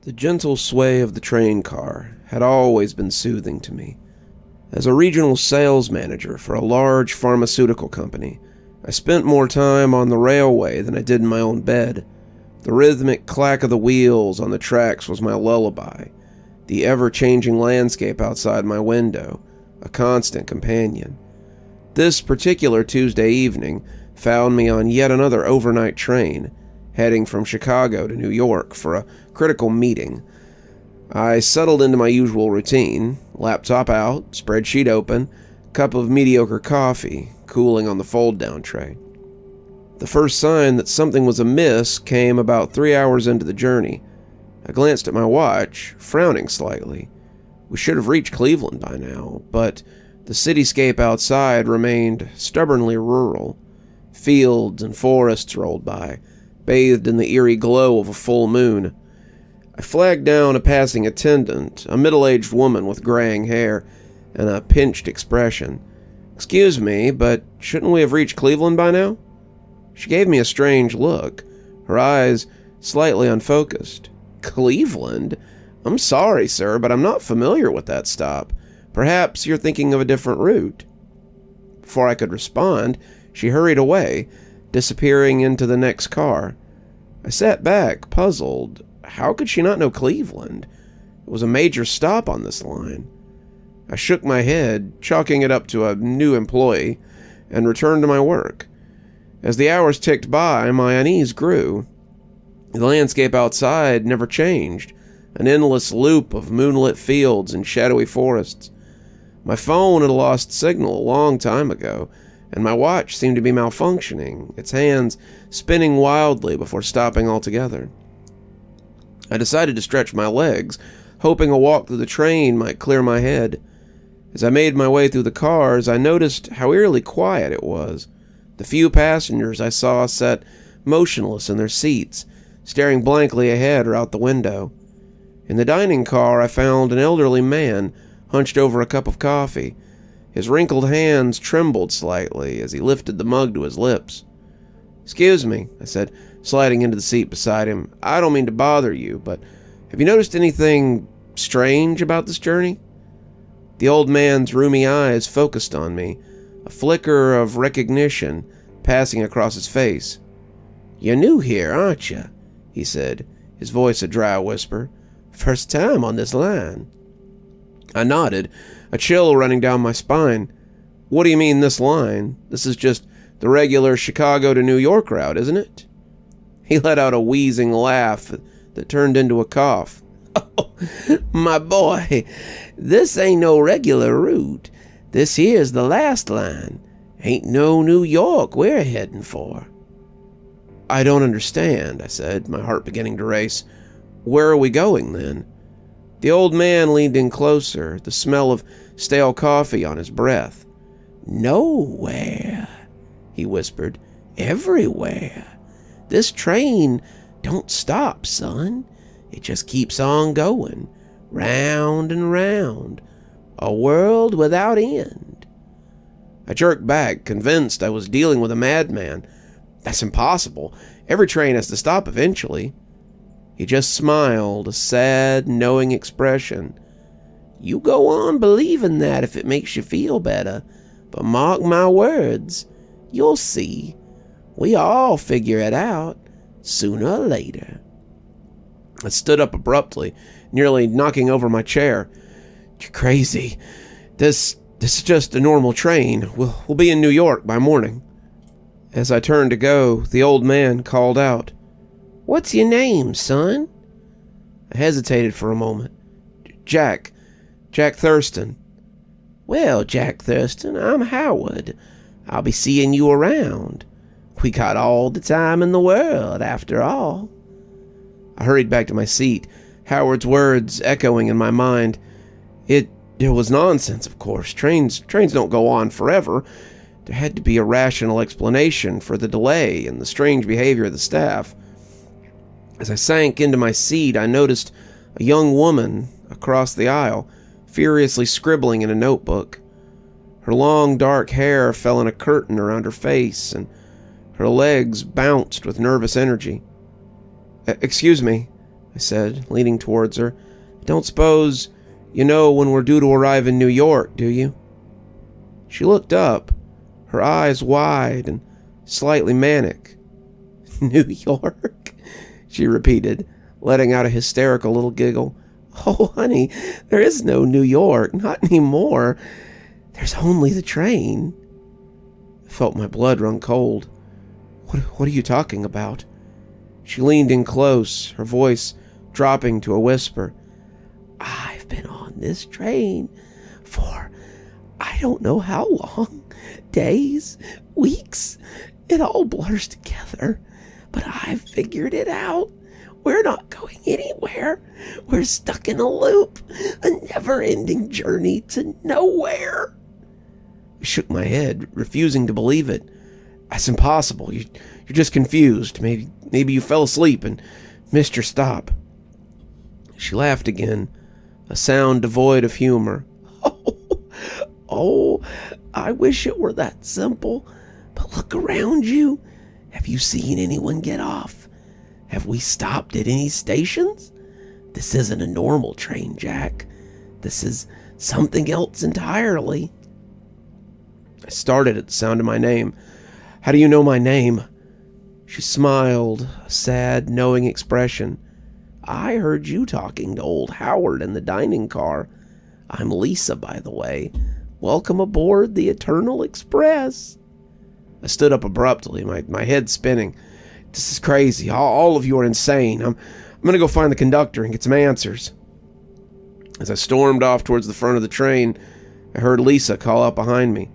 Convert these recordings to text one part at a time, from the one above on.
The gentle sway of the train car had always been soothing to me. As a regional sales manager for a large pharmaceutical company, I spent more time on the railway than I did in my own bed. The rhythmic clack of the wheels on the tracks was my lullaby, the ever-changing landscape outside my window, a constant companion. This particular Tuesday evening found me on yet another overnight train, heading from Chicago to New York for a critical meeting. I settled into my usual routine, laptop out, spreadsheet open, cup of mediocre coffee cooling on the fold-down tray. The first sign that something was amiss came about 3 hours into the journey. I glanced at my watch, frowning slightly. We should have reached Cleveland by now, but the cityscape outside remained stubbornly rural. Fields and forests rolled by, bathed in the eerie glow of a full moon. I flagged down a passing attendant, a middle-aged woman with graying hair and a pinched expression. "Excuse me, but shouldn't we have reached Cleveland by now?" She gave me a strange look, her eyes slightly unfocused. "Cleveland? I'm sorry, sir, but I'm not familiar with that stop. Perhaps you're thinking of a different route." Before I could respond, she hurried away, disappearing into the next car. I sat back, puzzled. How could she not know Cleveland? It was a major stop on this line. I shook my head, chalking it up to a new employee, and returned to my work. As the hours ticked by, my unease grew. The landscape outside never changed, an endless loop of moonlit fields and shadowy forests. My phone had lost signal a long time ago, and my watch seemed to be malfunctioning, its hands spinning wildly before stopping altogether. I decided to stretch my legs, hoping a walk through the train might clear my head. As I made my way through the cars, I noticed how eerily quiet it was. The few passengers I saw sat motionless in their seats, staring blankly ahead or out the window. In the dining car, I found an elderly man hunched over a cup of coffee. His wrinkled hands trembled slightly as he lifted the mug to his lips. "Excuse me," I said, sliding into the seat beside him. "I don't mean to bother you, but have you noticed anything strange about this journey?" The old man's rheumy eyes focused on me, a flicker of recognition passing across his face. "You're new here, aren't you?" he said, his voice a dry whisper. "First time on this line." I nodded, a chill running down my spine. "What do you mean, this line? This is just the regular Chicago to New York route, isn't it?" He let out a wheezing laugh that turned into a cough. "Oh, my boy, this ain't no regular route. This here's the last line. Ain't no New York we're heading for." "I don't understand," I said, my heart beginning to race. "Where are we going, then?" The old man leaned in closer, the smell of stale coffee on his breath. "Nowhere," he whispered. "Everywhere. This train don't stop, son. It just keeps on going, round and round. A world without end." I jerked back, convinced I was dealing with a madman. "That's impossible. Every train has to stop eventually." He just smiled, a sad, knowing expression. "You go on believing that if it makes you feel better, but mark my words, you'll see. We all figure it out, sooner or later." I stood up abruptly, nearly knocking over my chair. "You're crazy. This is just a normal train. We'll be in New York by morning." As I turned to go, the old man called out, "What's your name, son?" I hesitated for a moment. Jack Thurston." "Well, Jack Thurston, I'm Howard. I'll be seeing you around. We got all the time in the world, after all." I hurried back to my seat, Howard's words echoing in my mind. It was nonsense, of course. Trains don't go on forever. There had to be a rational explanation for the delay and the strange behavior of the staff. As I sank into my seat, I noticed a young woman across the aisle, furiously scribbling in a notebook. Her long, dark hair fell in a curtain around her face, and her legs bounced with nervous energy. "Excuse me," I said, leaning towards her. Don't suppose you know when we're due to arrive in New York, do you? She looked up, her eyes wide and slightly manic. New York? She repeated, letting out a hysterical little giggle. Oh, honey, there is no New York, not anymore. There's only the train. I felt my blood run cold. What are you talking about? She leaned in close, her voice dropping to a whisper. I've been on this train for I don't know how long. Days, weeks, it all blurs together. But I've figured it out. We're not going anywhere. We're stuck in a loop, a never-ending journey to nowhere. I shook my head, refusing to believe it. That's impossible. You're just confused. Maybe you fell asleep and missed your stop. She laughed again, a sound devoid of humor. Oh, I wish it were that simple. But look around you. Have you seen anyone get off? Have we stopped at any stations? This isn't a normal train, Jack. This is something else entirely. I started at the sound of my name. How do you know my name? She smiled, a sad, knowing expression. I heard you talking to old Howard in the dining car. I'm Lisa, by the way. Welcome aboard the Eternal Express. I stood up abruptly, my head spinning. This is crazy. All of you are insane. I'm going to go find the conductor and get some answers. As I stormed off towards the front of the train, I heard Lisa call out behind me.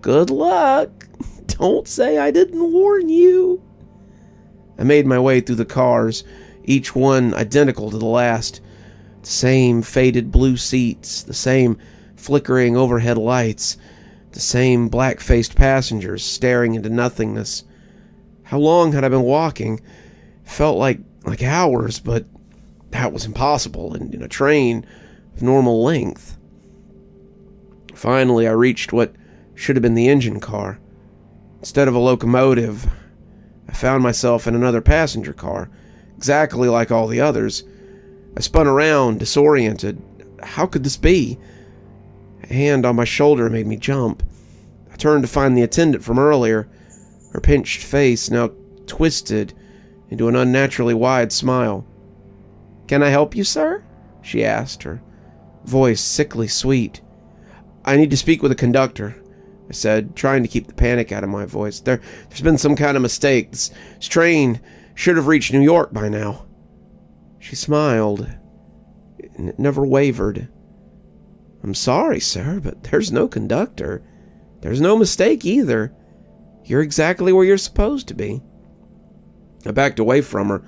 Good luck. Don't say I didn't warn you. I made my way through the cars, each one identical to the last. The same faded blue seats, the same flickering overhead lights, the same black-faced passengers staring into nothingness. How long had I been walking? Felt like hours, but that was impossible in a train of normal length. Finally, I reached what should have been the engine car. Instead of a locomotive, I found myself in another passenger car, exactly like all the others. I spun around, disoriented. How could this be? A hand on my shoulder made me jump. I turned to find the attendant from earlier, her pinched face now twisted into an unnaturally wide smile. Can I help you, sir? She asked, her voice sickly sweet. I need to speak with a conductor, I said, trying to keep the panic out of my voice. There's been some kind of mistake. This train should have reached New York by now. She smiled, and it never wavered. I'm sorry, sir, but there's no conductor. There's no mistake either. You're exactly where you're supposed to be. I backed away from her,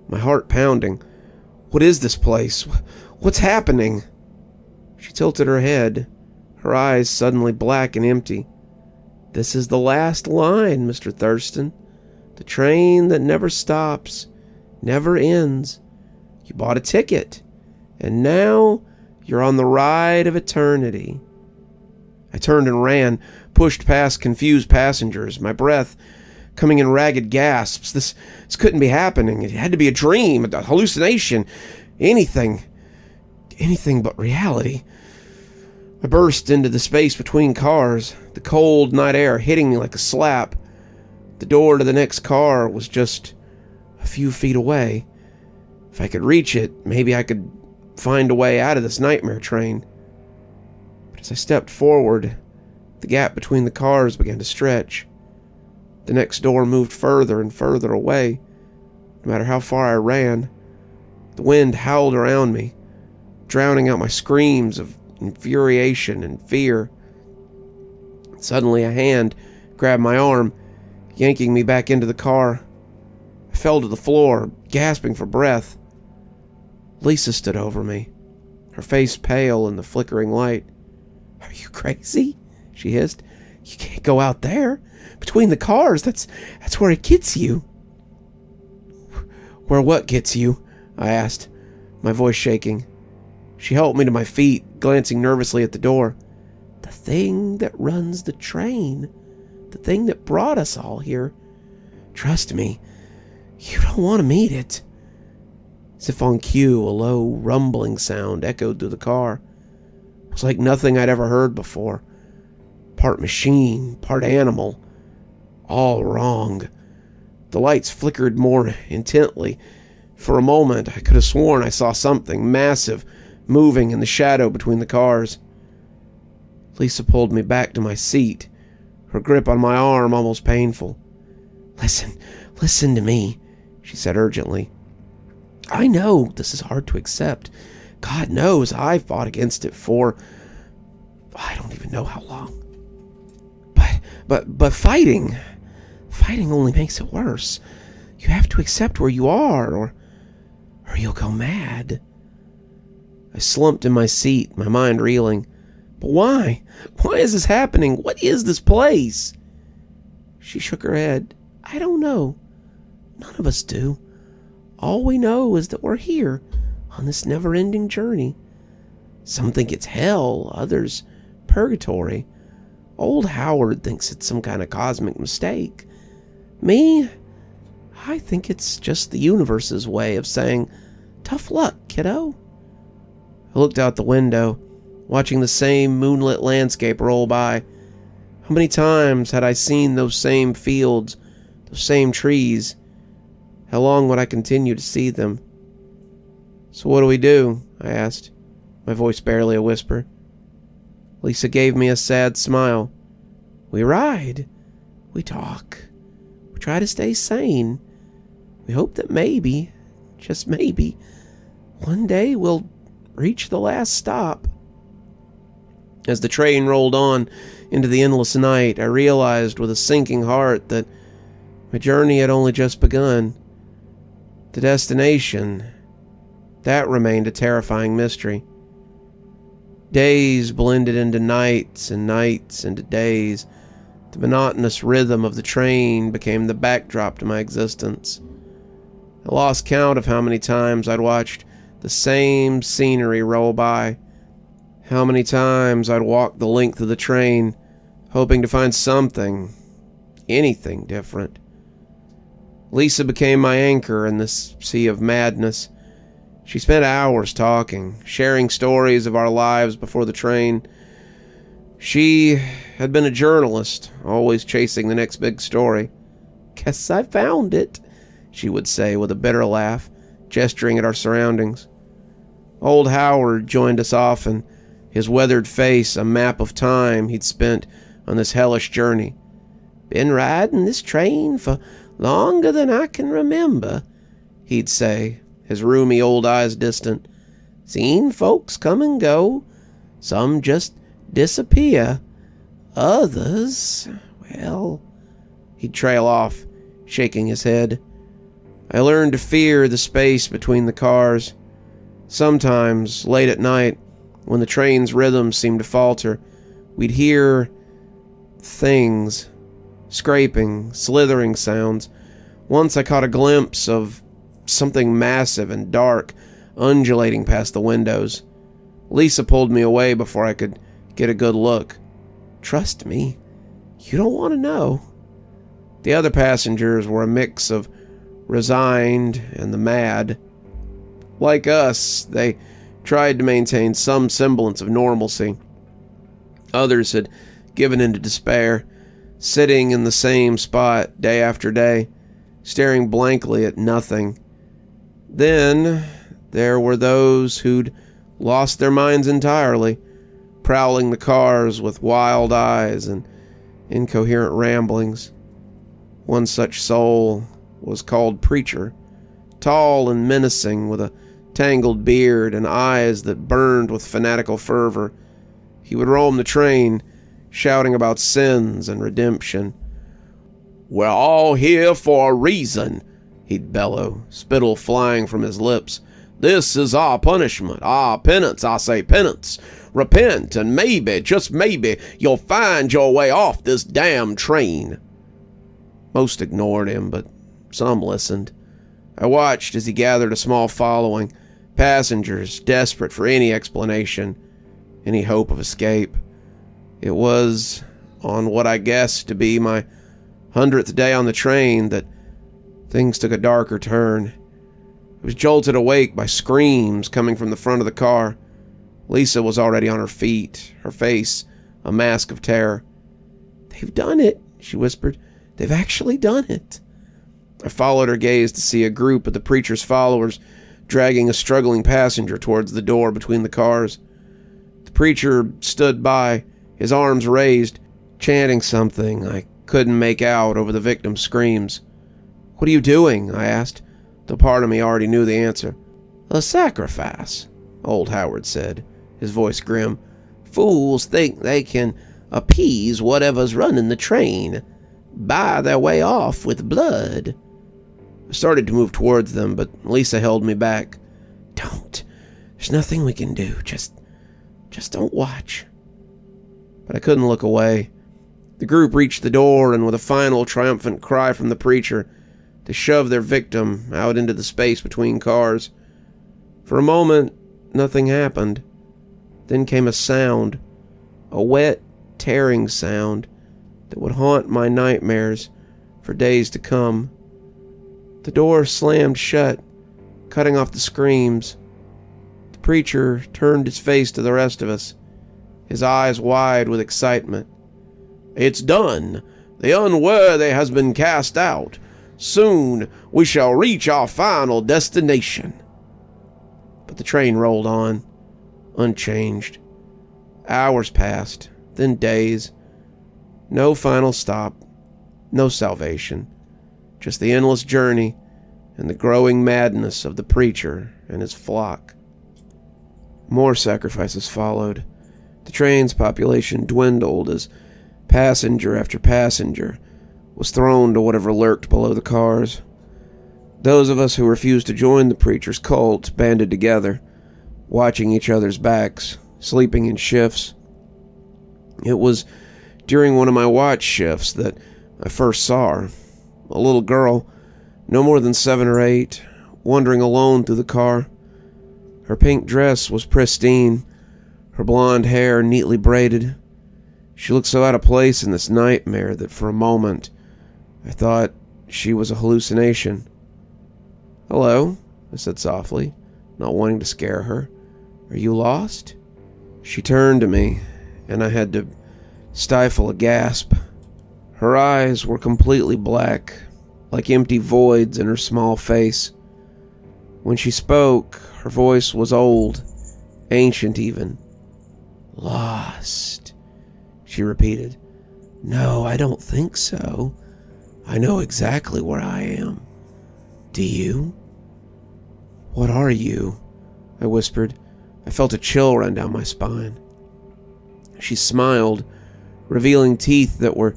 my heart pounding. What is this place? What's happening? She tilted her head, her eyes suddenly black and empty. This is the last line, Mr. Thurston. The train that never stops, never ends. You bought a ticket, and now you're on the ride of eternity. I turned and ran, pushed past confused passengers, my breath coming in ragged gasps. This couldn't be happening. It had to be a dream, a hallucination, anything but reality. I burst into the space between cars, the cold night air hitting me like a slap. The door to the next car was just a few feet away. If I could reach it, maybe I could find a way out of this nightmare train. But as I stepped forward, the gap between the cars began to stretch. The next door moved further and further away. No matter how far I ran, the wind howled around me, drowning out my screams of infuriation and fear. Suddenly a hand grabbed my arm, yanking me back into the car. I fell to the floor, gasping for breath. Lisa stood over me, her face pale in the flickering light. Are you crazy? She hissed. You can't go out there. Between the cars, that's where it gets you. Where what gets you? I asked, my voice shaking. She helped me to my feet, glancing nervously at the door. The thing that runs the train. The thing that brought us all here. Trust me, you don't want to meet it. As if on cue, a low rumbling sound echoed through the car. It was like nothing I'd ever heard before. Part machine, part animal. All wrong. The lights flickered more intently. For a moment, I could have sworn I saw something massive moving in the shadow between the cars. Lisa pulled me back to my seat, her grip on my arm almost painful. Listen to me, she said urgently. I know this is hard to accept. God knows I fought against it for I don't even know how long. But fighting only makes it worse. You have to accept where you are, or you'll go mad. I slumped in my seat, my mind reeling. But why? Why is this happening? What is this place? She shook her head. I don't know. None of us do. All we know is that we're here, on this never-ending journey. Some think it's hell, others purgatory. Old Howard thinks it's some kind of cosmic mistake. Me, I think it's just the universe's way of saying, tough luck, kiddo. I looked out the window, watching the same moonlit landscape roll by. How many times had I seen those same fields, those same trees? How long would I continue to see them? So what do we do? I asked, my voice barely a whisper. Lisa gave me a sad smile. We ride. We talk. We try to stay sane. We hope that maybe, just maybe, one day we'll reach the last stop. As the train rolled on into the endless night, I realized with a sinking heart that my journey had only just begun. The destination, that remained a terrifying mystery. Days blended into nights and nights into days. The monotonous rhythm of the train became the backdrop to my existence. I lost count of how many times I'd watched the same scenery roll by. How many times I'd walked the length of the train, hoping to find something, anything different. Lisa became my anchor in this sea of madness. She spent hours talking, sharing stories of our lives before the train. She had been a journalist, always chasing the next big story. Guess I found it, she would say with a bitter laugh, gesturing at our surroundings. Old Howard joined us often, his weathered face a map of time he'd spent on this hellish journey. Been riding this train for longer than I can remember, he'd say, his rheumy old eyes distant. Seen folks come and go. Some just disappear. Others, well, he'd trail off, shaking his head. I learned to fear the space between the cars. Sometimes, late at night, when the train's rhythm seemed to falter, we'd hear things, scraping, slithering sounds. Once I caught a glimpse of something massive and dark undulating past the windows. Lisa pulled me away before I could get a good look. Trust me, you don't want to know. The other passengers were a mix of resigned and the mad. Like us, they tried to maintain some semblance of normalcy. Others had given in to despair, sitting in the same spot day after day, staring blankly at nothing. Then there were those who'd lost their minds entirely, prowling the cars with wild eyes and incoherent ramblings. One such soul was called Preacher, tall and menacing with a tangled beard and eyes that burned with fanatical fervor. He would roam the train, shouting about sins and redemption. We're all here for a reason, he'd bellow, spittle flying from his lips. This is our punishment, our penance, I say penance. Repent, and maybe, just maybe, you'll find your way off this damn train. Most ignored him, but some listened. I watched as he gathered a small following, passengers desperate for any explanation, any hope of escape. It was on what I guessed to be my 100th day on the train that things took a darker turn. I was jolted awake by screams coming from the front of the car. Lisa was already on her feet, her face a mask of terror. "They've done it," she whispered. "They've actually done it." I followed her gaze to see a group of the preacher's followers dragging a struggling passenger towards the door between the cars. The preacher stood by, his arms raised, chanting something I couldn't make out over the victim's screams. "What are you doing?" I asked, though part of me already knew the answer. "A sacrifice," old Howard said, his voice grim. "Fools think they can appease whatever's running the train, buy their way off with blood." I started to move towards them, but Lisa held me back. "Don't. There's nothing we can do. Just don't watch." But I couldn't look away. The group reached the door, and with a final triumphant cry from the preacher, they shoved their victim out into the space between cars. For a moment, nothing happened. Then came a sound, a wet, tearing sound that would haunt my nightmares for days to come. The door slammed shut, cutting off the screams. The preacher turned his face to the rest of us, his eyes wide with excitement. "It's done. The unworthy has been cast out. Soon we shall reach our final destination." But the train rolled on, unchanged. Hours passed, then days. No final stop, no salvation. Just the endless journey and the growing madness of the preacher and his flock. More sacrifices followed. The train's population dwindled as passenger after passenger was thrown to whatever lurked below the cars. Those of us who refused to join the preacher's cult banded together, watching each other's backs, sleeping in shifts. It was during one of my watch shifts that I first saw her. A little girl, no more than 7 or 8, wandering alone through the car. Her pink dress was pristine, her blonde hair neatly braided. She looked so out of place in this nightmare that for a moment I thought she was a hallucination. "Hello," I said softly, not wanting to scare her. "Are you lost?" She turned to me, and I had to stifle a gasp. Her eyes were completely black, like empty voids in her small face. When she spoke, her voice was old, ancient even. "Lost," she repeated. "No, I don't think so. I know exactly where I am. Do you?" "What are you?" I whispered. I felt a chill run down my spine. She smiled, revealing teeth that were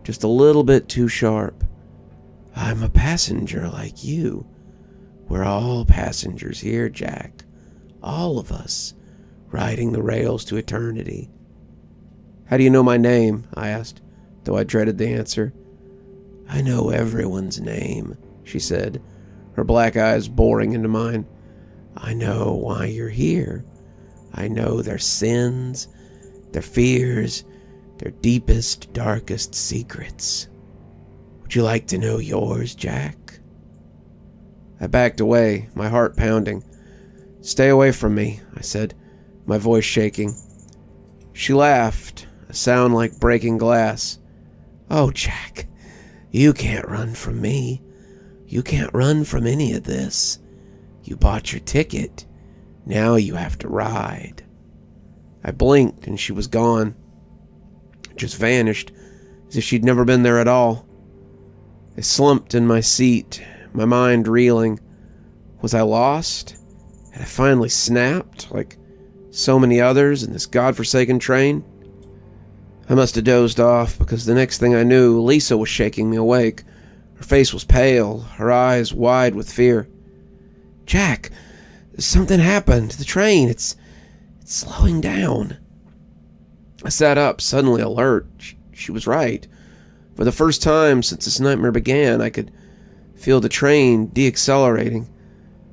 just a little bit too sharp. "I'm a passenger like you. We're all passengers here, Jack. All of us, riding the rails to eternity." "How do you know my name?" I asked, though I dreaded the answer. "I know everyone's name," she said, her black eyes boring into mine. "I know why you're here. I know their sins, their fears, their deepest, darkest secrets. Would you like to know yours, Jack?" I backed away, my heart pounding. "Stay away from me," I said, my voice shaking. She laughed, a sound like breaking glass. "Oh, Jack, you can't run from me. You can't run from any of this. You bought your ticket. Now you have to ride." I blinked and she was gone. Just vanished, as if she'd never been there at all. I slumped in my seat, my mind reeling. Was I lost? Had I finally snapped, like so many others in this godforsaken train? I must have dozed off, because the next thing I knew, Lisa was shaking me awake. Her face was pale, her eyes wide with fear. "Jack, something happened. The train, it's slowing down." I sat up, suddenly alert. She was right. For the first time since this nightmare began, I could feel the train deaccelerating.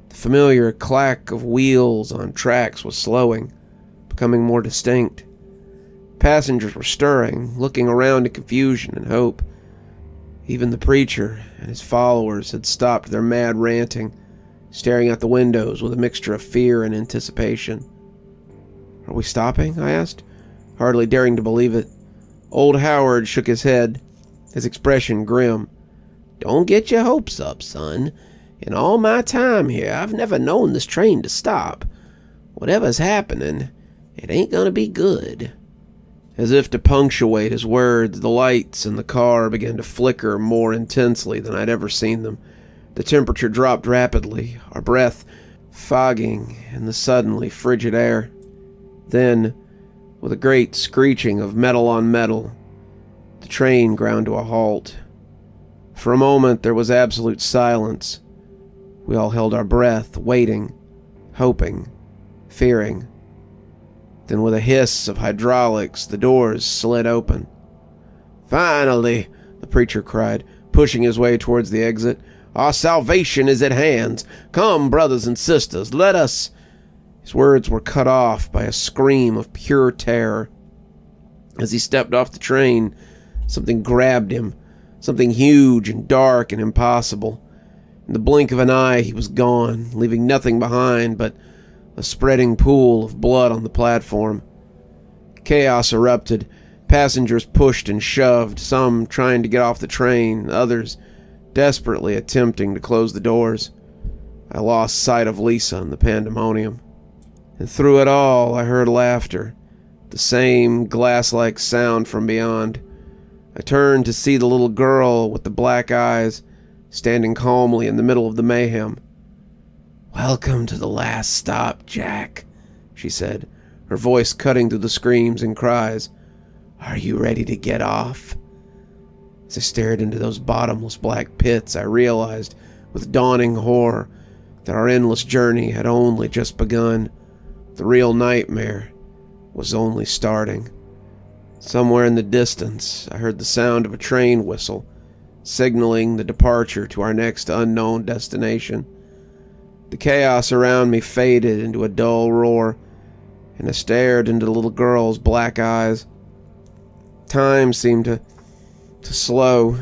The familiar clack of wheels on tracks was slowing, becoming more distinct. Passengers were stirring, looking around in confusion and hope. Even the preacher and his followers had stopped their mad ranting, staring out the windows with a mixture of fear and anticipation. "Are we stopping?" I asked, hardly daring to believe it. Old Howard shook his head, his expression grim. "Don't get your hopes up, son. In all my time here, I've never known this train to stop. Whatever's happening, it ain't gonna be good." As if to punctuate his words, the lights in the car began to flicker more intensely than I'd ever seen them. The temperature dropped rapidly, our breath fogging in the suddenly frigid air. Then, with a great screeching of metal on metal, the train ground to a halt. For a moment, there was absolute silence. We all held our breath, waiting, hoping, fearing. Then with a hiss of hydraulics, the doors slid open. "Finally!" the preacher cried, pushing his way towards the exit. "Our salvation is at hand. Come, brothers and sisters, let us—" His words were cut off by a scream of pure terror. As he stepped off the train, something grabbed him, something huge and dark and impossible. In the blink of an eye, he was gone, leaving nothing behind but a spreading pool of blood on the platform. Chaos erupted. Passengers pushed and shoved, some trying to get off the train, others desperately attempting to close the doors. I lost sight of Lisa in the pandemonium. And through it all, I heard laughter, the same glass-like sound from beyond. I turned to see the little girl with the black eyes standing calmly in the middle of the mayhem. "Welcome to the last stop, Jack," she said, her voice cutting through the screams and cries. "Are you ready to get off?" As I stared into those bottomless black pits, I realized with dawning horror that our endless journey had only just begun. The real nightmare was only starting. Somewhere in the distance, I heard the sound of a train whistle, signaling the departure to our next unknown destination. The chaos around me faded into a dull roar, and I stared into the little girl's black eyes. Time seemed to slow.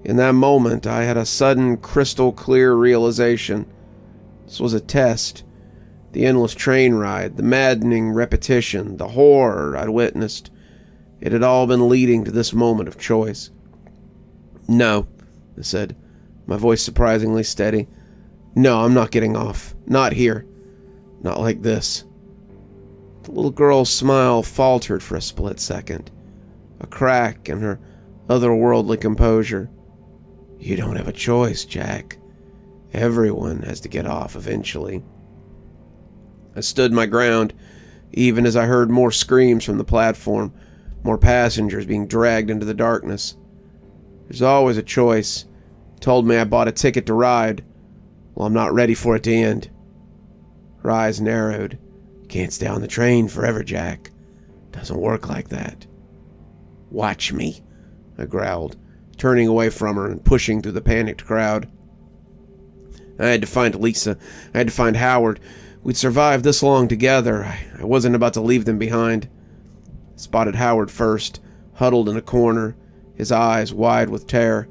In that moment, I had a sudden, crystal-clear realization. This was a test. The endless train ride, the maddening repetition, the horror I'd witnessed. It had all been leading to this moment of choice. "No," I said, my voice surprisingly steady. "No, I'm not getting off. Not here. Not like this." The little girl's smile faltered for a split second, a crack in her otherworldly composure. "You don't have a choice, Jack. Everyone has to get off eventually." I stood my ground, even as I heard more screams from the platform, more passengers being dragged into the darkness. There's always a choice. Told me I bought a ticket to ride. Well, I'm not ready for it to end. Her eyes narrowed. "You can't stay on the train forever, Jack. Doesn't work like that." "Watch me," I growled, turning away from her and pushing through the panicked crowd. I had to find Lisa. I had to find Howard. We'd survived this long together. I wasn't about to leave them behind. I spotted Howard first, huddled in a corner, his eyes wide with terror.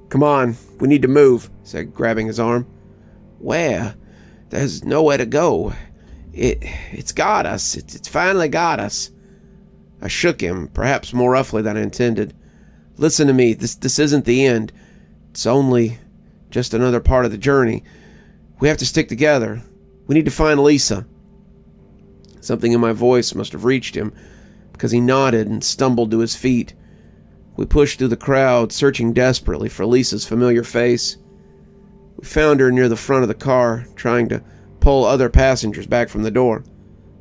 "Come on, we need to move," I said, grabbing his arm. "Where? There's nowhere to go. It's got us. It's finally got us." I shook him, perhaps more roughly than I intended. "Listen to me. This isn't the end. It's only just another part of the journey. We have to stick together. We need to find Lisa." Something in my voice must have reached him, because he nodded and stumbled to his feet. We pushed through the crowd, searching desperately for Lisa's familiar face. We found her near the front of the car, trying to pull other passengers back from the door.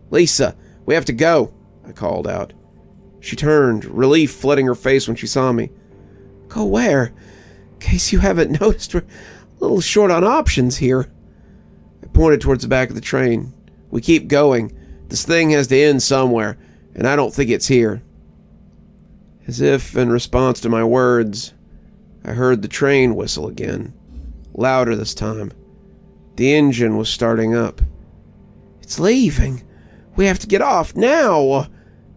"Lisa, we have to go," I called out. She turned, relief flooding her face when she saw me. "Go where? In case you haven't noticed, we're a little short on options here." I pointed towards the back of the train. "We keep going. This thing has to end somewhere, and I don't think it's here." As if in response to my words, I heard the train whistle again, louder this time. The engine was starting up. "It's leaving. We have to get off now,"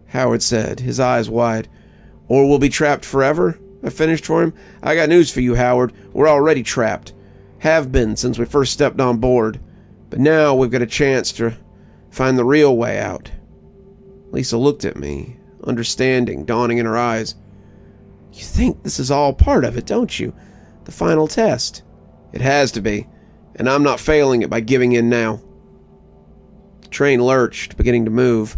Howard said, his eyes wide. "Or we'll be trapped forever," I finished for him. "I got news for you, Howard. We're already trapped. Have been since we first stepped on board. But now we've got a chance to find the real way out. Lisa looked at me, understanding dawning in her eyes. You think this is all part of it, don't you? The final test. It has to be, and I'm not failing it by giving in now. The train lurched, beginning to move.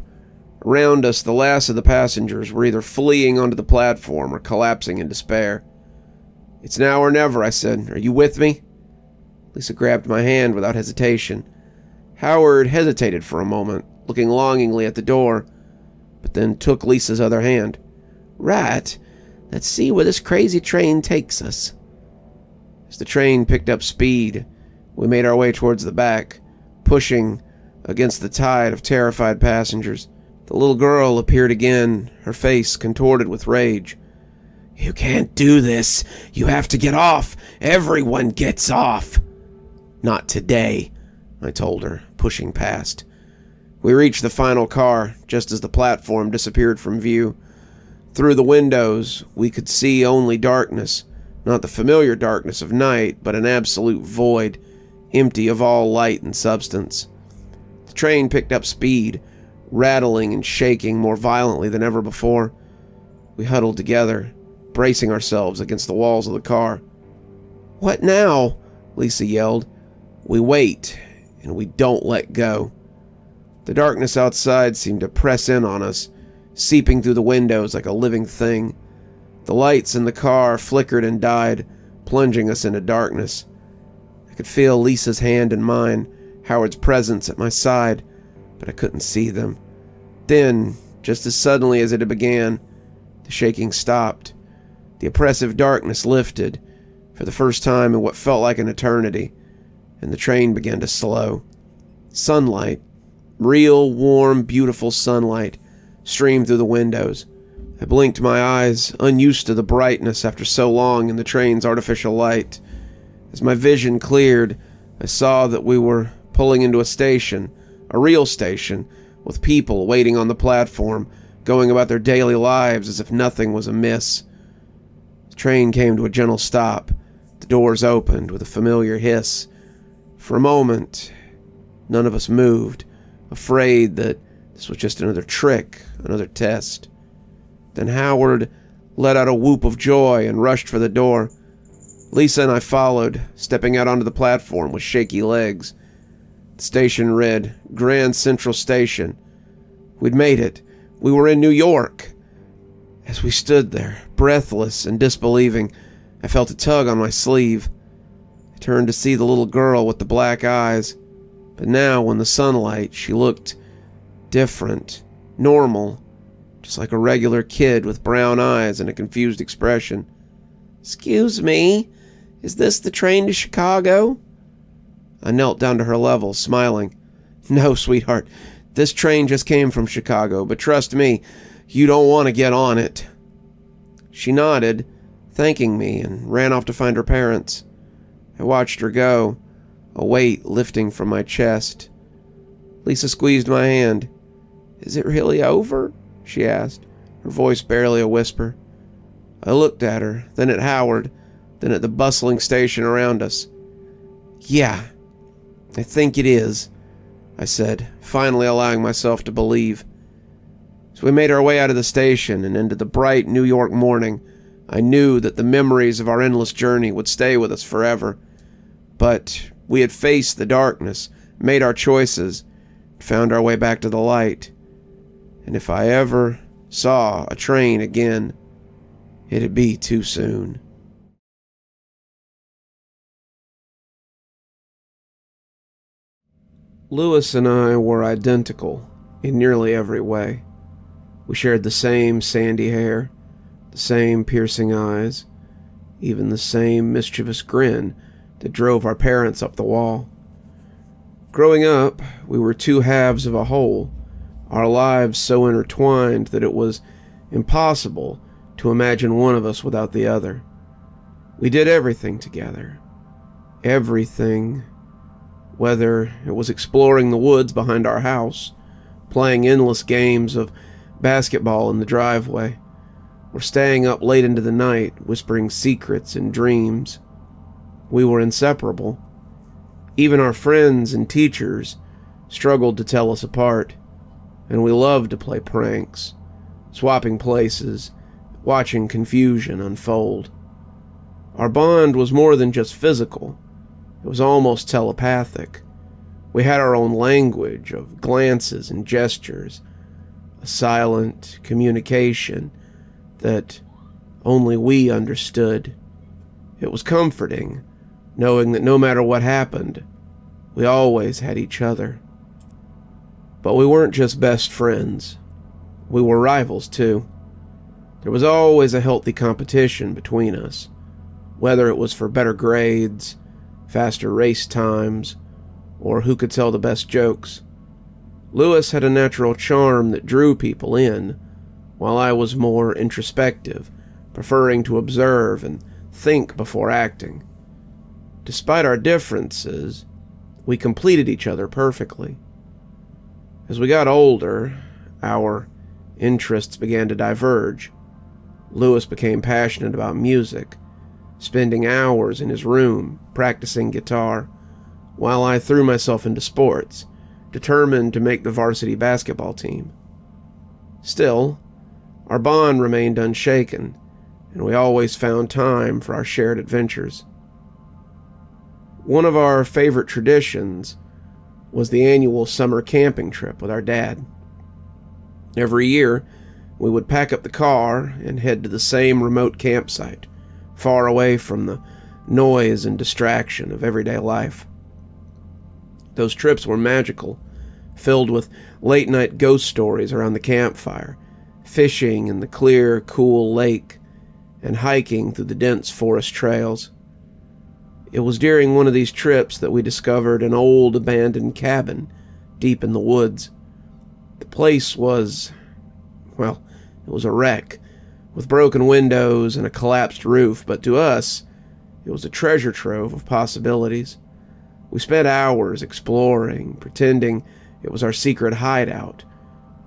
Around us, the last of the passengers were either fleeing onto the platform or collapsing in despair. It's now or never, I said. Are you with me? Lisa grabbed my hand without hesitation. Howard hesitated for a moment, looking longingly at the door, but then took Lisa's other hand. Right. Let's see where this crazy train takes us. As the train picked up speed, we made our way towards the back, pushing against the tide of terrified passengers. The little girl appeared again, her face contorted with rage. You can't do this. You have to get off. Everyone gets off. Not today, I told her, pushing past. We reached the final car, just as the platform disappeared from view. Through the windows, we could see only darkness, not the familiar darkness of night, but an absolute void, empty of all light and substance. The train picked up speed, rattling and shaking more violently than ever before. We huddled together, bracing ourselves against the walls of the car. What now? Lisa yelled. We wait, and we don't let go. The darkness outside seemed to press in on us, seeping through the windows like a living thing. The lights in the car flickered and died, plunging us into darkness. I could feel Lisa's hand in mine, Howard's presence at my side, but I couldn't see them. Then, just as suddenly as it had began, the shaking stopped. The oppressive darkness lifted, for the first time in what felt like an eternity, and the train began to slow. Sunlight, real, warm, beautiful sunlight, streamed through the windows. I blinked my eyes, unused to the brightness after so long in the train's artificial light. As my vision cleared, I saw that we were pulling into a station, a real station, with people waiting on the platform, going about their daily lives as if nothing was amiss. The train came to a gentle stop. The doors opened with a familiar hiss. For a moment, none of us moved, afraid that this was just another trick, another test. Then Howard let out a whoop of joy and rushed for the door. Lisa and I followed, stepping out onto the platform with shaky legs. The station read, Grand Central Station. We'd made it. We were in New York. As we stood there, breathless and disbelieving, I felt a tug on my sleeve. I turned to see the little girl with the black eyes, but now in the sunlight she looked different, normal, just like a regular kid with brown eyes and a confused expression. Excuse me, is this the train to Chicago? I knelt down to her level, smiling. No, sweetheart, this train just came from Chicago, but trust me, you don't want to get on it. She nodded, thanking me, and ran off to find her parents. I watched her go, a weight lifting from my chest. Lisa squeezed my hand. Is it really over? She asked, her voice barely a whisper. I looked at her, then at Howard, then at the bustling station around us. Yeah, I think it is, I said, finally allowing myself to believe. As we made our way out of the station and into the bright New York morning, I knew that the memories of our endless journey would stay with us forever. But we had faced the darkness, made our choices, found our way back to the light. And if I ever saw a train again, it'd be too soon. Lewis and I were identical in nearly every way. We shared the same sandy hair, the same piercing eyes, even the same mischievous grin that drove our parents up the wall. Growing up, we were two halves of a whole, our lives so intertwined that it was impossible to imagine one of us without the other. We did everything together. Everything. Whether it was exploring the woods behind our house, playing endless games of basketball in the driveway, or staying up late into the night whispering secrets and dreams. We were inseparable. Even our friends and teachers struggled to tell us apart, and we loved to play pranks, swapping places, watching confusion unfold. Our bond was more than just physical. It was almost telepathic. We had our own language of glances and gestures, a silent communication that only we understood. It was comforting, knowing that no matter what happened, we always had each other. But we weren't just best friends. We were rivals, too. There was always a healthy competition between us, whether it was for better grades, faster race times, or who could tell the best jokes. Lewis had a natural charm that drew people in, while I was more introspective, preferring to observe and think before acting. Despite our differences, we completed each other perfectly. As we got older, our interests began to diverge. Lewis became passionate about music, spending hours in his room practicing guitar, while I threw myself into sports, determined to make the varsity basketball team. Still, our bond remained unshaken, and we always found time for our shared adventures. One of our favorite traditions was the annual summer camping trip with our dad. Every year, we would pack up the car and head to the same remote campsite, far away from the noise and distraction of everyday life. Those trips were magical, filled with late-night ghost stories around the campfire, fishing in the clear, cool lake, and hiking through the dense forest trails. It was during one of these trips that we discovered an old abandoned cabin deep in the woods. The place was, well, it was a wreck, with broken windows and a collapsed roof, but to us, it was a treasure trove of possibilities. We spent hours exploring, pretending it was our secret hideout,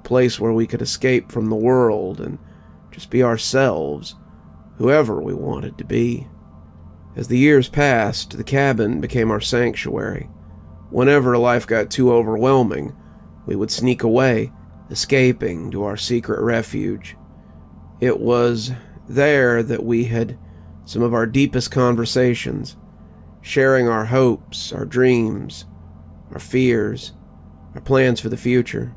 a place where we could escape from the world and just be ourselves, whoever we wanted to be. As the years passed, the cabin became our sanctuary. Whenever life got too overwhelming, we would sneak away, escaping to our secret refuge. It was there that we had some of our deepest conversations, sharing our hopes, our dreams, our fears, our plans for the future.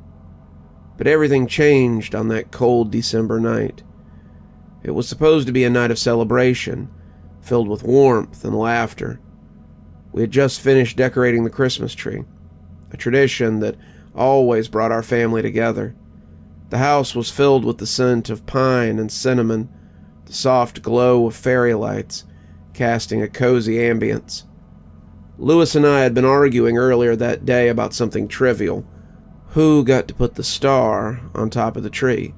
But everything changed on that cold December night. It was supposed to be a night of celebration, filled with warmth and laughter. We had just finished decorating the Christmas tree, a tradition that always brought our family together. The house was filled with the scent of pine and cinnamon, the soft glow of fairy lights, casting a cozy ambience. Lewis and I had been arguing earlier that day about something trivial. Who got to put the star on top of the tree?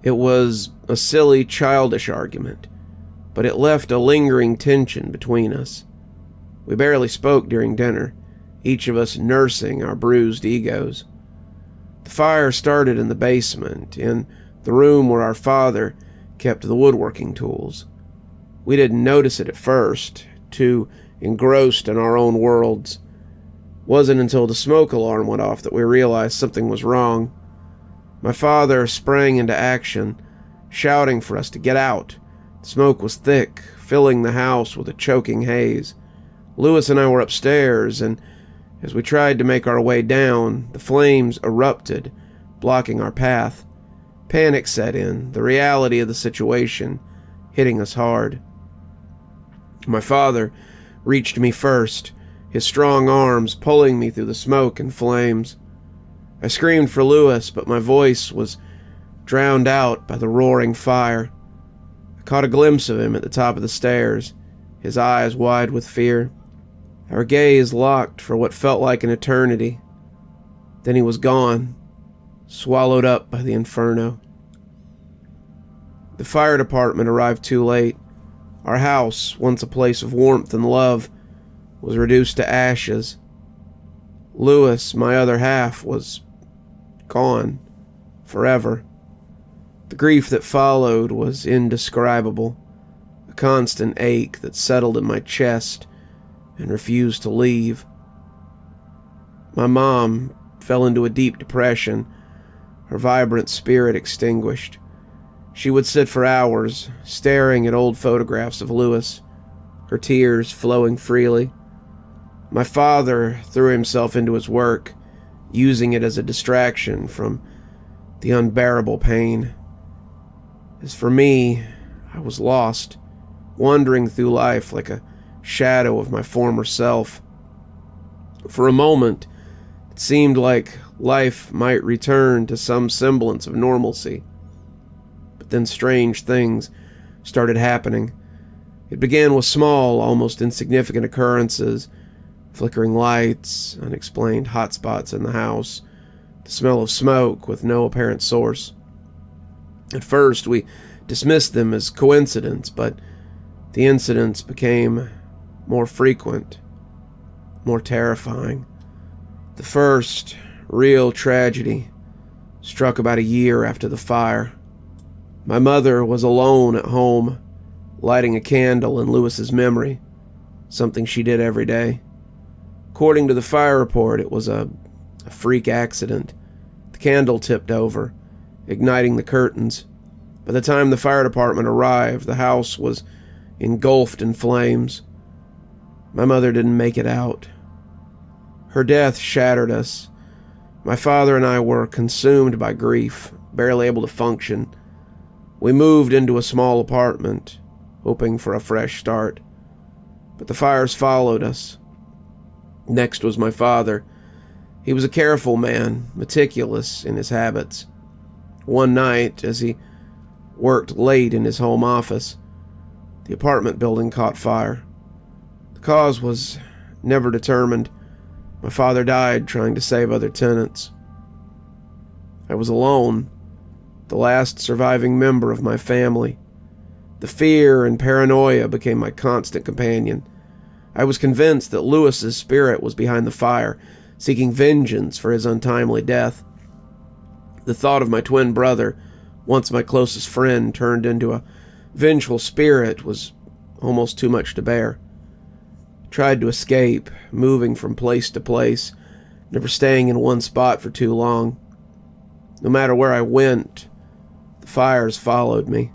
It was a silly, childish argument, but it left a lingering tension between us. We barely spoke during dinner, each of us nursing our bruised egos. The fire started in the basement, in the room where our father kept the woodworking tools. We didn't notice it at first, too engrossed in our own worlds. It wasn't until the smoke alarm went off that we realized something was wrong. My father sprang into action, shouting for us to get out. The smoke was thick, filling the house with a choking haze. Lewis and I were upstairs, and as we tried to make our way down, the flames erupted, blocking our path. Panic set in, the reality of the situation hitting us hard. My father reached me first, his strong arms pulling me through the smoke and flames. I screamed for Lewis, but my voice was drowned out by the roaring fire. I caught a glimpse of him at the top of the stairs, his eyes wide with fear. Our gaze locked for what felt like an eternity. Then he was gone, swallowed up by the inferno. The fire department arrived too late. Our house, once a place of warmth and love, was reduced to ashes. Lewis, my other half, was gone forever. The grief that followed was indescribable, a a constant ache that settled in my chest and refused to leave. My mom fell into a deep depression, her vibrant spirit extinguished. She would sit for hours, staring at old photographs of Louis, her tears flowing freely. My father threw himself into his work, using it as a distraction from the unbearable pain. As for me, I was lost, wandering through life like a shadow of my former self. For a moment, it seemed like life might return to some semblance of normalcy. But then strange things started happening. It began with small, almost insignificant occurrences: flickering lights, unexplained hotspots in the house, the smell of smoke with no apparent source. At first, we dismissed them as coincidence, but the incidents became more frequent, more terrifying. The first real tragedy struck about a year after the fire. My mother was alone at home, lighting a candle in Louis's memory, something she did every day. According to the fire report, it was a freak accident. The candle tipped over, igniting the curtains. By the time the fire department arrived, the house was engulfed in flames. My mother didn't make it out. Her death shattered us. My father and I were consumed by grief, barely able to function. We moved into a small apartment, hoping for a fresh start. But the fires followed us. Next was my father. He was a careful man, meticulous in his habits. One night, as he worked late in his home office, the apartment building caught fire. The cause was never determined. My father died trying to save other tenants. I was alone, the last surviving member of my family. The fear and paranoia became my constant companion. I was convinced that Louis's spirit was behind the fire, seeking vengeance for his untimely death. The thought of my twin brother, once my closest friend, turned into a vengeful spirit was almost too much to bear. I tried to escape, moving from place to place, never staying in one spot for too long. No matter where I went, the fires followed me.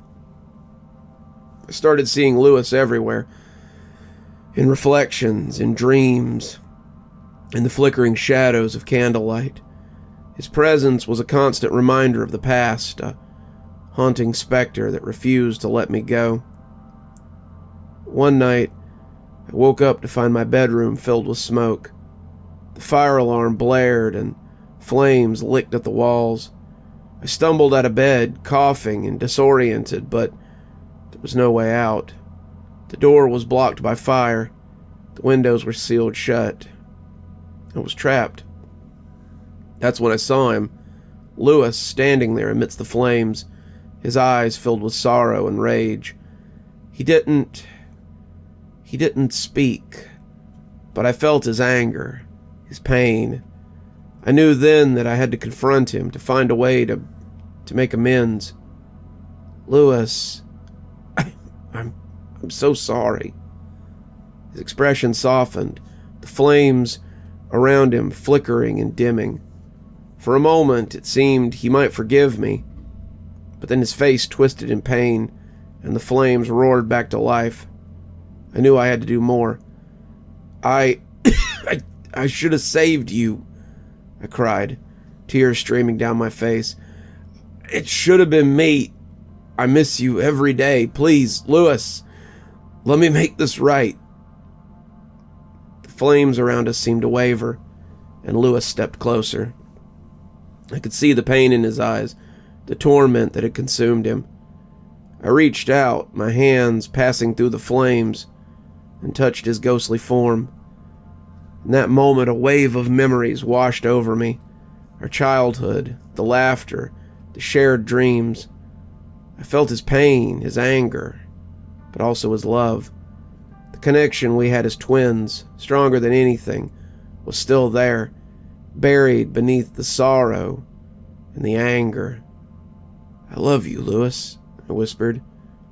I started seeing Louis everywhere, in reflections, in dreams, in the flickering shadows of candlelight. His presence was a constant reminder of the past, a haunting specter that refused to let me go. One night, I woke up to find my bedroom filled with smoke. The fire alarm blared and flames licked at the walls. I stumbled out of bed, coughing and disoriented, but there was no way out. The door was blocked by fire. The windows were sealed shut. I was trapped. That's when I saw him, Louis, standing there amidst the flames, his eyes filled with sorrow and rage. He didn't speak, but I felt his anger, his pain. I knew then that I had to confront him, to find a way to make amends. Louis, I'm so sorry. His expression softened, the flames around him flickering and dimming. For a moment, it seemed he might forgive me, but then his face twisted in pain, and the flames roared back to life. I knew I had to do more. I should have saved you, I cried, tears streaming down my face. It should have been me. I miss you every day. Please, Louis, let me make this right. The flames around us seemed to waver, and Louis stepped closer. I could see the pain in his eyes, the torment that had consumed him. I reached out, my hands passing through the flames, and touched his ghostly form. In that moment, a wave of memories washed over me. Our childhood, the laughter, the shared dreams. I felt his pain, his anger, but also his love. The connection we had as twins, stronger than anything, was still there, buried beneath the sorrow and the anger. I love you, Louis, I whispered.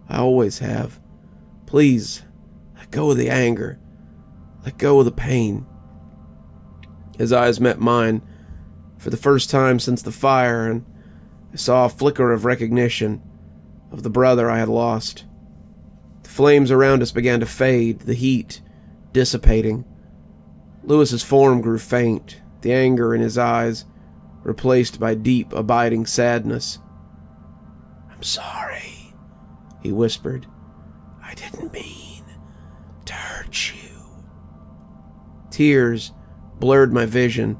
I always have. Please, let go of the anger. Let go of the pain. His eyes met mine for the first time since the fire, and I saw a flicker of recognition of the brother I had lost. The flames around us began to fade, the heat dissipating. Lewis's form grew faint, the anger in his eyes replaced by deep, abiding sadness. "I'm sorry," he whispered. "I didn't mean to hurt you." Tears blurred my vision,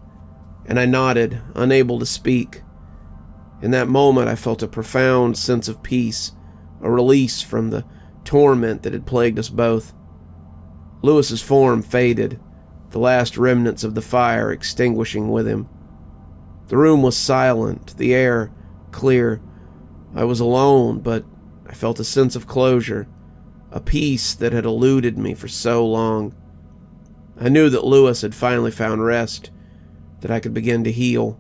and I nodded, unable to speak. In that moment, I felt a profound sense of peace, a release from the torment that had plagued us both. Lewis's form faded, the last remnants of the fire extinguishing with him. The room was silent, the air clear. I was alone, but I felt a sense of closure, a peace that had eluded me for so long. I knew that Lewis had finally found rest, that I could begin to heal.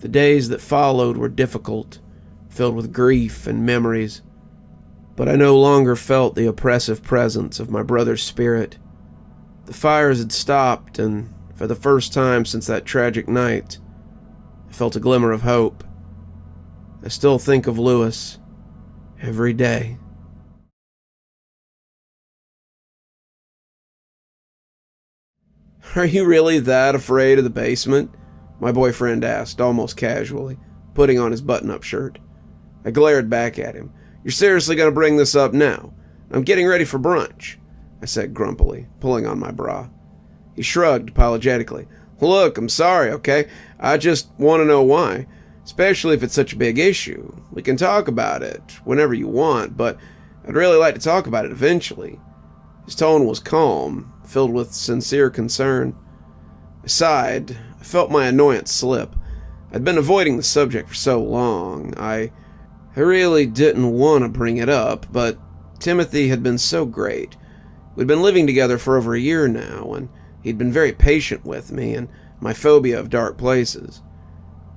The days that followed were difficult, filled with grief and memories, but I no longer felt the oppressive presence of my brother's spirit. The fires had stopped, and for the first time since that tragic night, I felt a glimmer of hope. I still think of Lewis every day. "Are you really that afraid of the basement?" my boyfriend asked, almost casually, putting on his button-up shirt. I glared back at him. "You're seriously going to bring this up now? I'm getting ready for brunch," I said grumpily, pulling on my bra. He shrugged apologetically. "Look, I'm sorry, okay? I just want to know why, especially if it's such a big issue. We can talk about it whenever you want, but I'd really like to talk about it eventually." His tone was calm, filled with sincere concern. I sighed. I felt my annoyance slip. I'd been avoiding the subject for so long. I really didn't want to bring it up, but Timothy had been so great. We'd been living together for over a year now, and he'd been very patient with me and my phobia of dark places.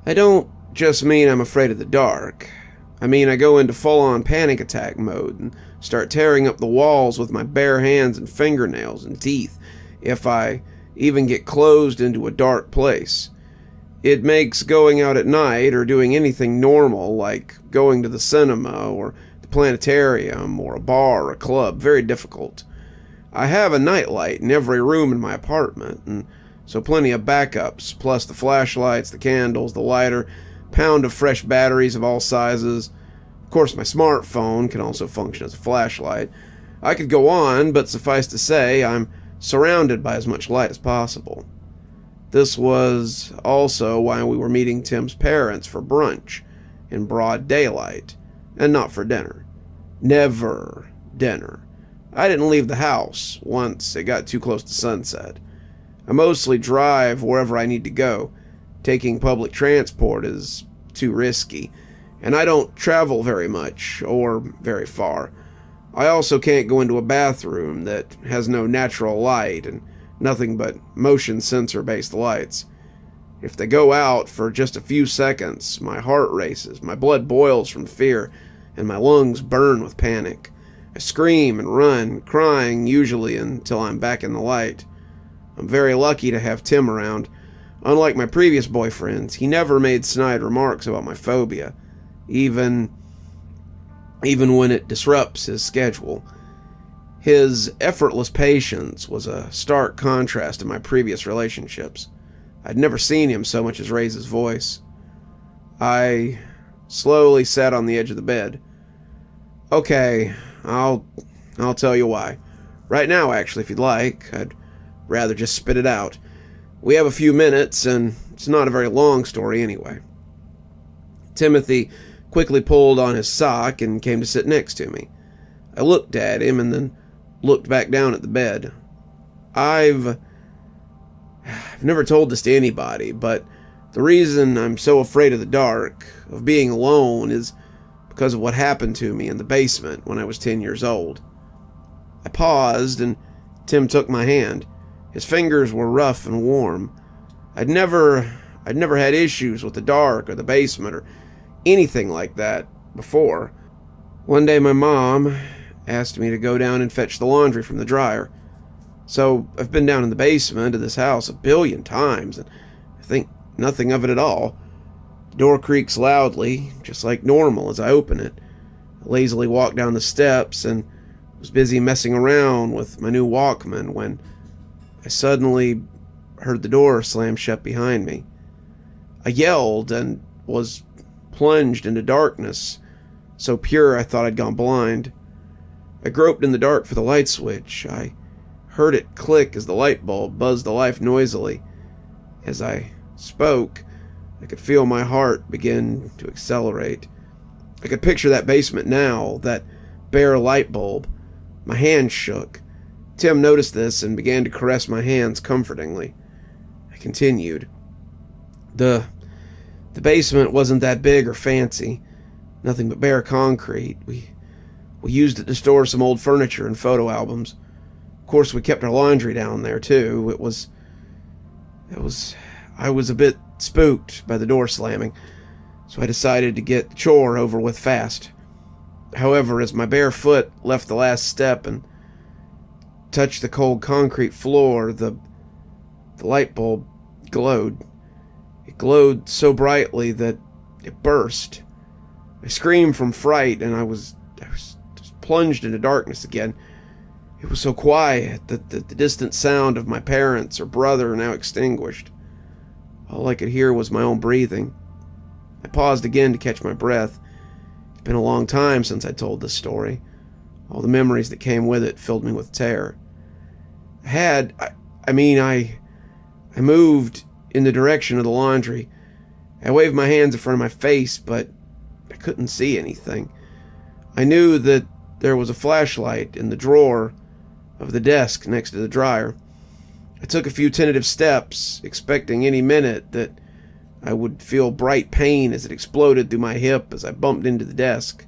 I don't just mean I'm afraid of the dark. I mean I go into full-on panic attack mode and start tearing up the walls with my bare hands and fingernails and teeth if I even get closed into a dark place. It makes going out at night or doing anything normal, like going to the cinema or the planetarium or a bar or a club, very difficult. I have a nightlight in every room in my apartment, and so plenty of backups, plus the flashlights, the candles, the lighter, pound of fresh batteries of all sizes. Of course, my smartphone can also function as a flashlight. I could go on, but suffice to say, I'm surrounded by as much light as possible. This was also why we were meeting Tim's parents for brunch in broad daylight, and not for dinner. Never dinner. I didn't leave the house once it got too close to sunset. I mostly drive wherever I need to go. Taking public transport is too risky, and I don't travel very much or very far. I also can't go into a bathroom that has no natural light and nothing but motion sensor-based lights. If they go out for just a few seconds, my heart races, my blood boils from fear, and my lungs burn with panic. I scream and run, crying usually until I'm back in the light. I'm very lucky to have Tim around. Unlike my previous boyfriends, he never made snide remarks about my phobia, even when it disrupts his schedule. His effortless patience was a stark contrast to my previous relationships. I'd never seen him so much as raise his voice. I slowly sat on the edge of the bed. "Okay, I'll tell you why. Right now, actually, if you'd like. I'd rather just spit it out. We have a few minutes, and it's not a very long story anyway." Timothy quickly pulled on his sock and came to sit next to me. I looked at him and then looked back down at the bed. I've never told this to anybody, but the reason I'm so afraid of the dark, of being alone, is because of what happened to me in the basement when I was 10 years old. I paused, and Tim took my hand. His fingers were rough and warm. I'd never had issues with the dark or the basement or anything like that before. One day my mom asked me to go down and fetch the laundry from the dryer. So I've been down in the basement of this house a billion times, and I think nothing of it at all. The door creaks loudly, just like normal as I open it. I lazily walk down the steps and was busy messing around with my new Walkman when I suddenly heard the door slam shut behind me. I yelled and was plunged into darkness, so pure I thought I'd gone blind. I groped in the dark for the light switch. I heard it click as the light bulb buzzed to life noisily. As I spoke, I could feel my heart begin to accelerate. I could picture that basement now, that bare light bulb. My hand shook. Tim noticed this and began to caress my hands comfortingly. I continued. The basement wasn't that big or fancy. Nothing but bare concrete. We used it to store some old furniture and photo albums. Of course, we kept our laundry down there, too. I was a bit spooked by the door slamming, so I decided to get the chore over with fast. However, as my bare foot left the last step and touched the cold concrete floor, the light bulb glowed. It glowed so brightly that it burst. I screamed from fright, and I was just plunged into darkness again. It was so quiet that the distant sound of my parents or brother now extinguished. All I could hear was my own breathing. I paused again to catch my breath. It's been a long time since I told this story. All the memories that came with it filled me with terror. I moved in the direction of the laundry. I waved my hands in front of my face, but I couldn't see anything. I knew that there was a flashlight in the drawer of the desk next to the dryer. I took a few tentative steps, expecting any minute that I would feel bright pain as it exploded through my hip as I bumped into the desk.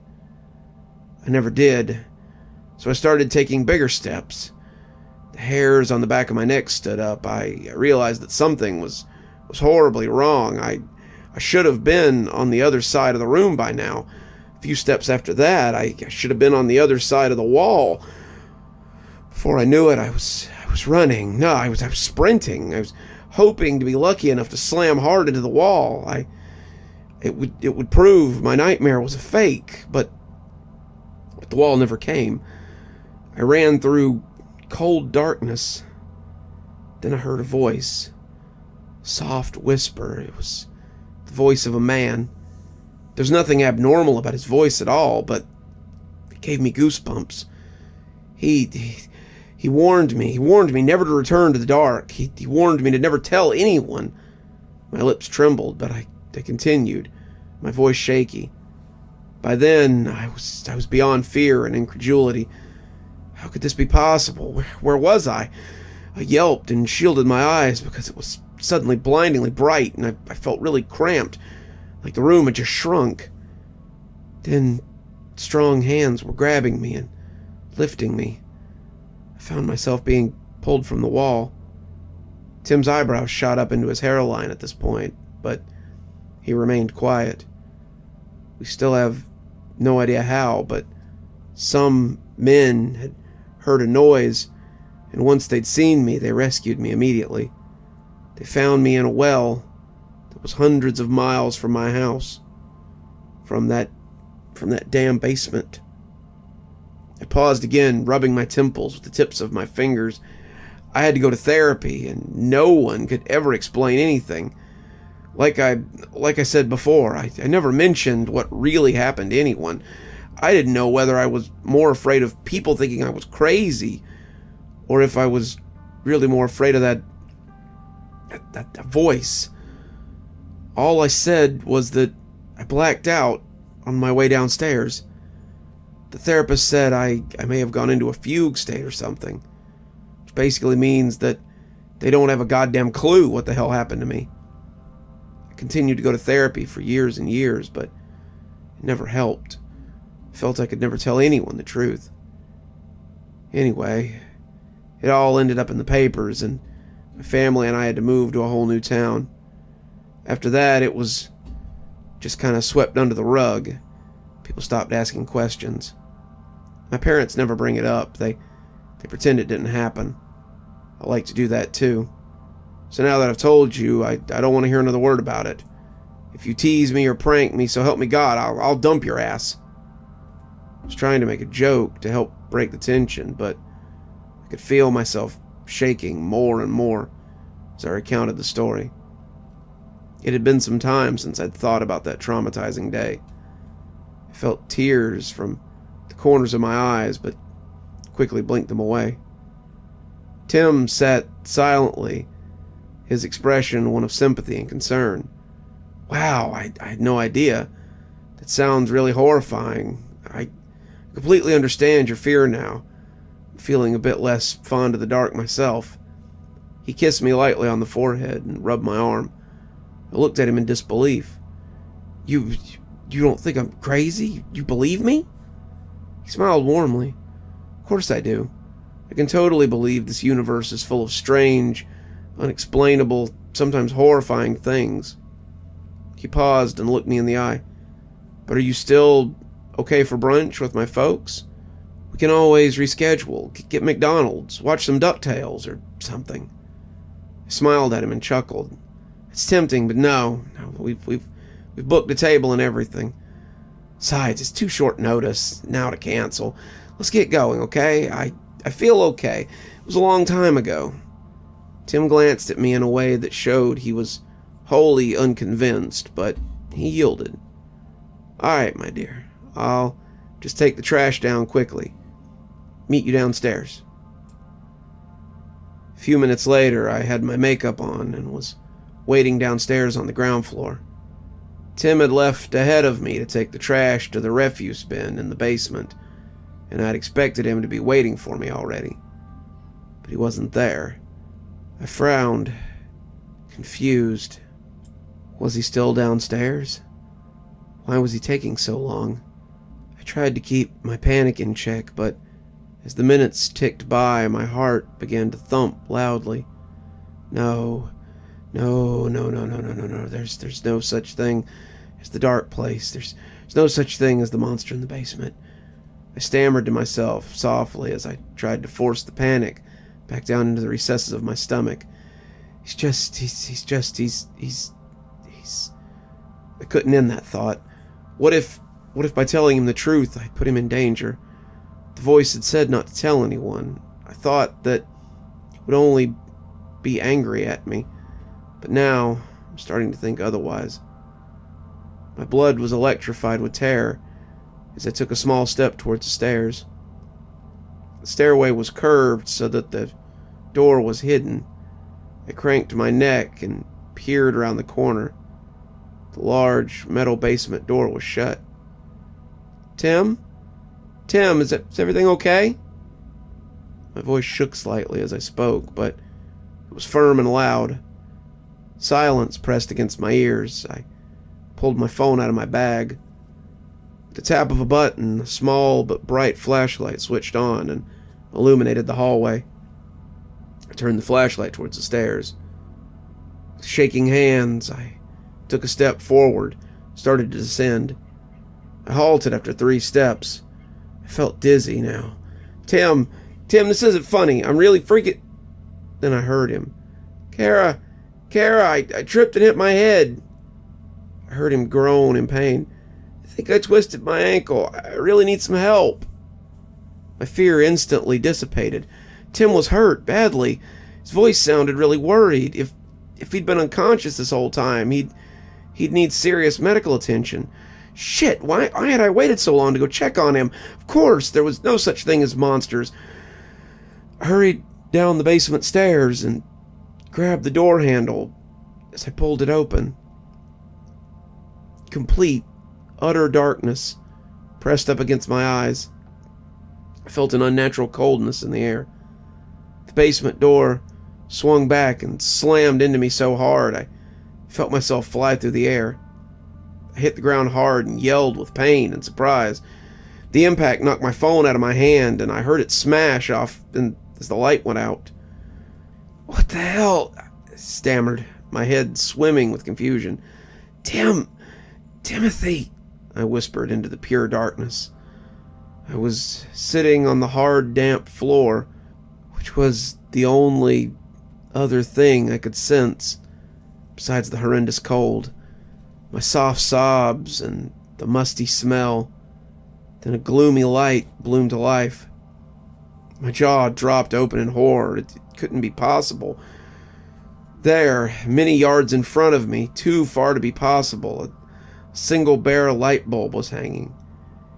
I never did, so I started taking bigger steps. The hairs on the back of my neck stood up. I realized that something was horribly wrong. I should have been on the other side of the room by now. A few steps after that, I should have been on the other side of the wall. Before I knew it, I was running. No, I was sprinting. I was hoping to be lucky enough to slam hard into the wall. It would prove my nightmare was a fake, but the wall never came. I ran through cold darkness. Then I heard a voice. Soft whisper. It was the voice of a man. There's nothing abnormal about his voice at all, but it gave me goosebumps. He warned me. He warned me never to return to the dark. He warned me to never tell anyone. My lips trembled, but I continued, my voice shaky. By then, I was beyond fear and incredulity. How could this be possible? Where was I? I yelped and shielded my eyes because it was suddenly blindingly bright, and I felt really cramped, like the room had just shrunk. Then strong hands were grabbing me and lifting me. I found myself being pulled from the wall. Tim's eyebrows shot up into his hairline at this point, but he remained quiet. We still have no idea how, but some men had heard a noise, and once they'd seen me, they rescued me immediately. They found me in a well that was hundreds of miles from my house, from that damn basement. I paused again, rubbing my temples with the tips of my fingers. I had to go to therapy, and no one could ever explain anything. Like I said before, I never mentioned what really happened to anyone. I didn't know whether I was more afraid of people thinking I was crazy, or if I was really more afraid of that voice. All I said was that I blacked out on my way downstairs. The therapist said I may have gone into a fugue state or something, which basically means that they don't have a goddamn clue what the hell happened to me. I continued to go to therapy for years and years, but it never helped. I felt I could never tell anyone the truth. Anyway, it all ended up in the papers, and my family and I had to move to a whole new town. After that, it was just kind of swept under the rug. People stopped asking questions. My parents never bring it up. They pretend it didn't happen. I like to do that too. So now that I've told you, I don't want to hear another word about it. If you tease me or prank me, so help me God, I'll dump your ass. I was trying to make a joke to help break the tension, but I could feel myself shaking more and more as I recounted the story. It had been some time since I'd thought about that traumatizing day. I felt tears from the corners of my eyes, but quickly blinked them away. Tim sat silently, his expression one of sympathy and concern. Wow, I had no idea. That sounds really horrifying. I completely understand your fear now. I'm feeling a bit less fond of the dark myself. He kissed me lightly on the forehead and rubbed my arm. I looked at him in disbelief. You don't think I'm crazy? You believe me? He smiled warmly. Of course I do. I can totally believe this universe is full of strange, unexplainable, sometimes horrifying things. He paused and looked me in the eye. But are you still okay for brunch with my folks? We can always reschedule, get McDonald's, watch some DuckTales or something. I smiled at him and chuckled. It's tempting, but no, we've booked a table and everything. Besides, it's too short notice now to cancel. Let's get going, okay? I feel okay. It was a long time ago. Tim glanced at me in a way that showed he was wholly unconvinced, but he yielded. All right, my dear. I'll just take the trash down quickly. Meet you downstairs. A few minutes later, I had my makeup on and was waiting downstairs on the ground floor. Tim had left ahead of me to take the trash to the refuse bin in the basement, and I'd expected him to be waiting for me already. But he wasn't there. I frowned, confused. Was he still downstairs? Why was he taking so long? I tried to keep my panic in check, but as the minutes ticked by, my heart began to thump loudly. No. There's no such thing as the dark place. There's no such thing as the monster in the basement. I stammered to myself softly as I tried to force the panic back down into the recesses of my stomach. He's I couldn't end that thought. What if by telling him the truth I put him in danger? The voice had said not to tell anyone. I thought that he would only be angry at me. But now, I'm starting to think otherwise. My blood was electrified with terror as I took a small step towards the stairs. The stairway was curved so that the door was hidden. I cranked my neck and peered around the corner. The large metal basement door was shut. Tim, is everything okay? My voice shook slightly as I spoke, but it was firm and loud. Silence pressed against my ears. I pulled my phone out of my bag. With the tap of a button, a small but bright flashlight switched on and illuminated the hallway. I turned the flashlight towards the stairs. With shaking hands, I took a step forward, started to descend. I halted after 3 steps. I felt dizzy now. Tim, this isn't funny. I'm really freaking... Then I heard him. Kara, I tripped and hit my head. I heard him groan in pain. I think I twisted my ankle. I really need some help. My fear instantly dissipated. Tim was hurt badly. His voice sounded really worried. If he'd been unconscious this whole time, he'd need serious medical attention. Shit, why had I waited so long to go check on him? Of course, there was no such thing as monsters. I hurried down the basement stairs and grabbed the door handle as I pulled it open. Complete, utter darkness pressed up against my eyes. I felt an unnatural coldness in the air. The basement door swung back and slammed into me so hard I felt myself fly through the air. I hit the ground hard and yelled with pain and surprise. The impact knocked my phone out of my hand and I heard it smash off as the light went out. What the hell? I stammered, my head swimming with confusion. Timothy, I whispered into the pure darkness. I was sitting on the hard, damp floor, which was the only other thing I could sense, besides the horrendous cold, my soft sobs and the musty smell. Then a gloomy light bloomed to life. My jaw dropped open in horror. It couldn't be possible. There, many yards in front of me, too far to be possible, a single bare light bulb was hanging.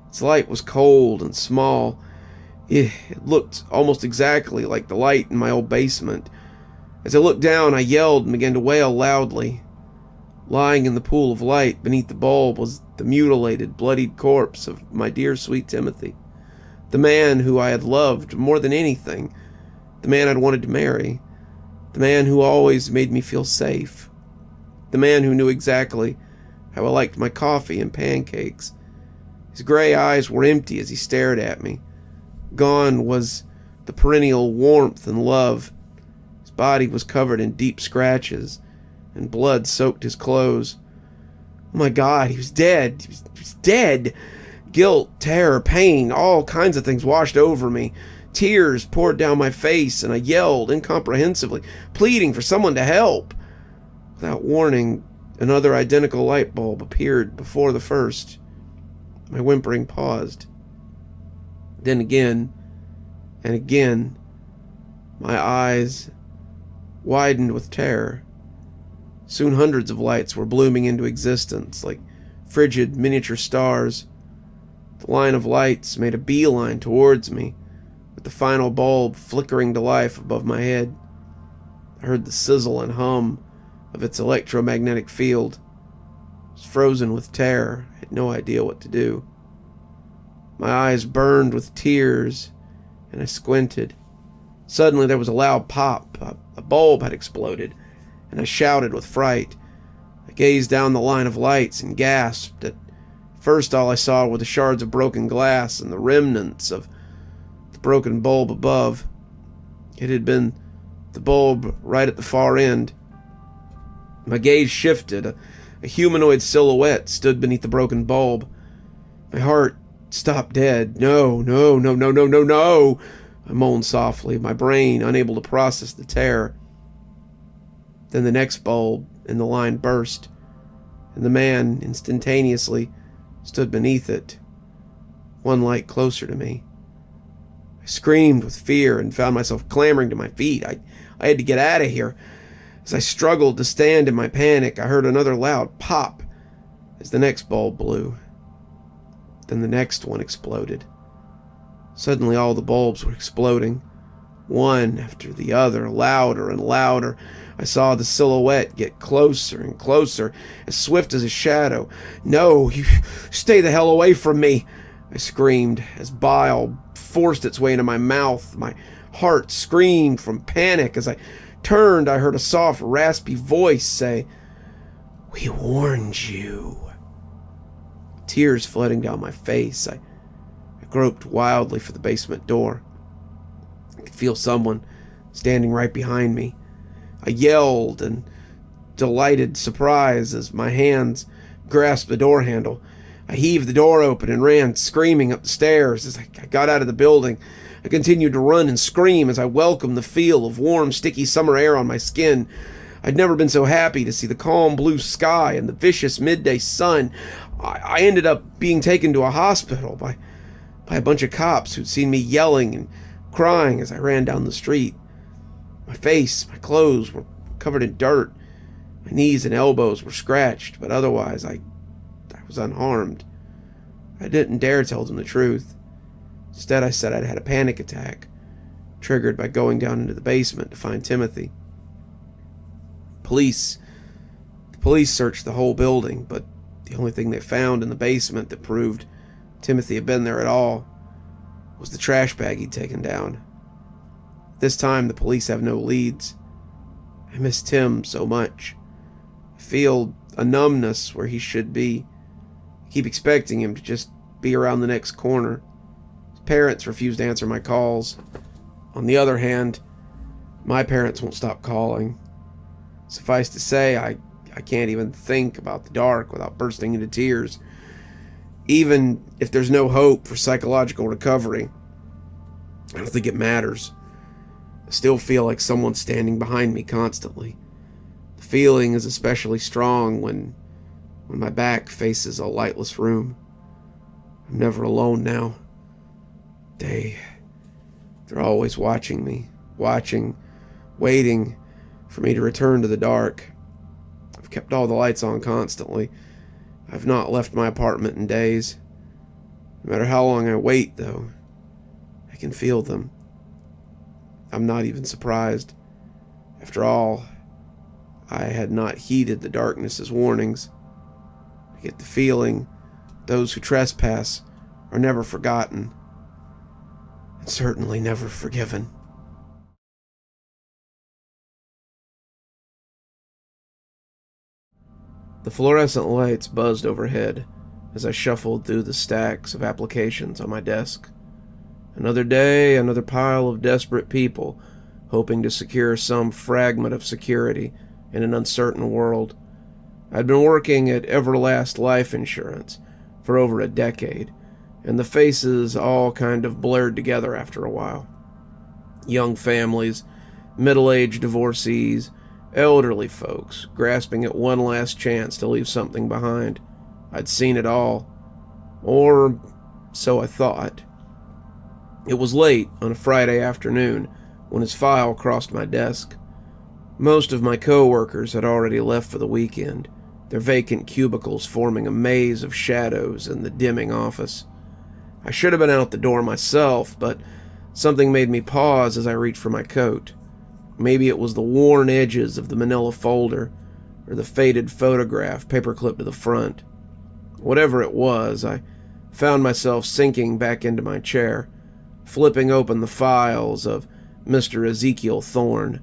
Its light was cold and small. It looked almost exactly like the light in my old basement. As I looked down, I yelled and began to wail loudly. Lying in the pool of light beneath the bulb was the mutilated, bloodied corpse of my dear sweet Timothy, the man who I had loved more than anything, the man I'd wanted to marry, the man who always made me feel safe, the man who knew exactly how I liked my coffee and pancakes. His gray eyes were empty as he stared at me. Gone was the perennial warmth and love. His body was covered in deep scratches, and blood soaked his clothes. Oh my God, he was dead. He was dead. Guilt, terror, pain, all kinds of things washed over me. Tears poured down my face, and I yelled incomprehensibly, pleading for someone to help. Without warning, another identical light bulb appeared before the first. My whimpering paused. Then again, and again, my eyes widened with terror. Soon hundreds of lights were blooming into existence, like frigid miniature stars. The line of lights made a beeline towards me, with the final bulb flickering to life above my head. I heard the sizzle and hum of its electromagnetic field. I was frozen with terror. I had no idea what to do. My eyes burned with tears, and I squinted. Suddenly there was a loud pop. A bulb had exploded, and I shouted with fright. I gazed down the line of lights and gasped. At first all I saw were the shards of broken glass and the remnants of the broken bulb above. It had been the bulb right at the far end. My gaze shifted. A humanoid silhouette stood beneath the broken bulb. My heart stopped dead. No, no, no, no, no, no, no! I moaned softly, my brain unable to process the terror. Then the next bulb in the line burst, and the man instantaneously stood beneath it, one light closer to me. I screamed with fear and found myself clambering to my feet. I had to get out of here. As I struggled to stand in my panic, I heard another loud pop as the next bulb blew. Then the next one exploded. Suddenly all the bulbs were exploding, one after the other, louder and louder. I saw the silhouette get closer and closer, as swift as a shadow. "No, you stay the hell away from me!" I screamed as bile forced its way into my mouth. My heart screamed from panic. As I turned, I heard a soft, raspy voice say, "We warned you." Tears flooding down my face, I groped wildly for the basement door. I could feel someone standing right behind me. I yelled in delighted surprise as my hands grasped the door handle. I heaved the door open and ran screaming up the stairs. As I got out of the building, I continued to run and scream as I welcomed the feel of warm, sticky summer air on my skin. I'd never been so happy to see the calm blue sky and the vicious midday sun. I ended up being taken to a hospital by a bunch of cops who'd seen me yelling and crying as I ran down the street. My face, my clothes were covered in dirt. My knees and elbows were scratched, but otherwise I was unharmed. I didn't dare tell them the truth. Instead, I said I'd had a panic attack, triggered by going down into the basement to find Timothy. The police searched the whole building, but the only thing they found in the basement that proved Timothy had been there at all was the trash bag he'd taken down. This time, the police have no leads. I miss Tim so much. I feel a numbness where he should be. I keep expecting him to just be around the next corner. His parents refuse to answer my calls. On the other hand, my parents won't stop calling. Suffice to say, I can't even think about the dark without bursting into tears. Even if there's no hope for psychological recovery, I don't think it matters. I still feel like someone's standing behind me constantly. The feeling is especially strong when my back faces a lightless room. I'm never alone now. They're always watching me, waiting for me to return to the dark. I've kept all the lights on constantly. I've not left my apartment in days. No matter how long I wait, though, I can feel them. I'm not even surprised. After all, I had not heeded the darkness's warnings. I get the feeling those who trespass are never forgotten, and certainly never forgiven. The fluorescent lights buzzed overhead as I shuffled through the stacks of applications on my desk. Another day, another pile of desperate people hoping to secure some fragment of security in an uncertain world. I'd been working at Everlast Life Insurance for over a decade, and the faces all kind of blurred together after a while. Young families, middle-aged divorcees, elderly folks grasping at one last chance to leave something behind. I'd seen it all. Or so I thought. It was late on a Friday afternoon when his file crossed my desk. Most of my co-workers had already left for the weekend, their vacant cubicles forming a maze of shadows in the dimming office. I should have been out the door myself, but something made me pause as I reached for my coat. Maybe it was the worn edges of the manila folder, or the faded photograph paperclipped to the front. Whatever it was, I found myself sinking back into my chair, flipping open the files of Mr. Ezekiel Thorne.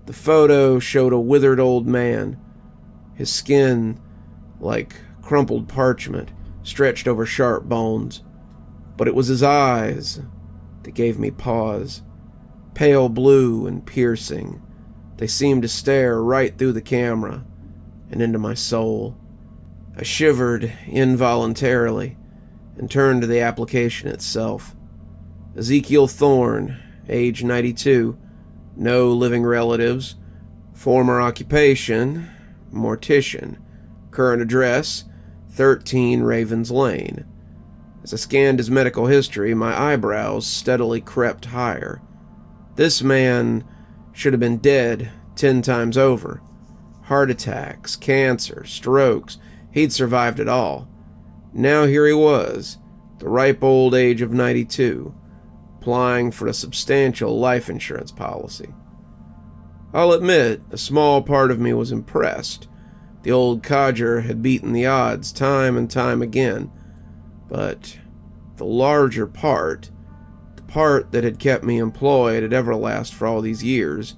The photo showed a withered old man, his skin like crumpled parchment, stretched over sharp bones. But it was his eyes that gave me pause. Pale blue and piercing, they seemed to stare right through the camera and into my soul. I shivered involuntarily and turned to the application itself. Ezekiel Thorne, age 92, no living relatives, former occupation, mortician, current address, 13 Ravens Lane. As I scanned his medical history, my eyebrows steadily crept higher. This man should have been dead 10 times over. Heart attacks, cancer, strokes, he'd survived it all. Now here he was, the ripe old age of 92, applying for a substantial life insurance policy. I'll admit, a small part of me was impressed. The old codger had beaten the odds time and time again, but the larger part, the part that had kept me employed at Everlast for all these years,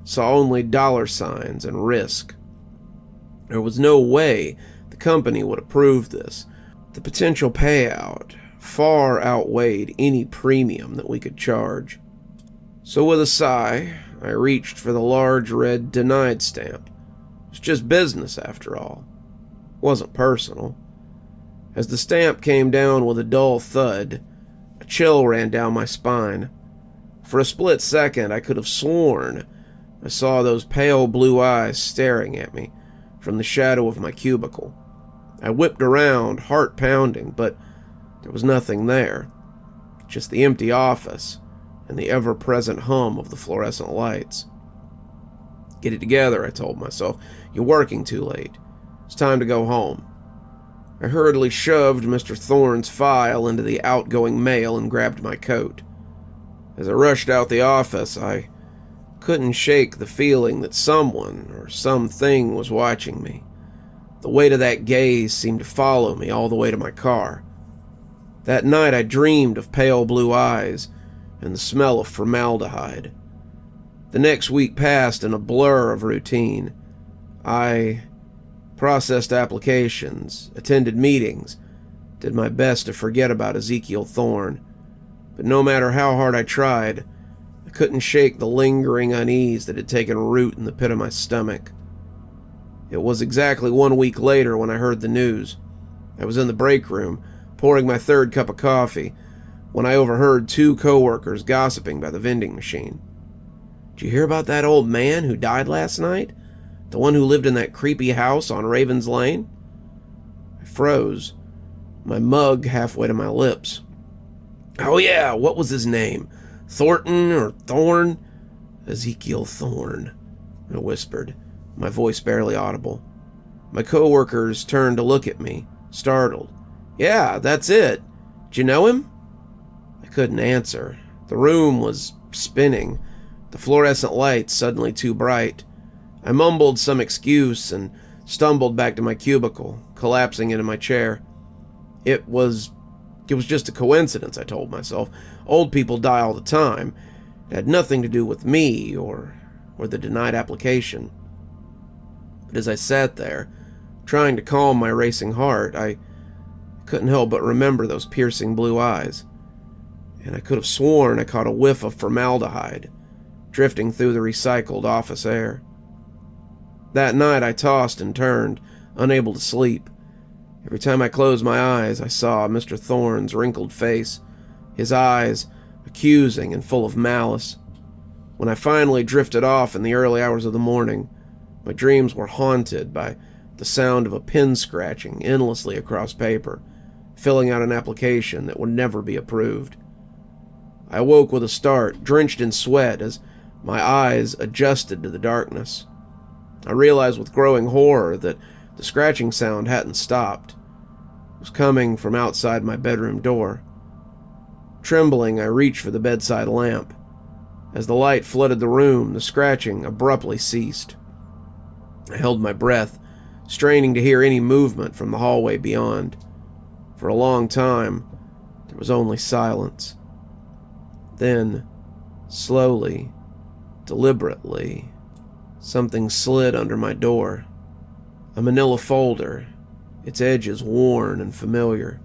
saw only dollar signs and risk. There was no way the company would approve this. The potential payout far outweighed any premium that we could charge. So with a sigh, I reached for the large red denied stamp. It was just business after all. It wasn't personal. As the stamp came down with a dull thud, a chill ran down my spine. For a split second, I could have sworn I saw those pale blue eyes staring at me from the shadow of my cubicle. I whipped around, heart pounding, but there was nothing there. Just the empty office and the ever-present hum of the fluorescent lights. Get it together, I told myself. You're working too late. It's time to go home. I hurriedly shoved Mr. Thorne's file into the outgoing mail and grabbed my coat. As I rushed out the office, I couldn't shake the feeling that someone or something was watching me. The weight of that gaze seemed to follow me all the way to my car. That night I dreamed of pale blue eyes and the smell of formaldehyde. The next week passed in a blur of routine. I processed applications, attended meetings, did my best to forget about Ezekiel Thorne, but no matter how hard I tried, I couldn't shake the lingering unease that had taken root in the pit of my stomach. It was exactly 1 week later when I heard the news. I was in the break room, pouring my third cup of coffee, when I overheard two coworkers gossiping by the vending machine. "Did you hear about that old man who died last night? The one who lived in that creepy house on Ravens Lane?" I froze, my mug halfway to my lips. "Oh yeah, what was his name? Thornton or Thorne?" "Ezekiel Thorne," I whispered, my voice barely audible. My coworkers turned to look at me, startled. "Yeah, that's it. Did you know him?" I couldn't answer. The room was spinning, the fluorescent lights suddenly too bright. I mumbled some excuse and stumbled back to my cubicle, collapsing into my chair. It was just a coincidence, I told myself. Old people die all the time. It had nothing to do with me or the denied application. But as I sat there, trying to calm my racing heart, I couldn't help but remember those piercing blue eyes. And I could have sworn I caught a whiff of formaldehyde drifting through the recycled office air. That night I tossed and turned, unable to sleep. Every time I closed my eyes, I saw Mr. Thorne's wrinkled face, his eyes accusing and full of malice. When I finally drifted off in the early hours of the morning, my dreams were haunted by the sound of a pen scratching endlessly across paper, filling out an application that would never be approved. I awoke with a start, drenched in sweat, as my eyes adjusted to the darkness. I realized with growing horror that the scratching sound hadn't stopped. It was coming from outside my bedroom door. Trembling, I reached for the bedside lamp. As the light flooded the room, the scratching abruptly ceased. I held my breath, straining to hear any movement from the hallway beyond. For a long time, there was only silence. Then, slowly, deliberately, something slid under my door. A manila folder, its edges worn and familiar.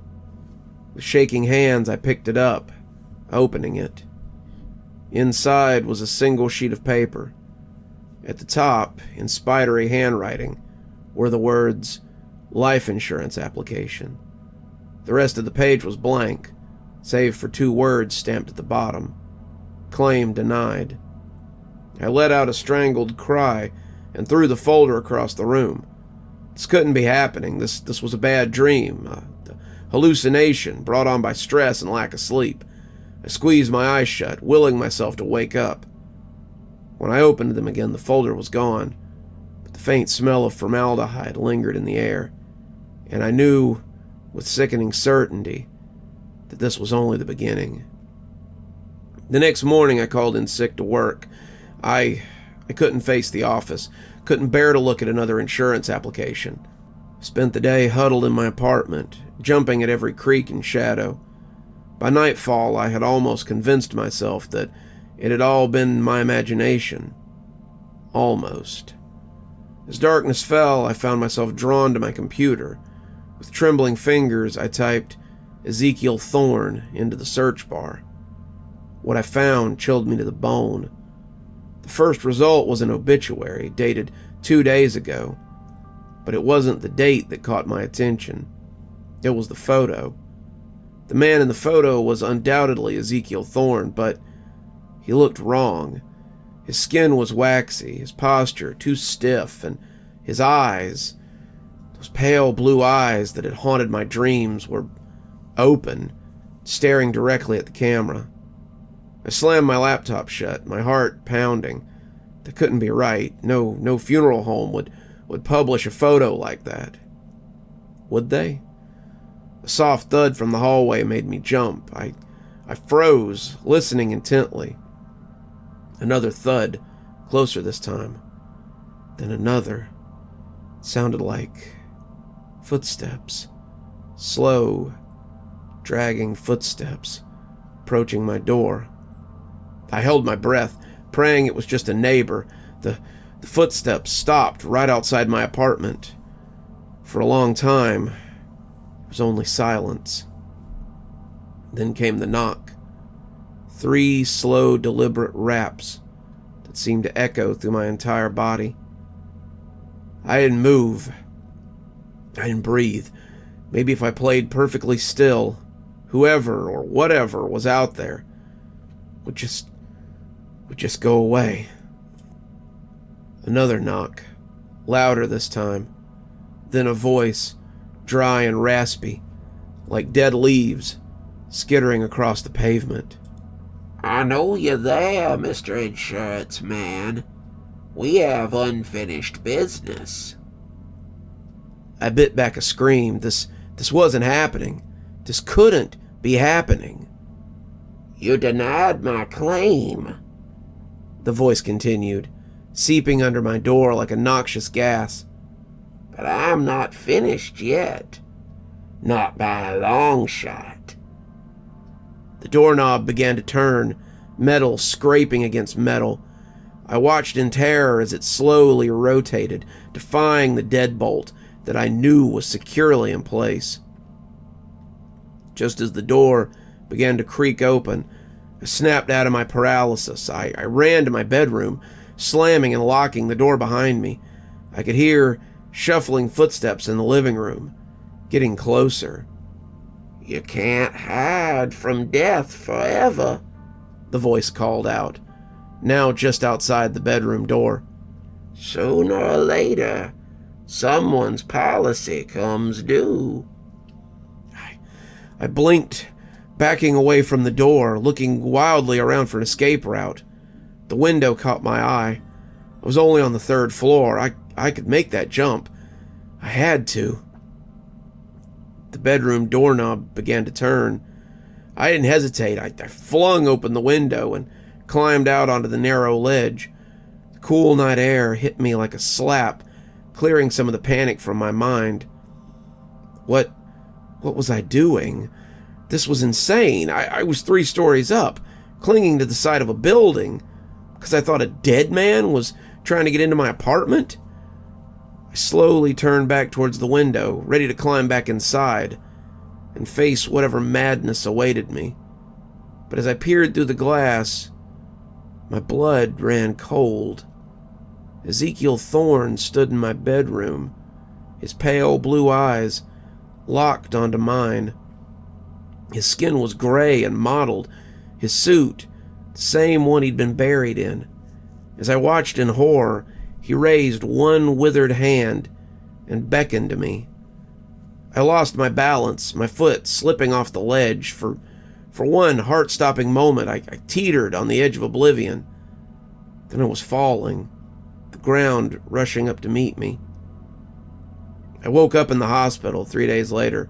With shaking hands, I picked it up, opening it. Inside was a single sheet of paper. At the top, in spidery handwriting, were the words, "Life insurance application." The rest of the page was blank, save for two words stamped at the bottom. "Claim denied." I let out a strangled cry and threw the folder across the room. This couldn't be happening. This was a bad dream, a hallucination brought on by stress and lack of sleep. I squeezed my eyes shut, willing myself to wake up. When I opened them again, the folder was gone, but the faint smell of formaldehyde lingered in the air, and I knew with sickening certainty that this was only the beginning. The next morning, I called in sick to work. I couldn't face the office, couldn't bear to look at another insurance application. Spent the day huddled in my apartment, jumping at every creak and shadow. By nightfall, I had almost convinced myself that it had all been my imagination. Almost. As darkness fell, I found myself drawn to my computer. With trembling fingers, I typed Ezekiel Thorne into the search bar. What I found chilled me to the bone. The first result was an obituary, dated 2 days ago. But it wasn't the date that caught my attention. It was the photo. The man in the photo was undoubtedly Ezekiel Thorne, but he looked wrong. His skin was waxy, his posture too stiff, and his eyes, those pale blue eyes that had haunted my dreams, were open, staring directly at the camera. I slammed my laptop shut, my heart pounding. That couldn't be right. No funeral home would publish a photo like that. Would they? A soft thud from the hallway made me jump. I froze, listening intently. Another thud, closer this time. Then another. It sounded like footsteps. Slow, dragging footsteps, approaching my door. I held my breath, praying it was just a neighbor. The footsteps stopped right outside my apartment. For a long time, there was only silence. Then came the knock. 3 slow, deliberate raps that seemed to echo through my entire body. I didn't move. I didn't breathe. Maybe if I played perfectly still, whoever or whatever was out there would just go away. Another knock, louder this time. Then a voice, dry and raspy, like dead leaves, skittering across the pavement. "I know you're there, Mr. Insurance Man. We have unfinished business." I bit back a scream. This wasn't happening. This couldn't be happening. "You denied my claim," the voice continued, seeping under my door like a noxious gas. "but I'm not finished yet. Not by a long shot." The doorknob began to turn, metal scraping against metal. I watched in terror as it slowly rotated, defying the deadbolt that I knew was securely in place. Just as the door began to creak open, I snapped out of my paralysis. I ran to my bedroom, slamming and locking the door behind me. I could hear shuffling footsteps in the living room, getting closer. "You can't hide from death forever," the voice called out, now just outside the bedroom door. "Sooner or later, someone's policy comes due." I blinked, backing away from the door, looking wildly around for an escape route. The window caught my eye. I was only on the 3rd floor. I could make that jump. I had to. The bedroom doorknob began to turn. I didn't hesitate. I flung open the window and climbed out onto the narrow ledge. The cool night air hit me like a slap, clearing some of the panic from my mind. What was I doing? This was insane. I was 3 stories up, clinging to the side of a building, because I thought a dead man was trying to get into my apartment. I slowly turned back towards the window, ready to climb back inside and face whatever madness awaited me. But as I peered through the glass, my blood ran cold. Ezekiel Thorne stood in my bedroom, his pale blue eyes locked onto mine. His skin was gray and mottled, his suit the same one he'd been buried in. As I watched in horror, he raised one withered hand and beckoned to me. I lost my balance, my foot slipping off the ledge. For one heart-stopping moment, I teetered on the edge of oblivion. Then I was falling, the ground rushing up to meet me. I woke up in the hospital 3 days later.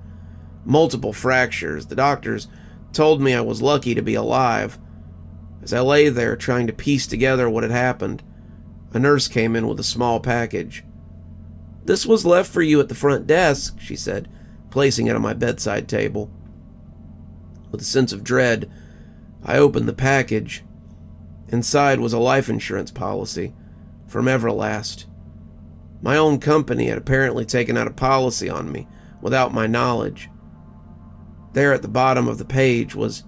Multiple fractures. The doctors told me I was lucky to be alive. As I lay there trying to piece together what had happened, a nurse came in with a small package. "This was left for you at the front desk," she said, placing it on my bedside table. With a sense of dread, I opened the package. Inside was a life insurance policy from Everlast. My own company had apparently taken out a policy on me without my knowledge. There at the bottom of the page was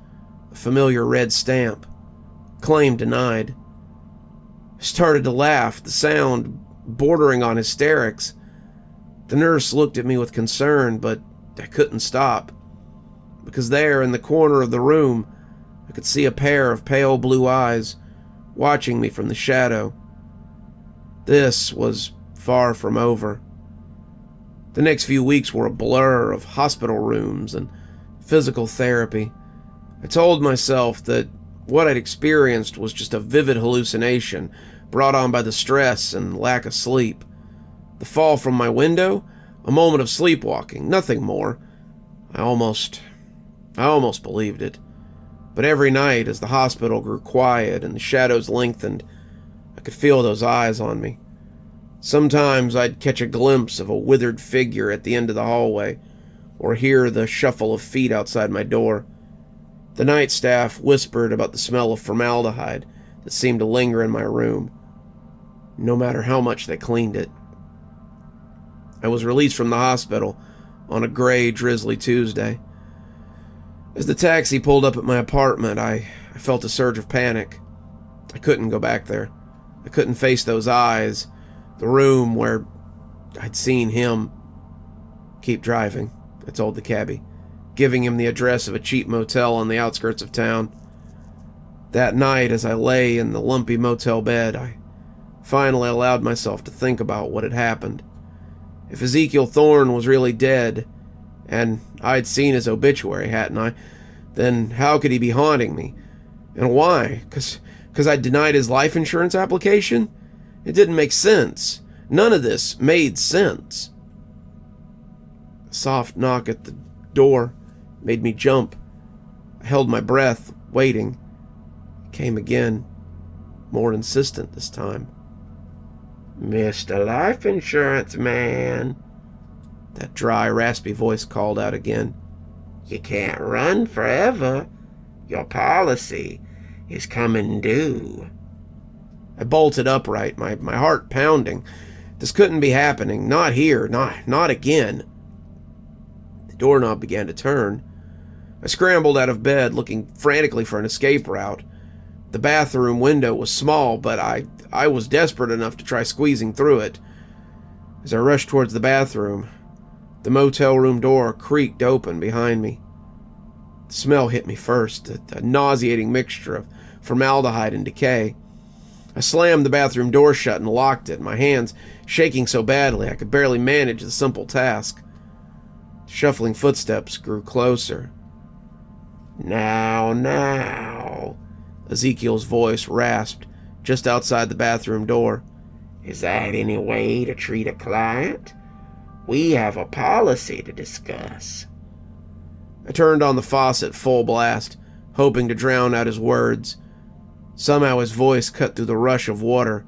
a familiar red stamp, claim denied. I started to laugh, the sound bordering on hysterics. The nurse looked at me with concern, but I couldn't stop, because there in the corner of the room, I could see a pair of pale blue eyes watching me from the shadow. This was far from over. The next few weeks were a blur of hospital rooms and physical therapy. I told myself that what I'd experienced was just a vivid hallucination brought on by the stress and lack of sleep. The fall from my window, a moment of sleepwalking, nothing more. I almost believed it. But every night, as the hospital grew quiet and the shadows lengthened, I could feel those eyes on me. Sometimes I'd catch a glimpse of a withered figure at the end of the hallway, or hear the shuffle of feet outside my door. The night staff whispered about the smell of formaldehyde that seemed to linger in my room, no matter how much they cleaned it. I was released from the hospital on a gray, drizzly Tuesday. As the taxi pulled up at my apartment, I felt a surge of panic. I couldn't go back there. I couldn't face those eyes, the room where I'd seen him. Keep driving, I told the cabbie, giving him the address of a cheap motel on the outskirts of town. That night, as I lay in the lumpy motel bed, I finally allowed myself to think about what had happened. If Ezekiel Thorne was really dead, and I'd seen his obituary, hadn't I, then how could he be haunting me? And why? 'Cause I'd denied his life insurance application? It didn't make sense. None of this made sense. A soft knock at the door made me jump. I held my breath, waiting. It came again, more insistent this time. Mr. Life Insurance Man, that dry, raspy voice called out again. You can't run forever. Your policy is coming due. I bolted upright, my heart pounding. This couldn't be happening. Not here. Not again. The doorknob began to turn. I scrambled out of bed, looking frantically for an escape route. The bathroom window was small, but I was desperate enough to try squeezing through it. As I rushed towards the bathroom, the motel room door creaked open behind me. The smell hit me first, a nauseating mixture of formaldehyde and decay. I slammed the bathroom door shut and locked it, my hands shaking so badly I could barely manage the simple task. The shuffling footsteps grew closer. Now, Ezekiel's voice rasped just outside the bathroom door. Is that any way to treat a client? We have a policy to discuss. I turned on the faucet full blast, hoping to drown out his words. Somehow his voice cut through the rush of water,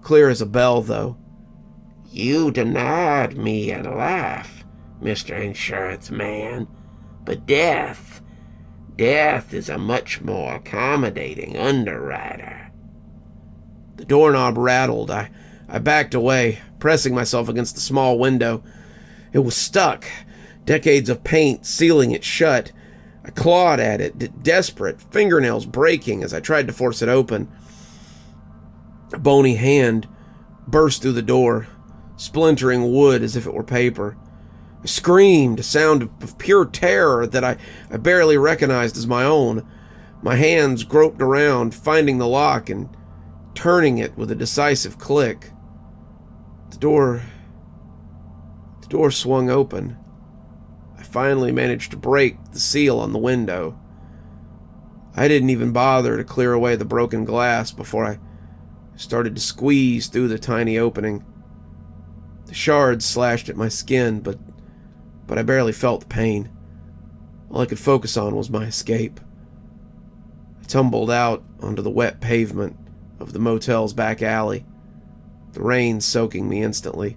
clear as a bell, though. You denied me a life, Mr. Insurance Man, but death is a much more accommodating underwriter. The doorknob rattled. I backed away, pressing myself against the small window. It was stuck, decades of paint sealing it shut. I clawed at it, desperate, fingernails breaking as I tried to force it open. A bony hand burst through the door, splintering wood as if it were paper. I screamed, a sound of pure terror that I barely recognized as my own. My hands groped around, finding the lock and turning it with a decisive click. The door swung open. I finally managed to break the seal on the window. I didn't even bother to clear away the broken glass before I started to squeeze through the tiny opening. The shards slashed at my skin, but I barely felt the pain. All I could focus on was my escape. I tumbled out onto the wet pavement of the motel's back alley, the rain soaking me instantly.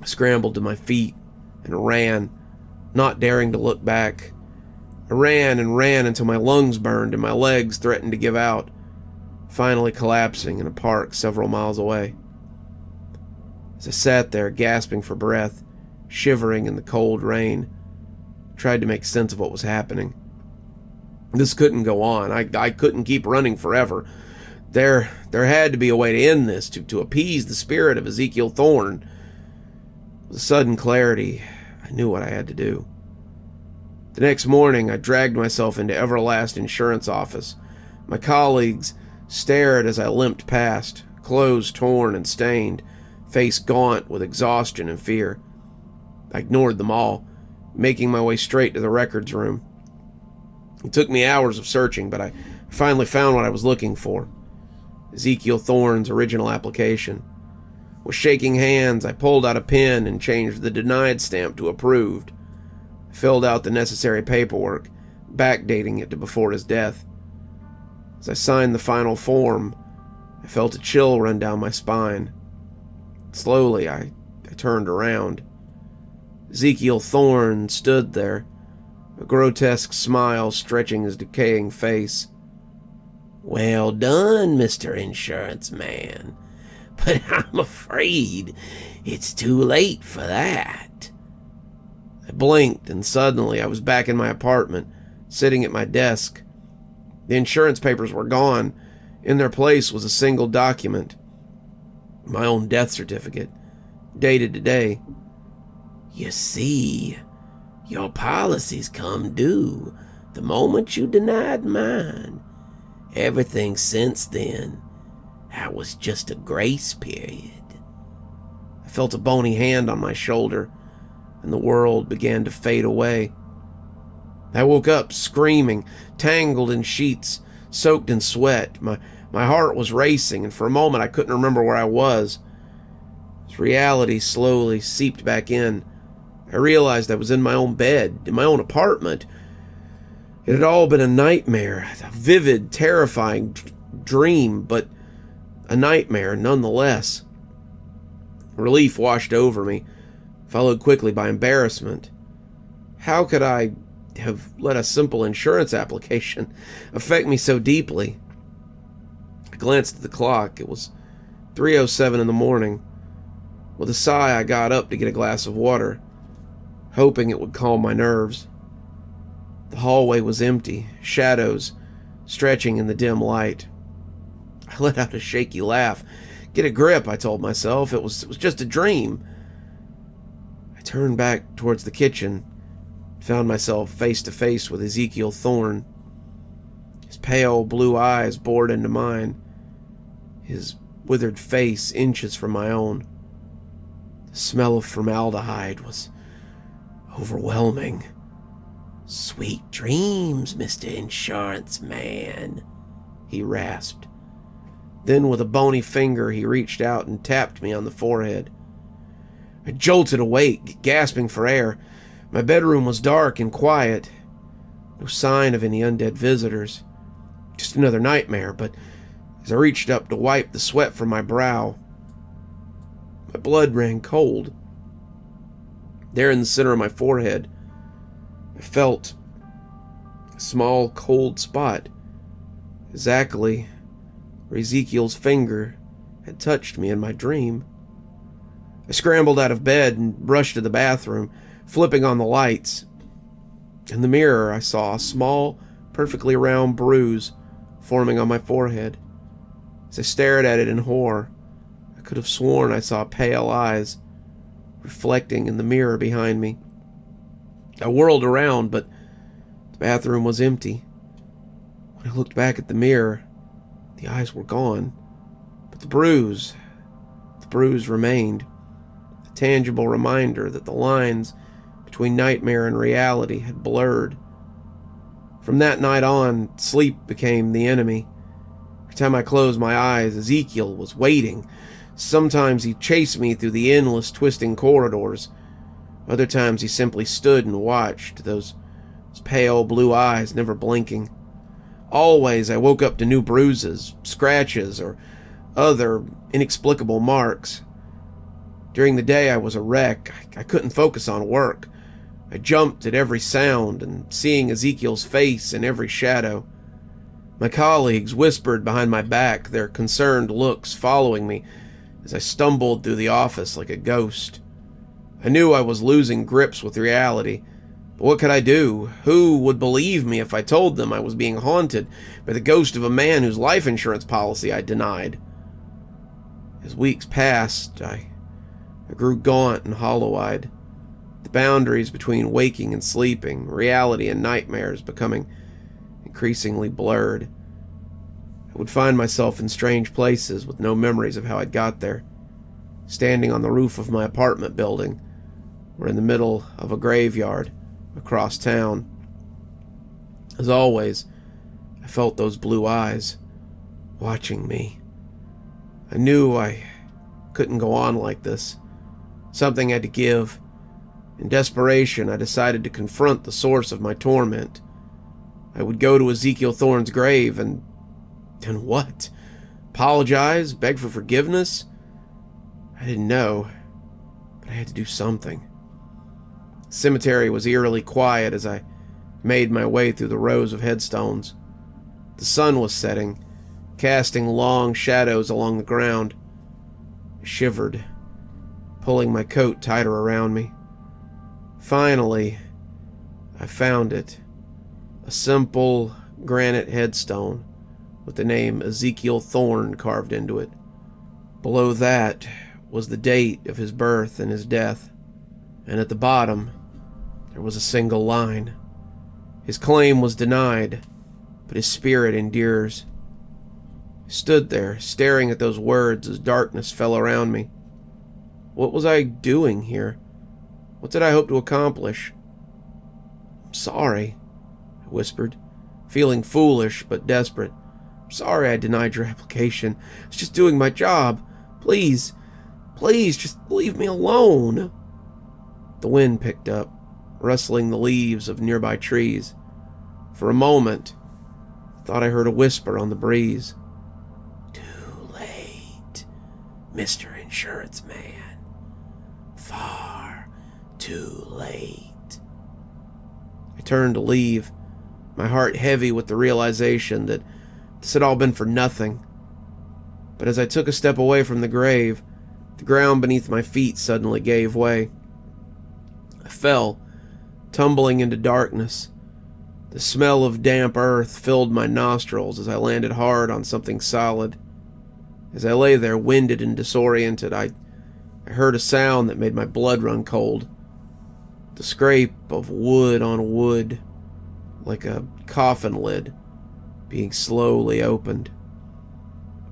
I scrambled to my feet and ran, not daring to look back. I ran and ran until my lungs burned and my legs threatened to give out, finally collapsing in a park several miles away. As I sat there gasping for breath, shivering in the cold rain, I tried to make sense of what was happening. This couldn't go on. I couldn't keep running forever. There had to be a way to end this, to appease the spirit of Ezekiel Thorne. With a sudden clarity, I knew what I had to do. The next morning, I dragged myself into Everlast Insurance office. My colleagues stared as I limped past, clothes torn and stained, face gaunt with exhaustion and fear. I ignored them all, making my way straight to the records room. It took me hours of searching, but I finally found what I was looking for. Ezekiel Thorne's original application. With shaking hands, I pulled out a pen and changed the denied stamp to approved. I filled out the necessary paperwork, backdating it to before his death. As I signed the final form, I felt a chill run down my spine. Slowly, I turned around. Ezekiel Thorne stood there, a grotesque smile stretching his decaying face. Well done, Mr. Insurance Man. But I'm afraid it's too late for that. I blinked, and suddenly I was back in my apartment, sitting at my desk. The insurance papers were gone. In their place was a single document. My own death certificate, dated today. You see, your policies come due the moment you denied mine. Everything since then, that was just a grace period. I felt a bony hand on my shoulder, and the world began to fade away. I woke up screaming, tangled in sheets, soaked in sweat. My heart was racing, and for a moment I couldn't remember where I was. As reality slowly seeped back in, I realized I was in my own bed, in my own apartment. It had all been a nightmare, a vivid, terrifying dream, but a nightmare nonetheless. Relief washed over me, followed quickly by embarrassment. How could I have let a simple insurance application affect me so deeply? I glanced at the clock. It was 3:07 in the morning. With a sigh, I got up to get a glass of water, hoping it would calm my nerves. The hallway was empty, shadows stretching in the dim light. I let out a shaky laugh. Get a grip, I told myself. It was just a dream. I turned back towards the kitchen, found myself face to face with Ezekiel Thorne. His pale blue eyes bored into mine, his withered face inches from my own. The smell of formaldehyde was overwhelming. "Sweet dreams, Mr. Insurance Man," he rasped. Then with a bony finger he reached out and tapped me on the forehead. I jolted awake, gasping for air. My bedroom was dark and quiet. No sign of any undead visitors. Just another nightmare, but as I reached up to wipe the sweat from my brow, my blood ran cold. There in the center of my forehead, I felt a small cold spot, exactly where Ezekiel's finger had touched me in my dream. I scrambled out of bed and rushed to the bathroom, flipping on the lights. In the mirror, I saw a small, perfectly round bruise forming on my forehead. As I stared at it in horror, I could have sworn I saw pale eyes reflecting in the mirror behind me. I whirled around, but the bathroom was empty. When I looked back at the mirror, the eyes were gone, but the bruise remained, a tangible reminder that the lines between nightmare and reality had blurred. From that night on, sleep became the enemy. Every time I closed my eyes, Ezekiel was waiting. Sometimes he chased me through the endless twisting corridors. Other times he simply stood and watched, those pale blue eyes never blinking. Always I woke up to new bruises, scratches, or other inexplicable marks. During the day I was a wreck. I couldn't focus on work. I jumped at every sound and seeing Ezekiel's face in every shadow. My colleagues whispered behind my back, their concerned looks following me as I stumbled through the office like a ghost. I knew I was losing grips with reality, but what could I do? Who would believe me if I told them I was being haunted by the ghost of a man whose life insurance policy I denied? As weeks passed, I grew gaunt and hollow-eyed, the boundaries between waking and sleeping, reality and nightmares becoming increasingly blurred. I would find myself in strange places with no memories of how I'd got there, standing on the roof of my apartment building, or in the middle of a graveyard across town. As always, I felt those blue eyes watching me. I knew I couldn't go on like this. Something had to give. In desperation, I decided to confront the source of my torment. I would go to Ezekiel Thorne's grave and what? Apologize? Beg for forgiveness? I didn't know, but I had to do something. The cemetery was eerily quiet as I made my way through the rows of headstones. The sun was setting, casting long shadows along the ground. I shivered, pulling my coat tighter around me. Finally, I found it. A simple granite headstone with the name Ezekiel Thorne carved into it. Below that was the date of his birth and his death. and at the bottom, there was a single line. His claim was denied, but his spirit endures. I stood there, staring at those words as darkness fell around me. What was I doing here? What did I hope to accomplish? "I'm sorry," I whispered, feeling foolish but desperate. "I'm sorry I denied your application. I was just doing my job. Please, just leave me alone." The wind picked up, rustling the leaves of nearby trees. For a moment, I thought I heard a whisper on the breeze. "Too late, Mr. Insurance Man. Far too late." I turned to leave, my heart heavy with the realization that this had all been for nothing. But as I took a step away from the grave, the ground beneath my feet suddenly gave way. I fell, tumbling into darkness. The smell of damp earth filled my nostrils as I landed hard on something solid. As I lay there, winded and disoriented, I heard a sound that made my blood run cold. The scrape of wood on wood, like a coffin lid being slowly opened.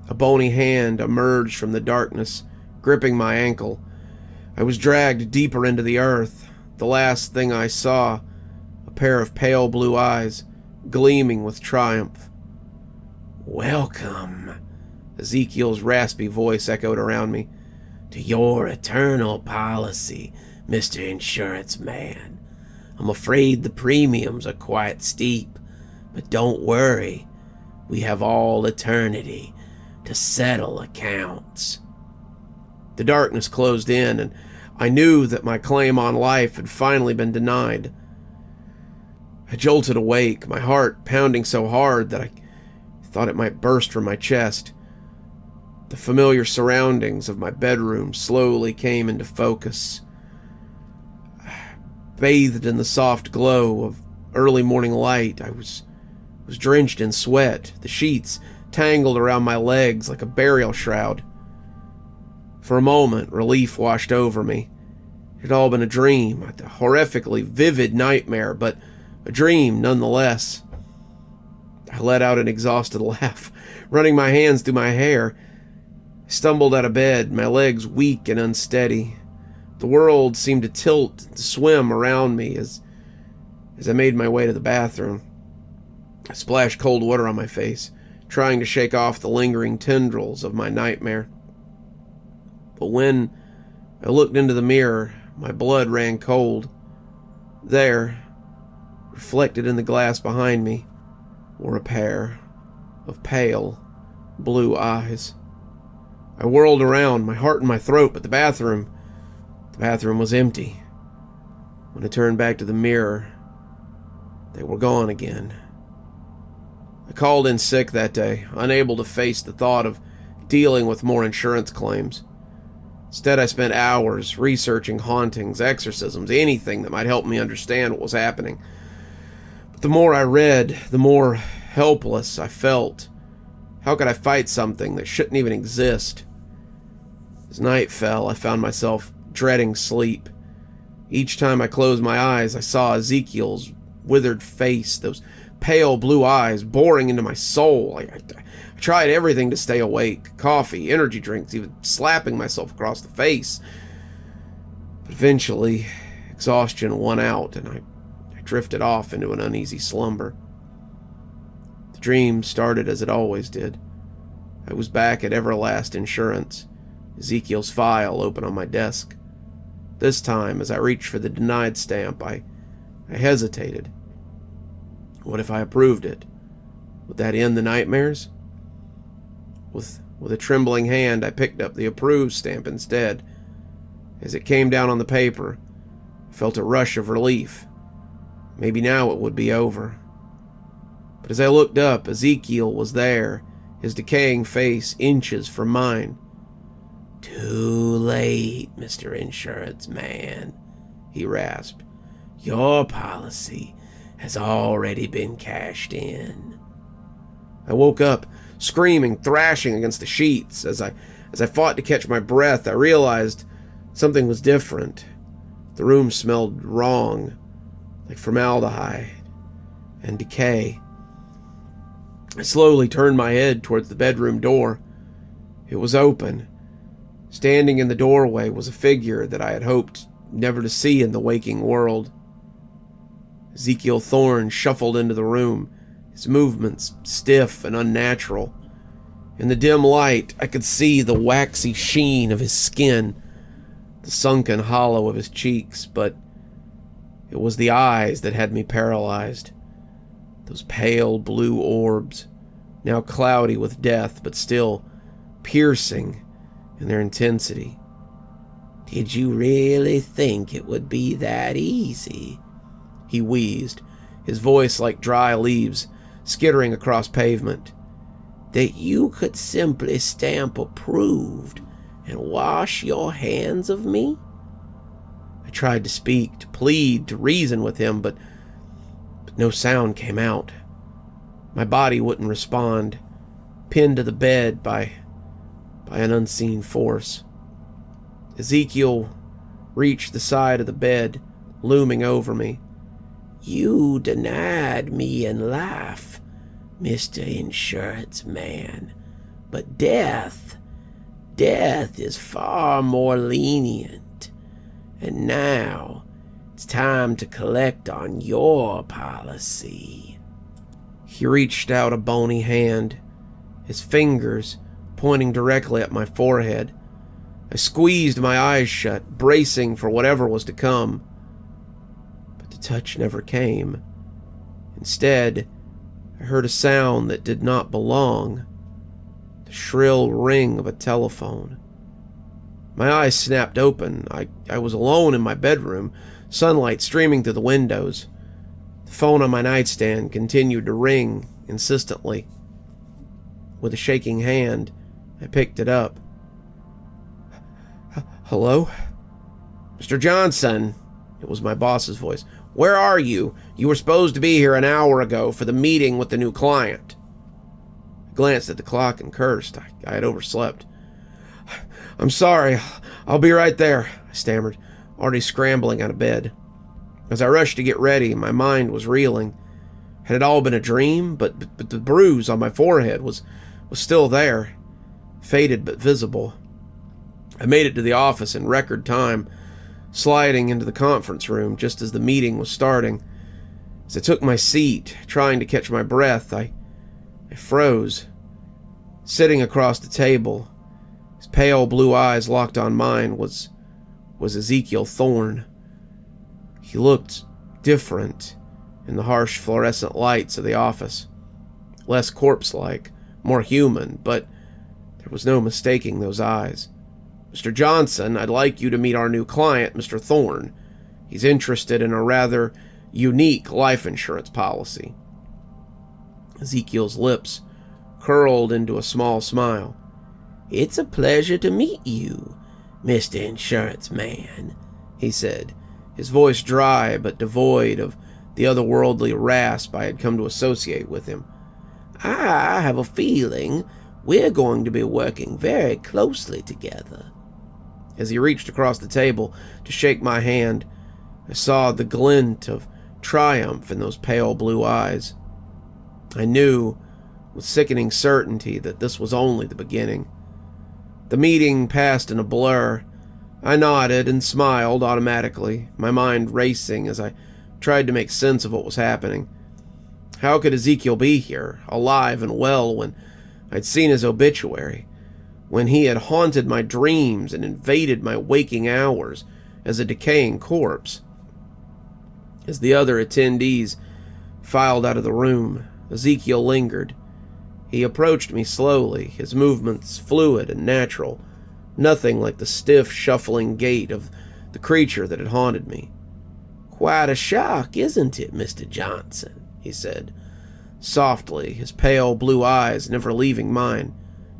A bony hand emerged from the darkness, gripping my ankle. I was dragged deeper into the earth. The last thing I saw, a pair of pale blue eyes, gleaming with triumph. "Welcome," Ezekiel's raspy voice echoed around me. "to your eternal policy, Mr. Insurance Man. I'm afraid the premiums are quite steep, but don't worry. We have all eternity to settle accounts." The darkness closed in, and I knew that my claim on life had finally been denied. I jolted awake, my heart pounding so hard that I thought it might burst from my chest. The familiar surroundings of my bedroom slowly came into focus. Bathed in the soft glow of early morning light, I was drenched in sweat, the sheets tangled around my legs like a burial shroud. For a moment, relief washed over me. It had all been a dream, a horrifically vivid nightmare, but a dream nonetheless. I let out an exhausted laugh, running my hands through my hair. I stumbled out of bed, my legs weak and unsteady. The world seemed to tilt and swim around me as I made my way to the bathroom. I splashed cold water on my face, trying to shake off the lingering tendrils of my nightmare. But when I looked into the mirror, my blood ran cold. There, reflected in the glass behind me, were a pair of pale blue eyes. I whirled around, my heart in my throat, but the bathroom was empty. When I turned back to the mirror, they were gone again. I called in sick that day, unable to face the thought of dealing with more insurance claims. Instead, I spent hours researching hauntings, exorcisms, anything that might help me understand what was happening. But the more I read, the more helpless I felt. How could I fight something that shouldn't even exist? As night fell, I found myself dreading sleep. Each time I closed my eyes, I saw Ezekiel's withered face, those pale blue eyes boring into my soul. I tried everything to stay awake. Coffee, energy drinks, even slapping myself across the face. But eventually, exhaustion won out, and I drifted off into an uneasy slumber. The dream started as it always did. I was back at Everlast Insurance, Ezekiel's file open on my desk. This time, as I reached for the denied stamp, I hesitated. What if I approved it? Would that end the nightmares? With a trembling hand, I picked up the approved stamp instead. As it came down on the paper, I felt a rush of relief. Maybe now it would be over. But as I looked up, Ezekiel was there, his decaying face inches from mine. "Too late, Mr. Insurance Man," he rasped. "Your policy has already been cashed in." I woke up, screaming, thrashing against the sheets. As I fought to catch my breath, I realized something was different. The room smelled wrong, like formaldehyde and decay. I slowly turned my head towards the bedroom door. It was open. Standing in the doorway was a figure that I had hoped never to see in the waking world. Ezekiel Thorne shuffled into the room, his movements stiff and unnatural. In the dim light, I could see the waxy sheen of his skin, the sunken hollow of his cheeks, but it was the eyes that had me paralyzed. Those pale blue orbs, now cloudy with death, but still piercing in their intensity. "Did you really think it would be that easy?" He wheezed, his voice like dry leaves skittering across pavement. "That you could simply stamp approved and wash your hands of me?" I tried to speak, to plead, to reason with him, but no sound came out. My body wouldn't respond, pinned to the bed by an unseen force. Ezekiel reached the side of the bed, looming over me. "You denied me in life, Mr. Insurance Man, but death is far more lenient, and now it's time to collect on your policy." He reached out a bony hand, his fingers pointing directly at my forehead. I squeezed my eyes shut, bracing for whatever was to come. But the touch never came. Instead, I heard a sound that did not belong. The shrill ring of a telephone. My eyes snapped open. I was alone in my bedroom, sunlight streaming through the windows. The phone on my nightstand continued to ring insistently. With a shaking hand, I picked it up. "Hello?" "Mr. Johnson," it was my boss's voice. "Where are you? You were supposed to be here an hour ago for the meeting with the new client." I glanced at the clock and cursed. I had overslept. "I'm sorry. I'll be right there," I stammered, already scrambling out of bed. As I rushed to get ready, my mind was reeling. Had it all been a dream? But the bruise on my forehead was still there, faded but visible. I made it to the office in record time, sliding into the conference room just as the meeting was starting. As I took my seat, trying to catch my breath, I froze. Sitting across the table, his pale blue eyes locked on mine, was Ezekiel Thorne. He looked different in the harsh fluorescent lights of the office. Less corpse-like, more human, but there was no mistaking those eyes. "Mr. Johnson, I'd like you to meet our new client, Mr. Thorne. He's interested in a rather unique life insurance policy." Ezekiel's lips curled into a small smile. "It's a pleasure to meet you, Mr. Insurance Man," he said, his voice dry but devoid of the otherworldly rasp I had come to associate with him. "I have a feeling we're going to be working very closely together." As he reached across the table to shake my hand, I saw the glint of triumph in those pale blue eyes. I knew with sickening certainty that this was only the beginning. The meeting passed in a blur. I nodded and smiled automatically, my mind racing as I tried to make sense of what was happening. How could Ezekiel be here, alive and well, when I'd seen his obituary, when he had haunted my dreams and invaded my waking hours as a decaying corpse? As the other attendees filed out of the room, Ezekiel lingered. He approached me slowly, his movements fluid and natural, nothing like the stiff, shuffling gait of the creature that had haunted me. "Quite a shock, isn't it, Mr. Johnson?" he said, softly, his pale blue eyes never leaving mine.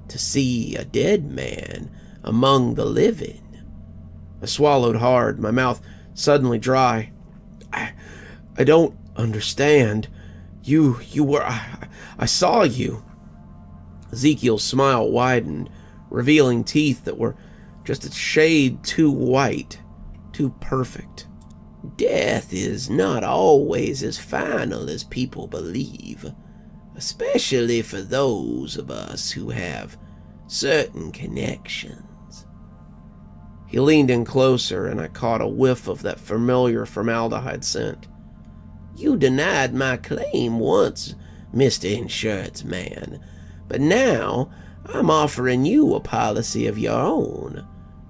"To see a dead man among the living." I swallowed hard, my mouth suddenly dry. I don't understand. You were... I saw you." Ezekiel's smile widened, revealing teeth that were just a shade too white, too perfect. Death is not always as final as people believe, especially for those of us who have certain connections. He leaned in closer, and I caught a whiff of that familiar formaldehyde scent. You denied my claim once, Mr. Insurance Man, but now I'm offering you a policy of your own,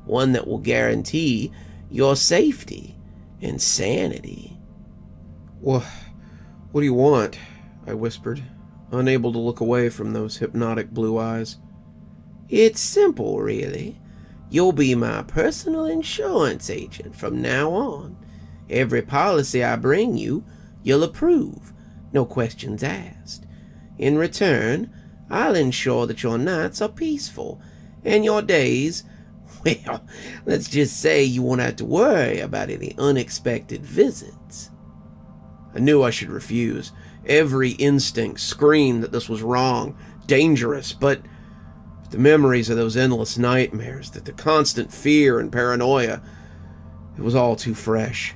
one that will guarantee your safety and sanity. What do you want? I whispered, unable to look away from those hypnotic blue eyes. It's simple, really. You'll be my personal insurance agent from now on. Every policy I bring you, you'll approve, no questions asked. In return, I'll ensure that your nights are peaceful, and your days, well, let's just say you won't have to worry about any unexpected visits. I knew I should refuse. Every instinct screamed that this was wrong, dangerous, but the memories of those endless nightmares, the constant fear and paranoia, it was all too fresh.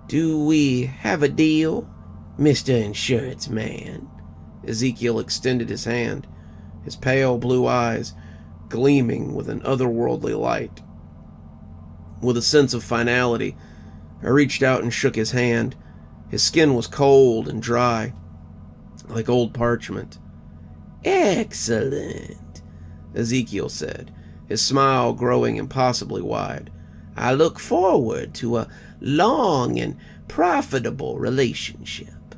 Do we have a deal, Mr. Insurance Man? Ezekiel extended his hand, his pale blue eyes gleaming with an otherworldly light. With a sense of finality, I reached out and shook his hand. His skin was cold and dry, like old parchment. Excellent, Ezekiel said, his smile growing impossibly wide. I look forward to a long and profitable relationship.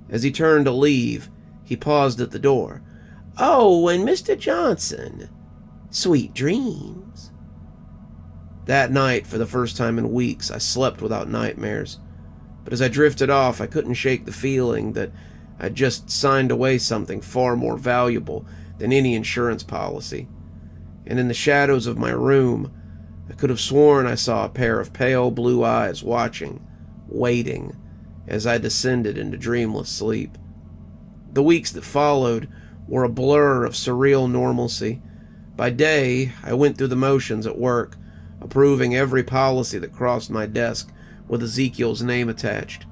As he turned to leave, he paused at the door. Oh, and Mr. Johnson, sweet dreams. That night, for the first time in weeks, I slept without nightmares. But as I drifted off, I couldn't shake the feeling that I'd just signed away something far more valuable than any insurance policy. And in the shadows of my room, I could have sworn I saw a pair of pale blue eyes watching, waiting, as I descended into dreamless sleep. The weeks that followed were a blur of surreal normalcy. By day, I went through the motions at work, approving every policy that crossed my desk with Ezekiel's name attached.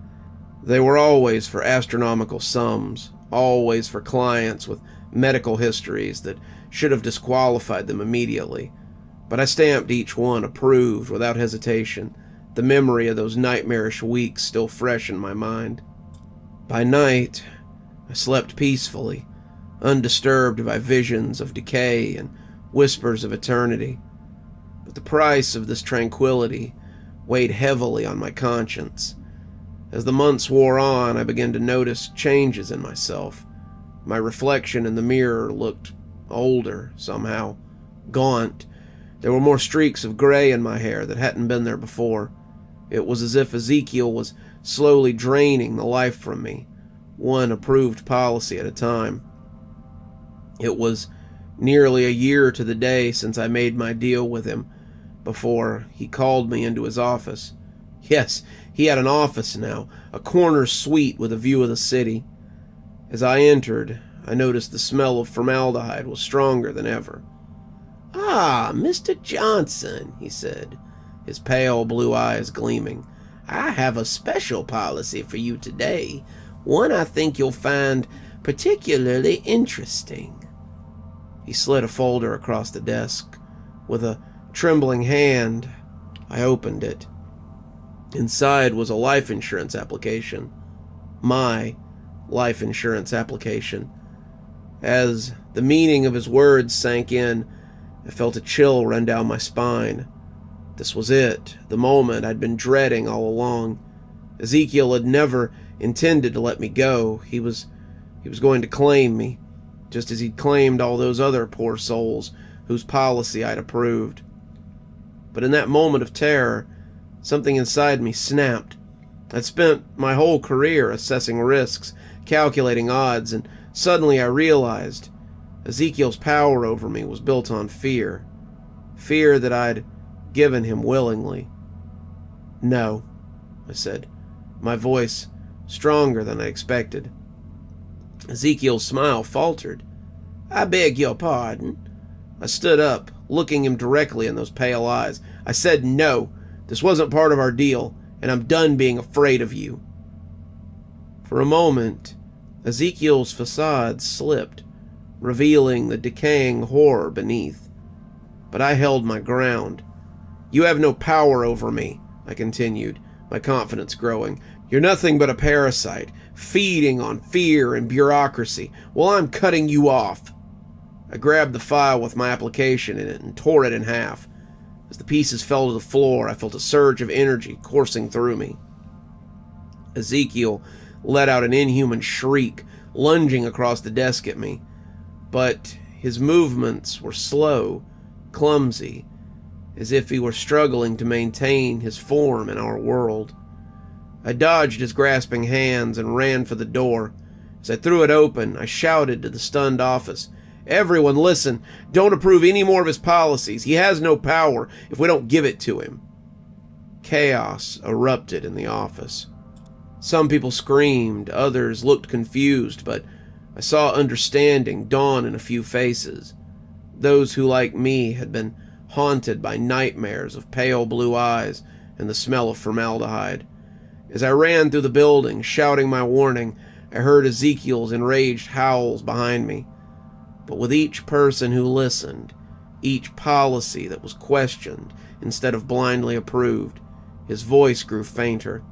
They were always for astronomical sums, always for clients with medical histories that should have disqualified them immediately. But I stamped each one approved without hesitation, the memory of those nightmarish weeks still fresh in my mind. By night, I slept peacefully, undisturbed by visions of decay and whispers of eternity. But the price of this tranquility weighed heavily on my conscience. As the months wore on, I began to notice changes in myself. My reflection in the mirror looked older, somehow, gaunt. There were more streaks of gray in my hair that hadn't been there before. It was as if Ezekiel was slowly draining the life from me, one approved policy at a time. It was nearly a year to the day since I made my deal with him, before he called me into his office. Yes, he had an office now, a corner suite with a view of the city. As I entered, I noticed the smell of formaldehyde was stronger than ever. Ah, Mr. Johnson, he said, his pale blue eyes gleaming. I have a special policy for you today, one I think you'll find particularly interesting. He slid a folder across the desk. With a trembling hand, I opened it. Inside was a life insurance application. My life insurance application. As the meaning of his words sank in, I felt a chill run down my spine. This was it, the moment I'd been dreading all along. Ezekiel had never intended to let me go. He was going to claim me, just as he'd claimed all those other poor souls whose policy I'd approved. But in that moment of terror, something inside me snapped. I'd spent my whole career assessing risks, calculating odds, and suddenly I realized Ezekiel's power over me was built on fear. Fear that I'd given him willingly. No, I said, my voice stronger than I expected. Ezekiel's smile faltered. I beg your pardon. I stood up, looking him directly in those pale eyes. I said no. This wasn't part of our deal, and I'm done being afraid of you." For a moment, Ezekiel's facade slipped, revealing the decaying horror beneath. But I held my ground. "You have no power over me," I continued, my confidence growing. "You're nothing but a parasite, feeding on fear and bureaucracy, while I'm cutting you off." I grabbed the file with my application in it and tore it in half. As the pieces fell to the floor, I felt a surge of energy coursing through me. Ezekiel let out an inhuman shriek, lunging across the desk at me. But his movements were slow, clumsy, as if he were struggling to maintain his form in our world. I dodged his grasping hands and ran for the door. As I threw it open, I shouted to the stunned office, "Everyone listen! Don't approve any more of his policies. He has no power if we don't give it to him." Chaos erupted in the office. Some people screamed, others looked confused, but I saw understanding dawn in a few faces. Those who, like me, had been haunted by nightmares of pale blue eyes and the smell of formaldehyde. As I ran through the building, shouting my warning, I heard Ezekiel's enraged howls behind me. But with each person who listened, each policy that was questioned instead of blindly approved, his voice grew fainter.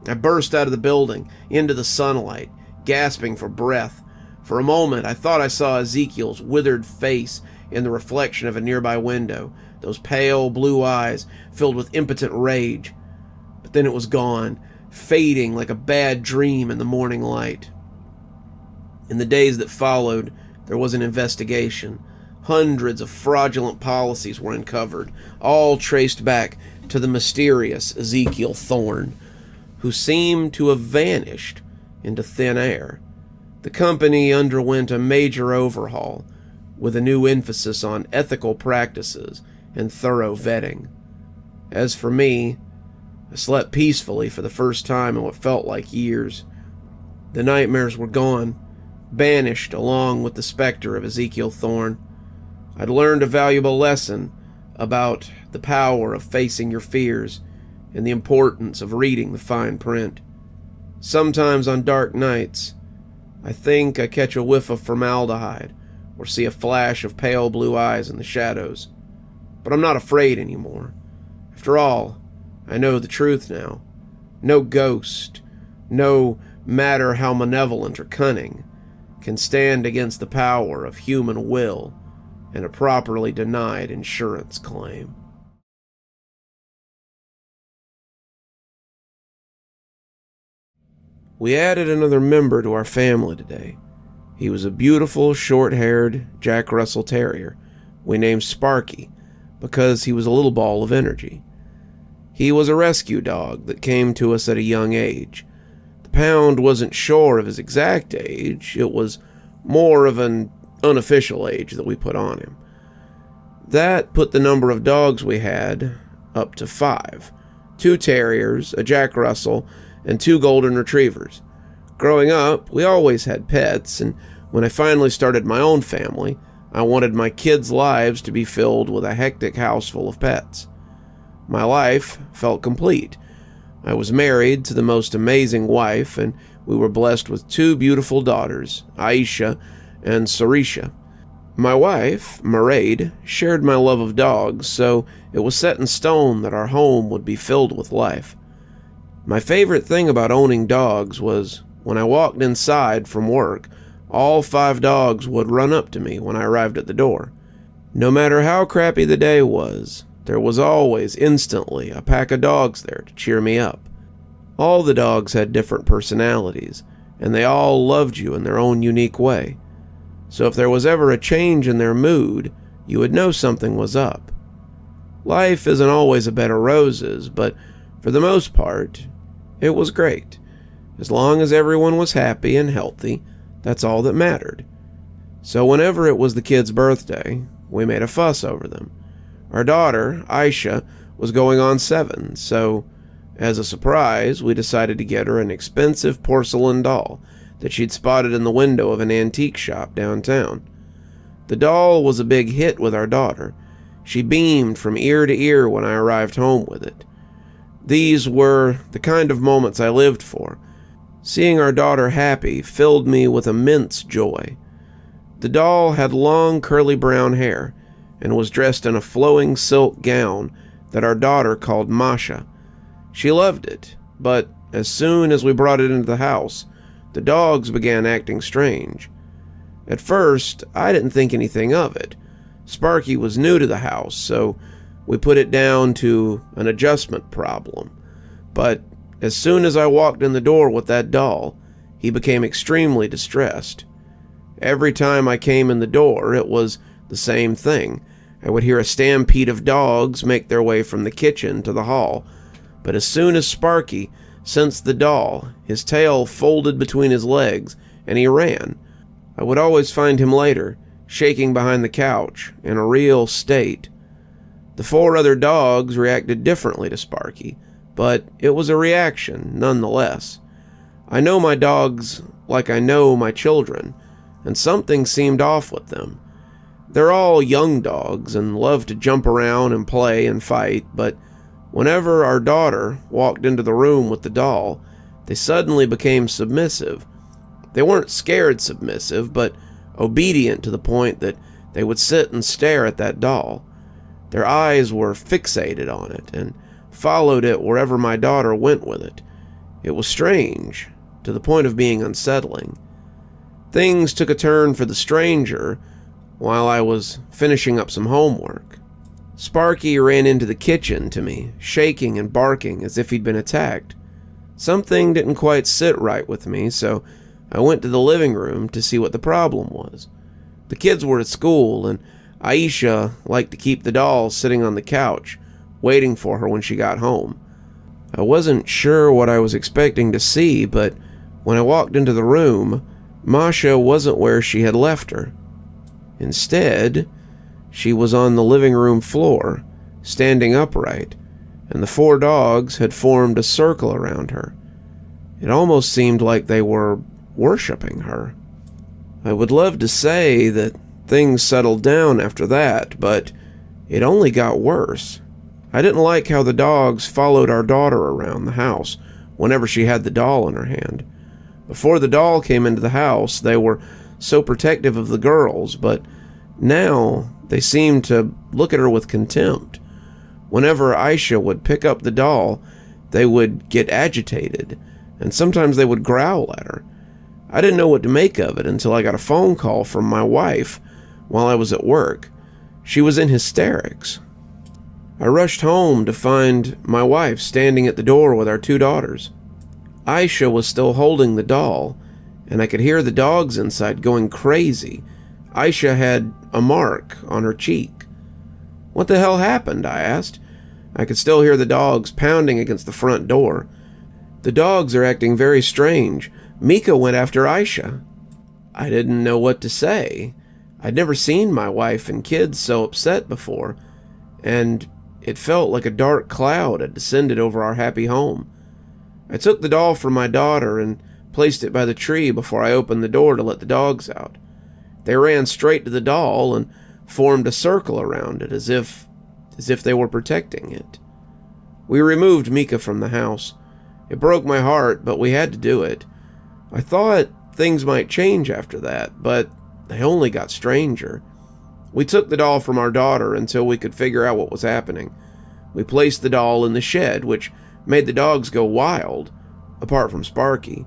I burst out of the building, into the sunlight, gasping for breath. For a moment, I thought I saw Ezekiel's withered face in the reflection of a nearby window, those pale blue eyes filled with impotent rage. But then it was gone, fading like a bad dream in the morning light. In the days that followed, there was an investigation. Hundreds of fraudulent policies were uncovered, all traced back to the mysterious Ezekiel Thorne, who seemed to have vanished into thin air. The company underwent a major overhaul, with a new emphasis on ethical practices and thorough vetting. As for me, I slept peacefully for the first time in what felt like years. The nightmares were gone, banished along with the specter of Ezekiel Thorne. I'd learned a valuable lesson about the power of facing your fears and the importance of reading the fine print. Sometimes on dark nights, I think I catch a whiff of formaldehyde or see a flash of pale blue eyes in the shadows. But I'm not afraid anymore. After all, I know the truth now. No ghost, no matter how malevolent or cunning, can stand against the power of human will and a properly denied insurance claim. We added another member to our family today. He was a beautiful, short-haired Jack Russell Terrier we named Sparky because he was a little ball of energy. He was a rescue dog that came to us at a young age. The pound wasn't sure of his exact age. It was more of an unofficial age that we put on him. That put the number of dogs we had up to 5. 2 terriers, a Jack Russell, and 2 golden retrievers. Growing up, we always had pets, and when I finally started my own family, I wanted my kids' lives to be filled with a hectic house full of pets. My life felt complete. I was married to the most amazing wife, and we were blessed with 2 beautiful daughters, Aisha and Sarisha. My wife, Mairead, shared my love of dogs, so it was set in stone that our home would be filled with life. My favorite thing about owning dogs was when I walked inside from work, all 5 dogs would run up to me when I arrived at the door. No matter how crappy the day was, there was always instantly a pack of dogs there to cheer me up. All the dogs had different personalities, and they all loved you in their own unique way. So if there was ever a change in their mood, you would know something was up. Life isn't always a bed of roses, but for the most part, it was great. As long as everyone was happy and healthy, that's all that mattered. So whenever it was the kid's birthday, we made a fuss over them. Our daughter, Aisha, was going on 7, so as a surprise, we decided to get her an expensive porcelain doll that she'd spotted in the window of an antique shop downtown. The doll was a big hit with our daughter. She beamed from ear to ear when I arrived home with it. These were the kind of moments I lived for. Seeing our daughter happy filled me with immense joy. The doll had long curly brown hair and was dressed in a flowing silk gown that our daughter called Masha. She loved it, but as soon as we brought it into the house, the dogs began acting strange. At first, I didn't think anything of it. Sparky was new to the house, so we put it down to an adjustment problem. But as soon as I walked in the door with that doll, he became extremely distressed. Every time I came in the door, it was the same thing. I would hear a stampede of dogs make their way from the kitchen to the hall, but as soon as Sparky sensed the doll, his tail folded between his legs, and he ran. I would always find him later, shaking behind the couch, in a real state. The 4 other dogs reacted differently to Sparky, but it was a reaction nonetheless. I know my dogs like I know my children, and something seemed off with them. They're all young dogs and love to jump around and play and fight, but whenever our daughter walked into the room with the doll, they suddenly became submissive. They weren't scared submissive, but obedient to the point that they would sit and stare at that doll. Their eyes were fixated on it and followed it wherever my daughter went with it. It was strange, to the point of being unsettling. Things took a turn for the stranger while I was finishing up some homework. Sparky ran into the kitchen to me, shaking and barking as if he'd been attacked. Something didn't quite sit right with me, so I went to the living room to see what the problem was. The kids were at school, and Aisha liked to keep the doll sitting on the couch, waiting for her when she got home. I wasn't sure what I was expecting to see, but when I walked into the room, Masha wasn't where she had left her. Instead, she was on the living room floor, standing upright, and the 4 dogs had formed a circle around her. It almost seemed like they were worshiping her. I would love to say that things settled down after that, but it only got worse. I didn't like how the dogs followed our daughter around the house whenever she had the doll in her hand. Before the doll came into the house, they were so protective of the girls, but now they seemed to look at her with contempt. Whenever Aisha would pick up the doll, they would get agitated, and sometimes they would growl at her. I didn't know what to make of it until I got a phone call from my wife while I was at work. She was in hysterics. I rushed home to find my wife standing at the door with our 2 daughters. Aisha was still holding the doll, and I could hear the dogs inside going crazy. Aisha had a mark on her cheek. "What the hell happened?" I asked. I could still hear the dogs pounding against the front door. "The dogs are acting very strange. Mika went after Aisha." I didn't know what to say. I'd never seen my wife and kids so upset before, and it felt like a dark cloud had descended over our happy home. I took the doll from my daughter and placed it by the tree before I opened the door to let the dogs out. They ran straight to the doll and formed a circle around it as if they were protecting it. We removed Mika from the house. It broke my heart, but we had to do it. I thought things might change after that, but they only got stranger. We took the doll from our daughter until we could figure out what was happening. We placed the doll in the shed, which made the dogs go wild, apart from Sparky.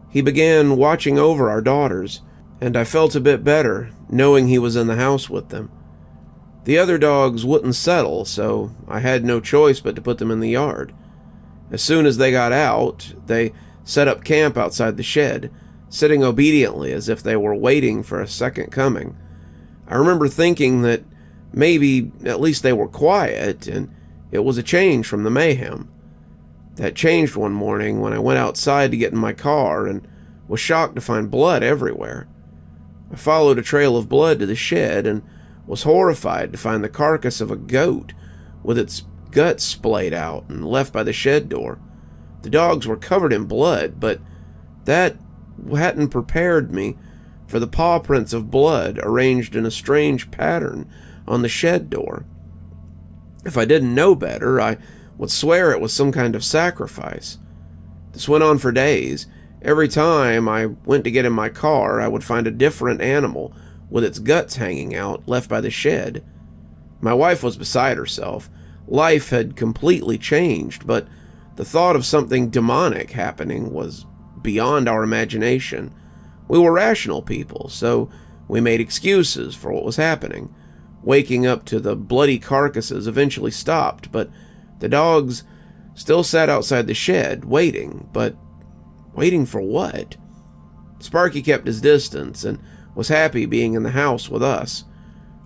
He began watching over our daughters, and I felt a bit better knowing he was in the house with them. The other dogs wouldn't settle, so I had no choice but to put them in the yard. As soon as they got out, they set up camp outside the shed, sitting obediently as if they were waiting for a second coming. I remember thinking that maybe at least they were quiet, and it was a change from the mayhem. That changed one morning when I went outside to get in my car and was shocked to find blood everywhere. I followed a trail of blood to the shed and was horrified to find the carcass of a goat with its guts splayed out and left by the shed door. The dogs were covered in blood, but that hadn't prepared me for the paw prints of blood arranged in a strange pattern on the shed door. If I didn't know better, I would swear it was some kind of sacrifice. This went on for days. Every time I went to get in my car, I would find a different animal with its guts hanging out, left by the shed. My wife was beside herself. Life had completely changed, but the thought of something demonic happening was beyond our imagination. We were rational people, so we made excuses for what was happening. Waking up to the bloody carcasses eventually stopped, but the dogs still sat outside the shed, waiting. But waiting for what? Sparky kept his distance and was happy being in the house with us.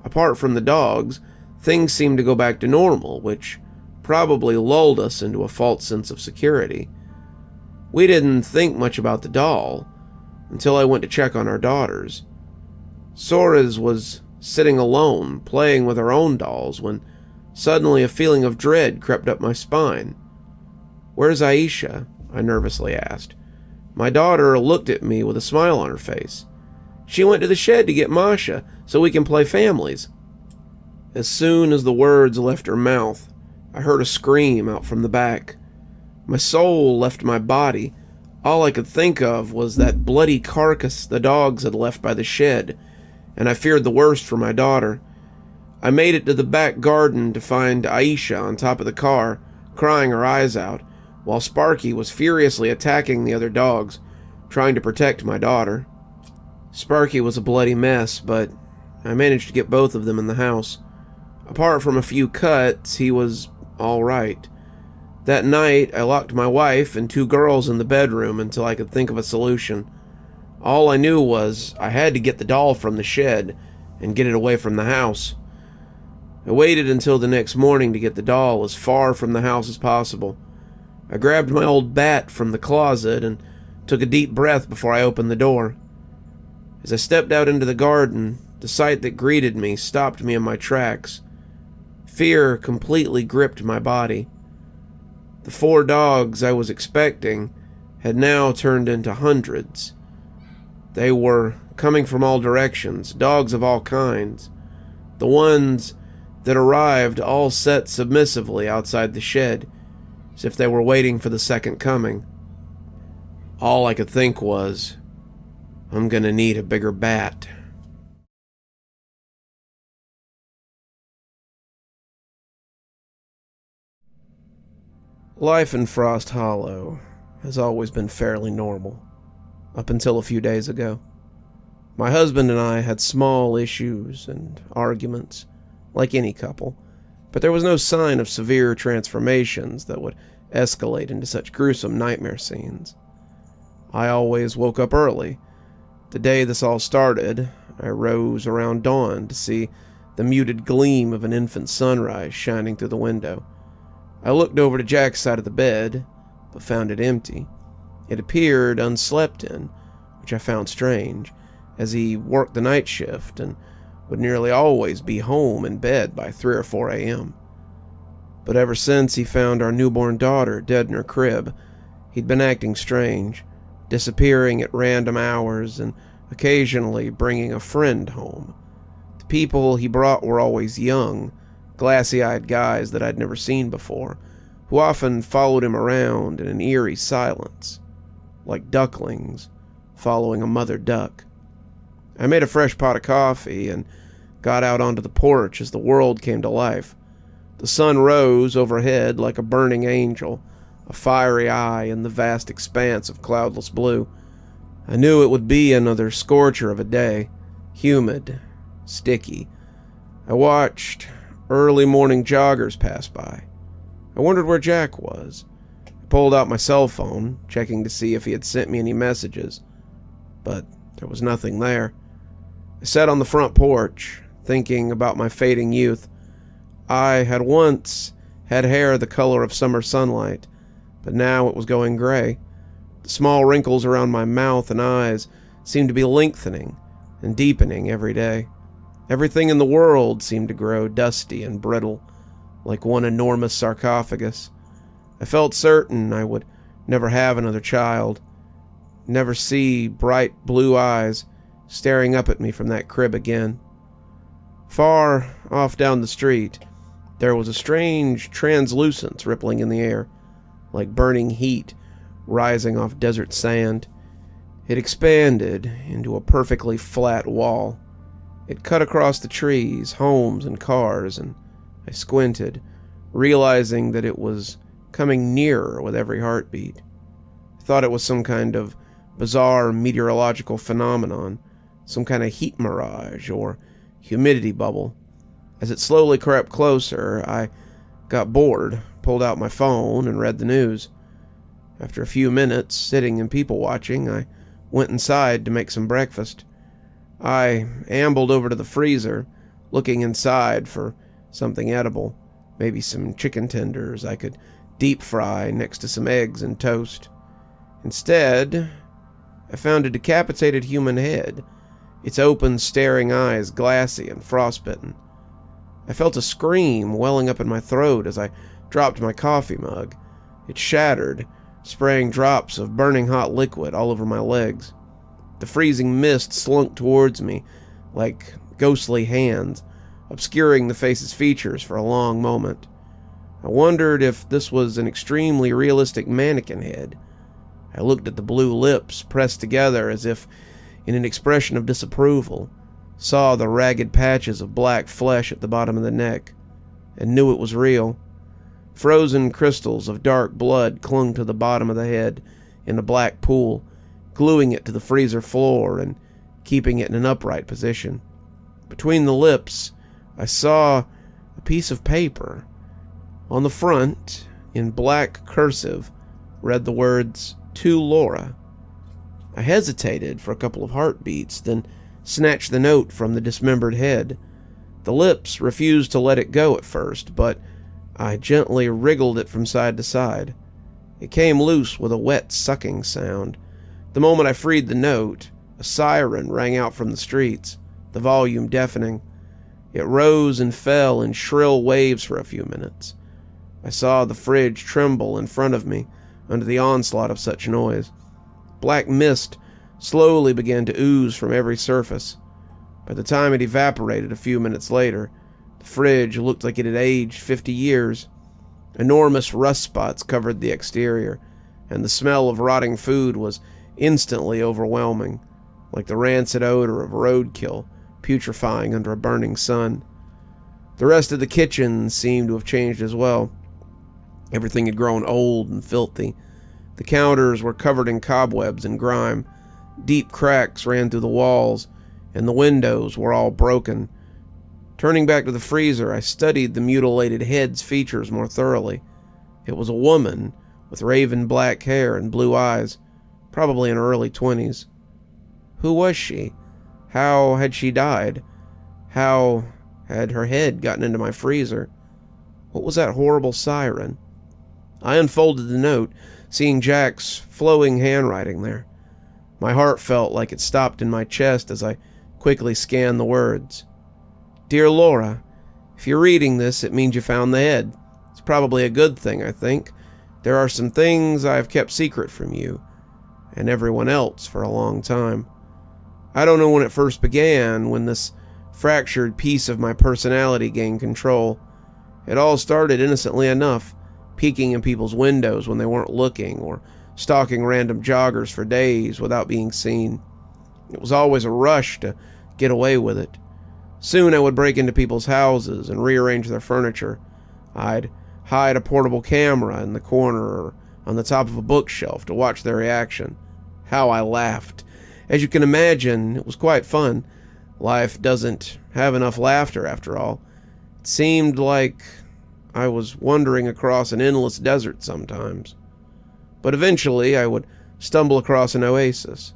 Apart from the dogs, things seemed to go back to normal, which probably lulled us into a false sense of security. We didn't think much about the doll until I went to check on our daughters. Sora's was sitting alone, playing with her own dolls, when suddenly a feeling of dread crept up my spine. "Where's Aisha?" I nervously asked. My daughter looked at me with a smile on her face. "She went to the shed to get Masha so we can play families." As soon as the words left her mouth, I heard a scream out from the back. My soul left my body. All I could think of was that bloody carcass the dogs had left by the shed, and I feared the worst for my daughter. I made it to the back garden to find Aisha on top of the car, crying her eyes out, while Sparky was furiously attacking the other dogs, trying to protect my daughter. Sparky was a bloody mess, but I managed to get both of them in the house. Apart from a few cuts, he was all right. That night, I locked my wife and 2 girls in the bedroom until I could think of a solution. All I knew was I had to get the doll from the shed and get it away from the house. I waited until the next morning to get the doll as far from the house as possible. I grabbed my old bat from the closet and took a deep breath before I opened the door. As I stepped out into the garden, the sight that greeted me stopped me in my tracks. Fear completely gripped my body. The 4 dogs I was expecting had now turned into hundreds. They were coming from all directions, dogs of all kinds. The ones that arrived all sat submissively outside the shed, as if they were waiting for the second coming. All I could think was, I'm gonna need a bigger bat. Life in Frost Hollow has always been fairly normal, up until a few days ago. My husband and I had small issues and arguments, like any couple, but there was no sign of severe transformations that would escalate into such gruesome nightmare scenes. I always woke up early. The day this all started, I rose around dawn to see the muted gleam of an infant sunrise shining through the window. I looked over to Jack's side of the bed, but found it empty. It appeared unslept in, which I found strange, as he worked the night shift and would nearly always be home in bed by 3 or 4 a.m. But ever since he found our newborn daughter dead in her crib, he'd been acting strange, disappearing at random hours and occasionally bringing a friend home. The people he brought were always young, glassy-eyed guys that I'd never seen before, who often followed him around in an eerie silence, like ducklings following a mother duck. I made a fresh pot of coffee and got out onto the porch as the world came to life. The sun rose overhead like a burning angel, a fiery eye in the vast expanse of cloudless blue. I knew it would be another scorcher of a day, humid, sticky. I watched early morning joggers pass by. I wondered where Jack was. I pulled out my cell phone, checking to see if he had sent me any messages, but there was nothing there. I sat on the front porch, thinking about my fading youth. I had once had hair the color of summer sunlight, but now it was going gray. The small wrinkles around my mouth and eyes seemed to be lengthening and deepening every day. Everything in the world seemed to grow dusty and brittle, like one enormous sarcophagus. I felt certain I would never have another child, never see bright blue eyes staring up at me from that crib again. Far off down the street, There was a strange translucence rippling in the air, like burning heat rising off desert sand. It expanded into a perfectly flat wall. It cut across the trees, homes, and cars, and I squinted, realizing that it was coming nearer with every heartbeat. I thought it was some kind of bizarre meteorological phenomenon, some kind of heat mirage or humidity bubble. As it slowly crept closer, I got bored, pulled out my phone, and read the news. After a few minutes sitting and people watching, I went inside to make some breakfast. I ambled over to the freezer, looking inside for something edible, maybe some chicken tenders I could deep fry next to some eggs and toast. Instead, I found a decapitated human head, its open, staring eyes glassy and frostbitten. I felt a scream welling up in my throat as I dropped my coffee mug. It shattered, spraying drops of burning hot liquid all over my legs. The freezing mist slunk towards me like ghostly hands, obscuring the face's features for a long moment. I wondered if this was an extremely realistic mannequin head. I looked at the blue lips pressed together as if in an expression of disapproval, saw the ragged patches of black flesh at the bottom of the neck, and knew it was real. Frozen crystals of dark blood clung to the bottom of the head in a black pool, gluing it to the freezer floor and keeping it in an upright position. Between the lips, I saw a piece of paper. On the front, in black cursive, read the words, "To Laura." I hesitated for a couple of heartbeats, then snatched the note from the dismembered head. The lips refused to let it go at first, but I gently wriggled it from side to side. It came loose with a wet sucking sound. The moment I freed the note, a siren rang out from the streets, the volume deafening. It rose and fell in shrill waves for a few minutes. I saw the fridge tremble in front of me under the onslaught of such noise. Black mist slowly began to ooze from every surface. By the time it evaporated a few minutes later, the fridge looked like it had aged 50 years. Enormous rust spots covered the exterior, and the smell of rotting food was instantly overwhelming, like the rancid odor of roadkill putrefying under a burning sun. The rest of the kitchen seemed to have changed as well. Everything had grown old and filthy. The counters were covered in cobwebs and grime. Deep cracks ran through the walls, and the windows were all broken. Turning back to the freezer, I studied the mutilated head's features more thoroughly. It was a woman with raven black hair and blue eyes, probably in her early 20s. Who was she? How had she died? How had her head gotten into my freezer? What was that horrible siren? I unfolded the note, seeing Jack's flowing handwriting there. My heart felt like it stopped in my chest as I quickly scanned the words. "Dear Laura, if you're reading this, it means you found the head. It's probably a good thing, I think. There are some things I've kept secret from you and everyone else for a long time. I don't know when it first began, when this fractured piece of my personality gained control. It all started innocently enough, peeking in people's windows when they weren't looking, or stalking random joggers for days without being seen. It was always a rush to get away with it. Soon I would break into people's houses and rearrange their furniture. I'd hide a portable camera in the corner or on the top of a bookshelf to watch their reaction. How I laughed. As you can imagine, it was quite fun. Life doesn't have enough laughter, after all. It seemed like I was wandering across an endless desert sometimes. But eventually I would stumble across an oasis,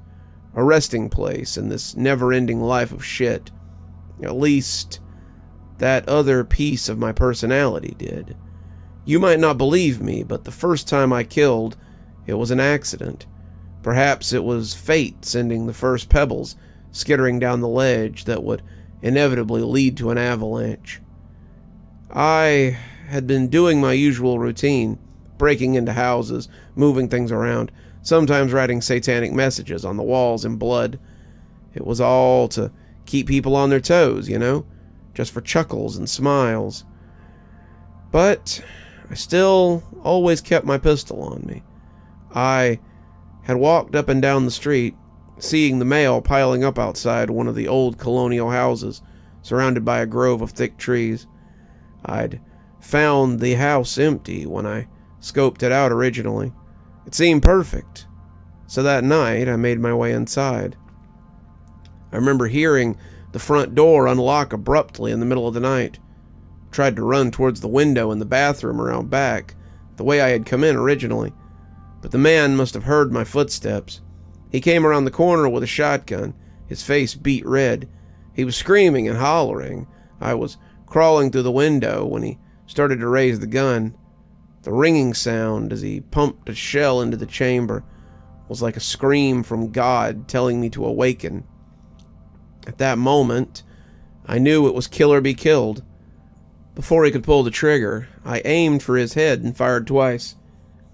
a resting place in this never-ending life of shit. At least, that other piece of my personality did. You might not believe me, but the first time I killed, it was an accident. Perhaps it was fate sending the first pebbles skittering down the ledge that would inevitably lead to an avalanche. I had been doing my usual routine, breaking into houses, moving things around, sometimes writing satanic messages on the walls in blood. It was all to keep people on their toes, just for chuckles and smiles. But I still always kept my pistol on me. I had walked up and down the street, seeing the mail piling up outside one of the old colonial houses, surrounded by a grove of thick trees. I'd found the house empty when I scoped it out originally. It seemed perfect. So that night, I made my way inside. I remember hearing the front door unlock abruptly in the middle of the night. Tried to run towards the window in the bathroom around back, the way I had come in originally, but the man must have heard my footsteps. He came around the corner with a shotgun, his face beet red. He was screaming and hollering. I was crawling through the window when he started to raise the gun. The ringing sound as he pumped a shell into the chamber was like a scream from God telling me to awaken. At that moment, I knew it was kill or be killed. Before he could pull the trigger, I aimed for his head and fired twice.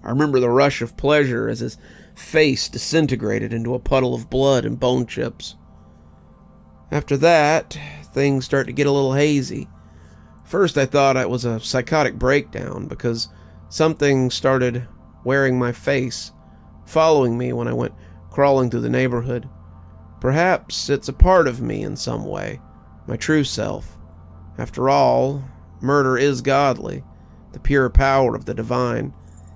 I remember the rush of pleasure as his face disintegrated into a puddle of blood and bone chips. After that, things started to get a little hazy. First, I thought it was a psychotic breakdown because something started wearing my face, following me when I went crawling through the neighborhood. Perhaps it's a part of me in some way, my true self. After all, murder is godly, the pure power of the divine,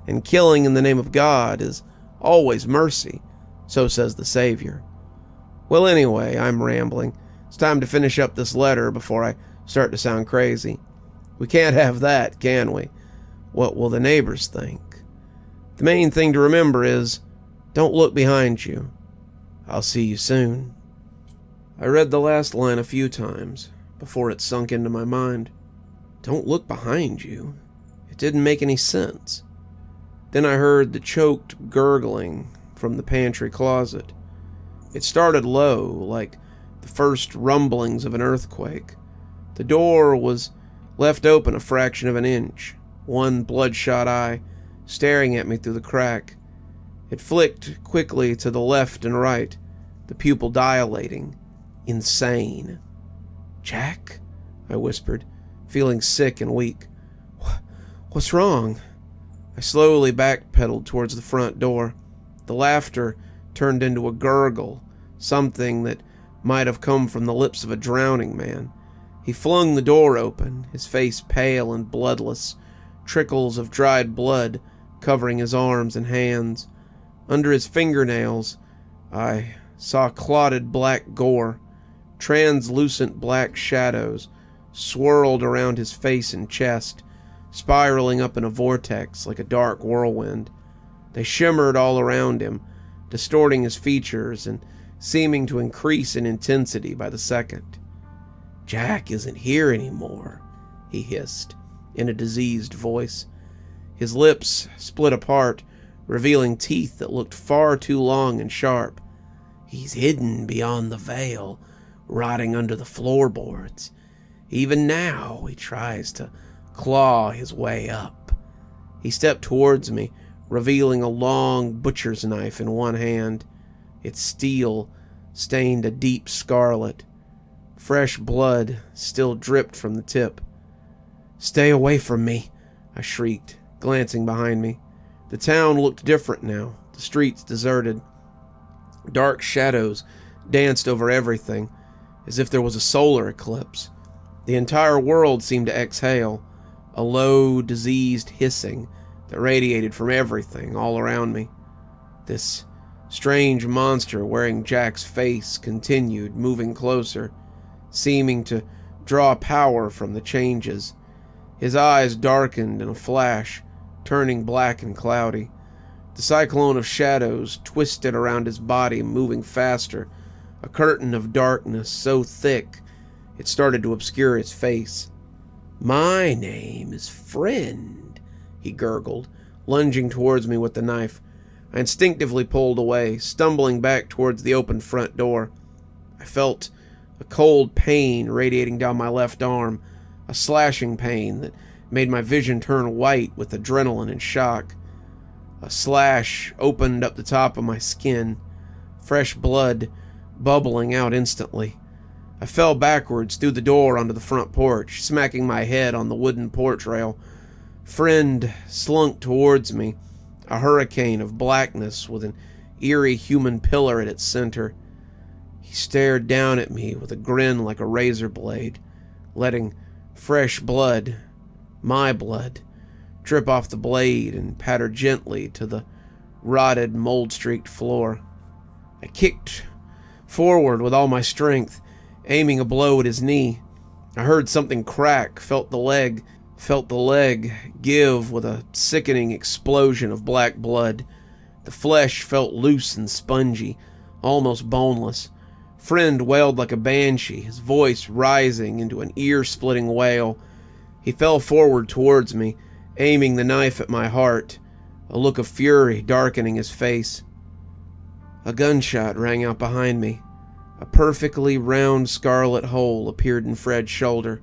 and killing in the name of God is always mercy, so says the Savior. Well, anyway, I'm rambling. It's time to finish up this letter before I start to sound crazy. We can't have that, can we? What will the neighbors think? The main thing to remember is, don't look behind you. I'll see you soon. I read the last line a few times before it sunk into my mind. Don't look behind you. It didn't make any sense. Then I heard the choked gurgling from the pantry closet. It started low, like the first rumblings of an earthquake. The door was left open a fraction of an inch, one bloodshot eye staring at me through the crack. It flicked quickly to the left and right, the pupil dilating. Insane. Jack? I whispered, feeling sick and weak. What's wrong? I slowly backpedaled towards the front door. The laughter turned into a gurgle, something that might have come from the lips of a drowning man. He flung the door open, his face pale and bloodless, trickles of dried blood covering his arms and hands. Under his fingernails, I saw clotted black gore. Translucent black shadows swirled around his face and chest, spiraling up in a vortex like a dark whirlwind. They shimmered all around him, distorting his features and seeming to increase in intensity by the second. Jack isn't here anymore, he hissed in a diseased voice. His lips split apart, revealing teeth that looked far too long and sharp. He's hidden beyond the veil, rotting under the floorboards. Even now, he tries to claw his way up. He stepped towards me, revealing a long butcher's knife in one hand. Its steel stained a deep scarlet. Fresh blood still dripped from the tip. "Stay away from me," I shrieked, glancing behind me. The town looked different now, the streets deserted. Dark shadows danced over everything, as if there was a solar eclipse. The entire world seemed to exhale, a low, diseased hissing that radiated from everything all around me. This strange monster wearing Jack's face continued moving closer, seeming to draw power from the changes. His eyes darkened in a flash, turning black and cloudy. The cyclone of shadows twisted around his body, moving faster, a curtain of darkness so thick it started to obscure his face. "My name is Friend," he gurgled, lunging towards me with the knife. I instinctively pulled away, stumbling back towards the open front door. I felt a cold pain radiating down my left arm, a slashing pain that made my vision turn white with adrenaline and shock. A slash opened up the top of my skin, fresh blood bubbling out instantly. I fell backwards through the door onto the front porch, smacking my head on the wooden porch rail. Friend slunk towards me, a hurricane of blackness with an eerie human pillar at its center. He stared down at me with a grin like a razor blade, letting fresh blood, my blood, drip off the blade and patter gently to the rotted, mold-streaked floor. I kicked forward with all my strength, aiming a blow at his knee. I heard something crack, felt the leg give with a sickening explosion of black blood. The flesh felt loose and spongy, almost boneless. Friend wailed like a banshee, his voice rising into an ear-splitting wail. He fell forward towards me, aiming the knife at my heart, a look of fury darkening his face. A gunshot rang out behind me. A perfectly round scarlet hole appeared in Fred's shoulder.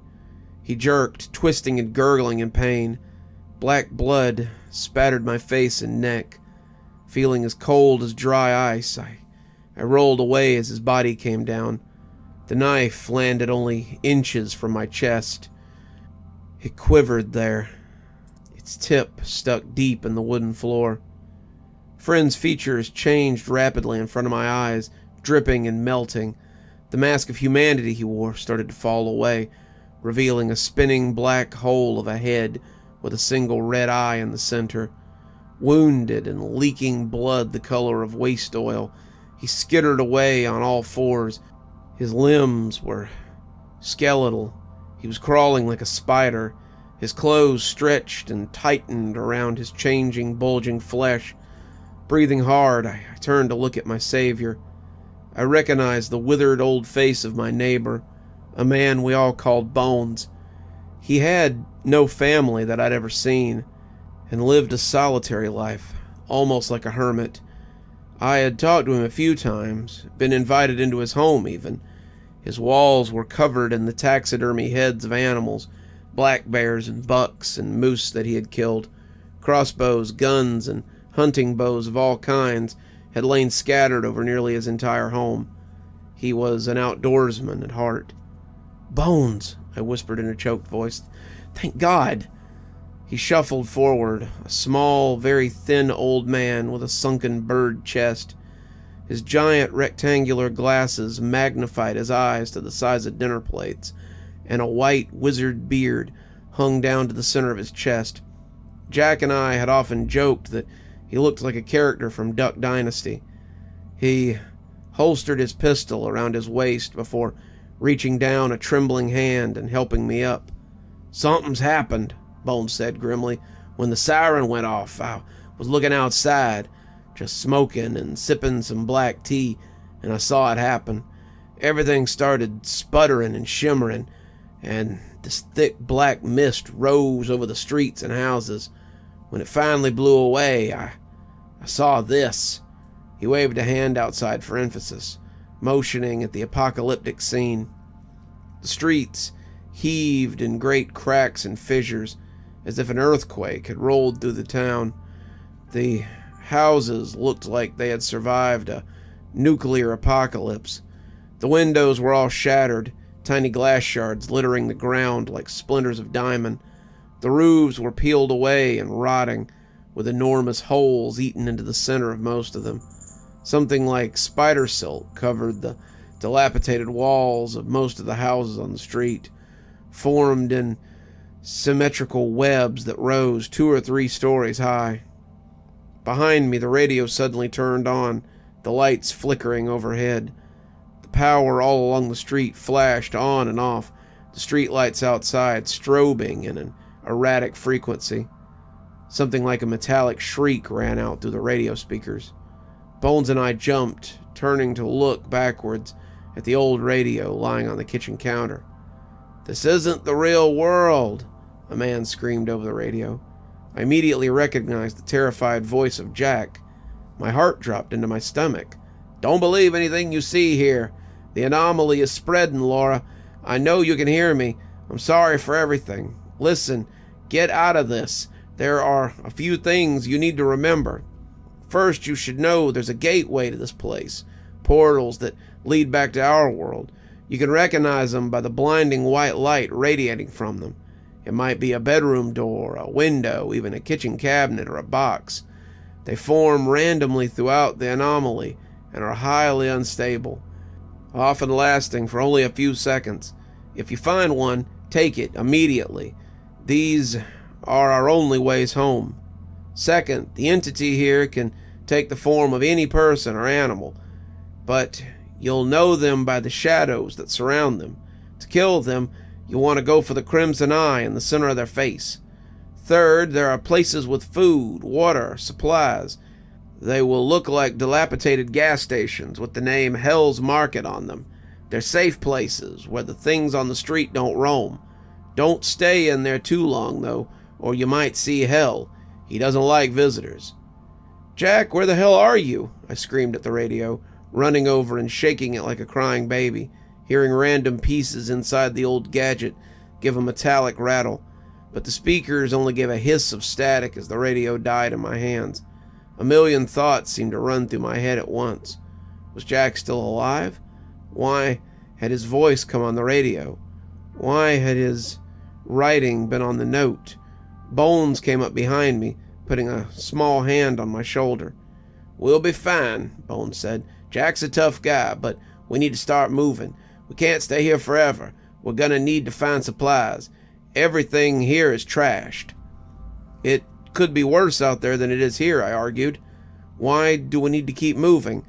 He jerked, twisting and gurgling in pain. Black blood spattered my face and neck. Feeling as cold as dry ice, I rolled away as his body came down. The knife landed only inches from my chest. It quivered there. Its tip stuck deep in the wooden floor. Friend's features changed rapidly in front of my eyes, dripping and melting. The mask of humanity he wore started to fall away, revealing a spinning black hole of a head with a single red eye in the center. Wounded and leaking blood the color of waste oil, he skittered away on all fours. His limbs were skeletal. He was crawling like a spider. His clothes stretched and tightened around his changing, bulging flesh. Breathing hard, I turned to look at my savior. I recognized the withered old face of my neighbor, a man we all called Bones. He had no family that I'd ever seen, and lived a solitary life, almost like a hermit. I had talked to him a few times, been invited into his home even. His walls were covered in the taxidermy heads of animals, black bears and bucks and moose that he had killed. Crossbows, guns, and hunting bows of all kinds had lain scattered over nearly his entire home. He was an outdoorsman at heart. "Bones," I whispered in a choked voice. "Thank God." He shuffled forward, a small, very thin old man with a sunken bird chest. His giant rectangular glasses magnified his eyes to the size of dinner plates, and a white wizard beard hung down to the center of his chest. Jack and I had often joked that he looked like a character from Duck Dynasty. He holstered his pistol around his waist before reaching down a trembling hand and helping me up. "Something's happened," Bones said grimly. "When the siren went off, I was looking outside, just smoking and sipping some black tea, and I saw it happen. Everything started sputtering and shimmering, and this thick black mist rose over the streets and houses. When it finally blew away, I saw this." He waved a hand outside for emphasis, motioning at the apocalyptic scene. The streets heaved in great cracks and fissures, as if an earthquake had rolled through the town. The houses looked like they had survived a nuclear apocalypse. The windows were all shattered, tiny glass shards littering the ground like splinters of diamond. The roofs were peeled away and rotting, with enormous holes eaten into the center of most of them. Something like spider silk covered the dilapidated walls of most of the houses on the street, formed in symmetrical webs that rose 2 or 3 stories high. Behind me, the radio suddenly turned on, the lights flickering overhead. The power all along the street flashed on and off, the street lights outside strobing in an erratic frequency. Something like a metallic shriek ran out through the radio speakers. Bones and I jumped, turning to look backwards at the old radio lying on the kitchen counter. "This isn't the real world," a man screamed over the radio. I immediately recognized the terrified voice of Jack. My heart dropped into my stomach. "Don't believe anything you see here. The anomaly is spreading, Laura. I know you can hear me. I'm sorry for everything. Listen, get out of this. There are a few things you need to remember. First, you should know there's a gateway to this place, portals that lead back to our world. You can recognize them by the blinding white light radiating from them. It might be a bedroom door, a window, even a kitchen cabinet or a box. They form randomly throughout the anomaly and are highly unstable, often lasting for only a few seconds. If you find one, take it immediately. These are our only ways home. Second, the entity here can take the form of any person or animal, but you'll know them by the shadows that surround them. To kill them, you'll want to go for the crimson eye in the center of their face. Third, there are places with food, water, supplies. They will look like dilapidated gas stations with the name Hell's Market on them. They're safe places where the things on the street don't roam. Don't stay in there too long, though, or you might see hell. He doesn't like visitors. "Jack, where the hell are you?" I screamed at the radio, running over and shaking it like a crying baby, hearing random pieces inside the old gadget give a metallic rattle, but the speakers only gave a hiss of static as the radio died in my hands. A million thoughts seemed to run through my head at once. Was Jack still alive? Why had his voice come on the radio? Why had his writing been on the note? Bones came up behind me, putting a small hand on my shoulder. "We'll be fine," Bones said. "Jack's a tough guy, but we need to start moving. We can't stay here forever. We're gonna need to find supplies. Everything here is trashed." "It could be worse out there than it is here," I argued. "Why do we need to keep moving?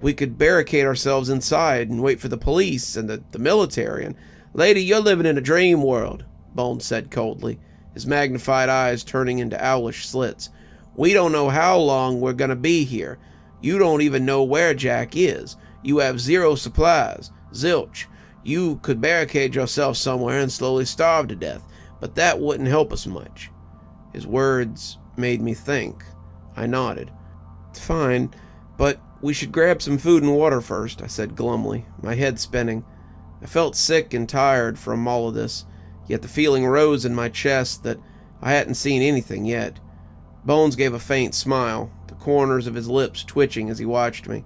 We could barricade ourselves inside and wait for the police and the military and—" "Lady, you're living in a dream world," Bones said coldly, his magnified eyes turning into owlish slits. "We don't know how long we're gonna be here. You don't even know where Jack is. You have zero supplies. Zilch. You could barricade yourself somewhere and slowly starve to death, but that wouldn't help us much." His words made me think. I nodded. "Fine, but we should grab some food and water first," I said glumly, my head spinning. I felt sick and tired from all of this, yet the feeling rose in my chest that I hadn't seen anything yet. Bones gave a faint smile, the corners of his lips twitching as he watched me.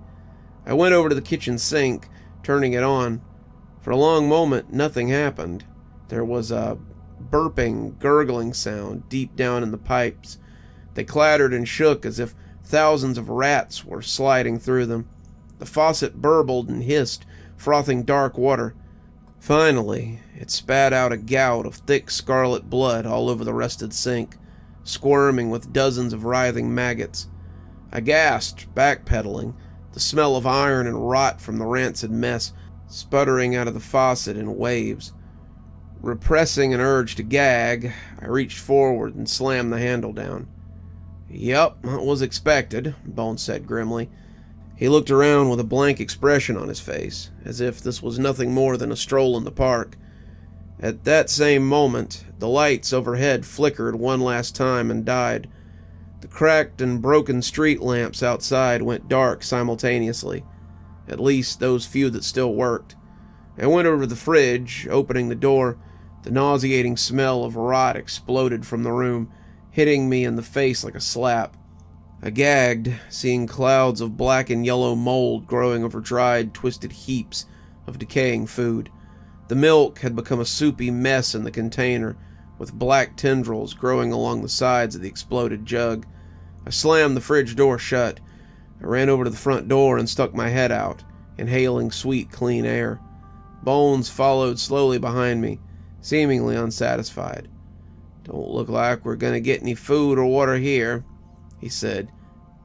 I went over to the kitchen sink, turning it on. For a long moment, nothing happened. There was a burping, gurgling sound deep down in the pipes. They clattered and shook as if thousands of rats were sliding through them. The faucet burbled and hissed, frothing dark water. Finally, it spat out a gout of thick scarlet blood all over the rusted sink, squirming with dozens of writhing maggots. I gasped, backpedaling, the smell of iron and rot from the rancid mess sputtering out of the faucet in waves. Repressing an urge to gag, I reached forward and slammed the handle down. "Yup, that was expected," Bones said grimly. He looked around with a blank expression on his face, as if this was nothing more than a stroll in the park. At that same moment, the lights overhead flickered one last time and died. The cracked and broken street lamps outside went dark simultaneously, at least those few that still worked. I went over to the fridge, opening the door. The nauseating smell of rot exploded from the room, hitting me in the face like a slap. I gagged, seeing clouds of black and yellow mold growing over dried, twisted heaps of decaying food. The milk had become a soupy mess in the container, with black tendrils growing along the sides of the exploded jug. I slammed the fridge door shut. I ran over to the front door and stuck my head out, inhaling sweet, clean air. Bones followed slowly behind me, seemingly unsatisfied. "Don't look like we're gonna get any food or water here," he said.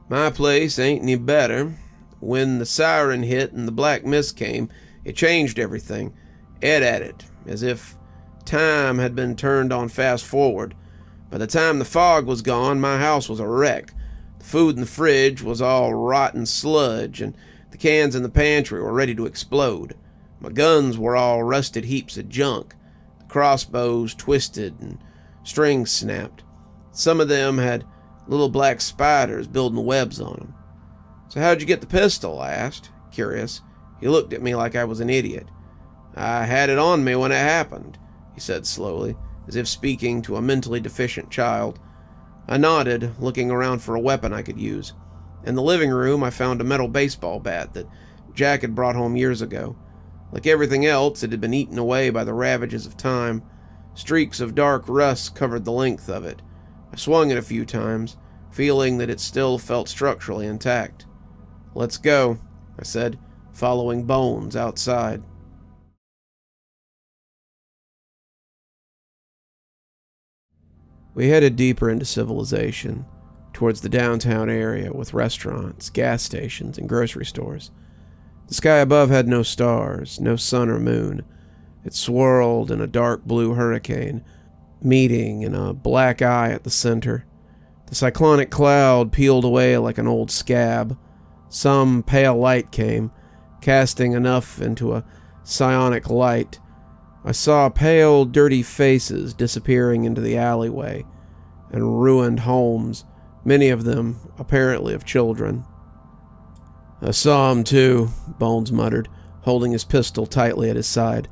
"My place ain't any better. When the siren hit and the black mist came, it changed everything. It at it, as if time had been turned on fast forward. By the time the fog was gone, my house was a wreck. The food in the fridge was all rotten sludge, and the cans in the pantry were ready to explode. My guns were all rusted heaps of junk, the crossbows twisted and strings snapped. Some of them had little black spiders building webs on them." "So how'd you get the pistol?" I asked, curious. He looked at me like I was an idiot. "I had it on me when it happened," he said slowly, as if speaking to a mentally deficient child. I nodded, looking around for a weapon I could use. In the living room, I found a metal baseball bat that Jack had brought home years ago. Like everything else, it had been eaten away by the ravages of time. Streaks of dark rust covered the length of it. I swung it a few times, feeling that it still felt structurally intact. "Let's go," I said, following Bones outside. We headed deeper into civilization, towards the downtown area with restaurants, gas stations, and grocery stores. The sky above had no stars, no sun or moon. It swirled in a dark blue hurricane, meeting in a black eye at the center. The cyclonic cloud peeled away like an old scab. Some pale light came, casting enough into a psionic light. I saw pale, dirty faces disappearing into the alleyway, and ruined homes, many of them apparently of children. "I saw 'em too," Bones muttered, holding his pistol tightly at his side.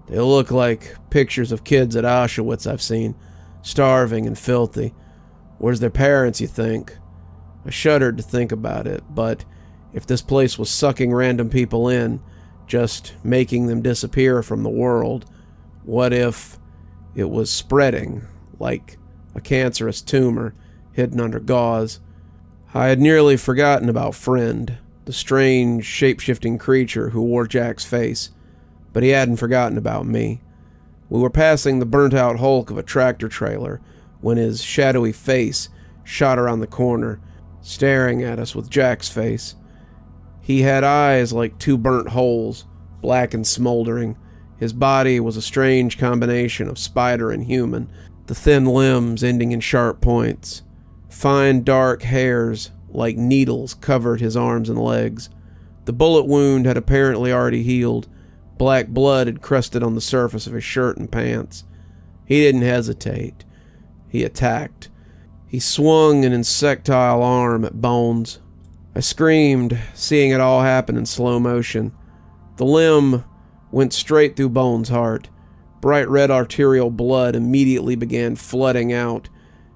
"They look like pictures of kids at Auschwitz I've seen, starving and filthy. Where's their parents, you think?" I shuddered to think about it, but if this place was sucking random people in, just making them disappear from the world, what if it was spreading, like a cancerous tumor hidden under gauze? I had nearly forgotten about Friend, the strange, shape-shifting creature who wore Jack's face, but he hadn't forgotten about me. We were passing the burnt-out hulk of a tractor-trailer when his shadowy face shot around the corner, staring at us with Jack's face. He had eyes like two burnt holes, black and smoldering. His body was a strange combination of spider and human, the thin limbs ending in sharp points. Fine dark hairs, like needles, covered his arms and legs. The bullet wound had apparently already healed. Black blood had crusted on the surface of his shirt and pants. He didn't hesitate. He attacked. He swung an insectile arm at Bones. I screamed, seeing it all happen in slow motion. The limb went straight through Bones' heart. Bright red arterial blood immediately began flooding out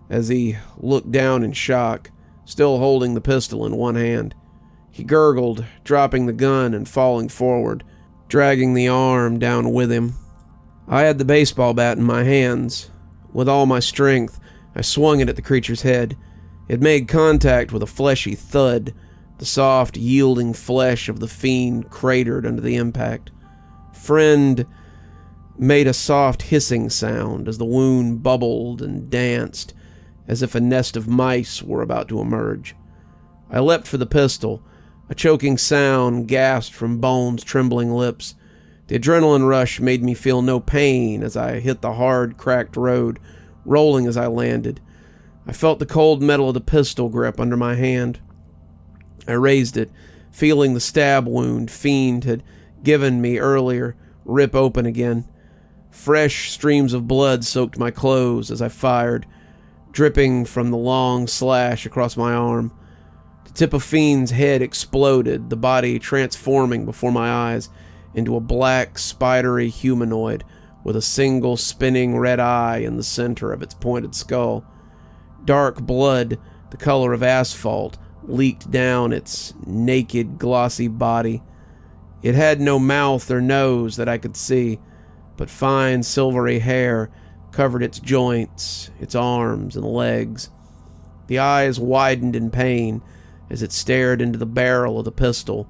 as he looked down in shock, still holding the pistol in one hand. He gurgled, dropping the gun and falling forward, dragging the arm down with him. I had the baseball bat in my hands. With all my strength, I swung it at the creature's head. It made contact with a fleshy thud. The soft, yielding flesh of the fiend cratered under the impact. Friend made a soft hissing sound as the wound bubbled and danced, as if a nest of mice were about to emerge. I leapt for the pistol. A choking sound gasped from Bones' trembling lips. The adrenaline rush made me feel no pain as I hit the hard, cracked road, rolling as I landed. I felt the cold metal of the pistol grip under my hand. I raised it, feeling the stab wound Fiend had given me earlier rip open again. Fresh streams of blood soaked my clothes as I fired, dripping from the long slash across my arm. The tip of Fiend's head exploded, the body transforming before my eyes into a black, spidery humanoid with a single spinning red eye in the center of its pointed skull. Dark blood, the color of asphalt, leaked down its naked, glossy body. It had no mouth or nose that I could see, but fine silvery hair covered its joints, its arms and legs. The eyes widened in pain as it stared into the barrel of the pistol,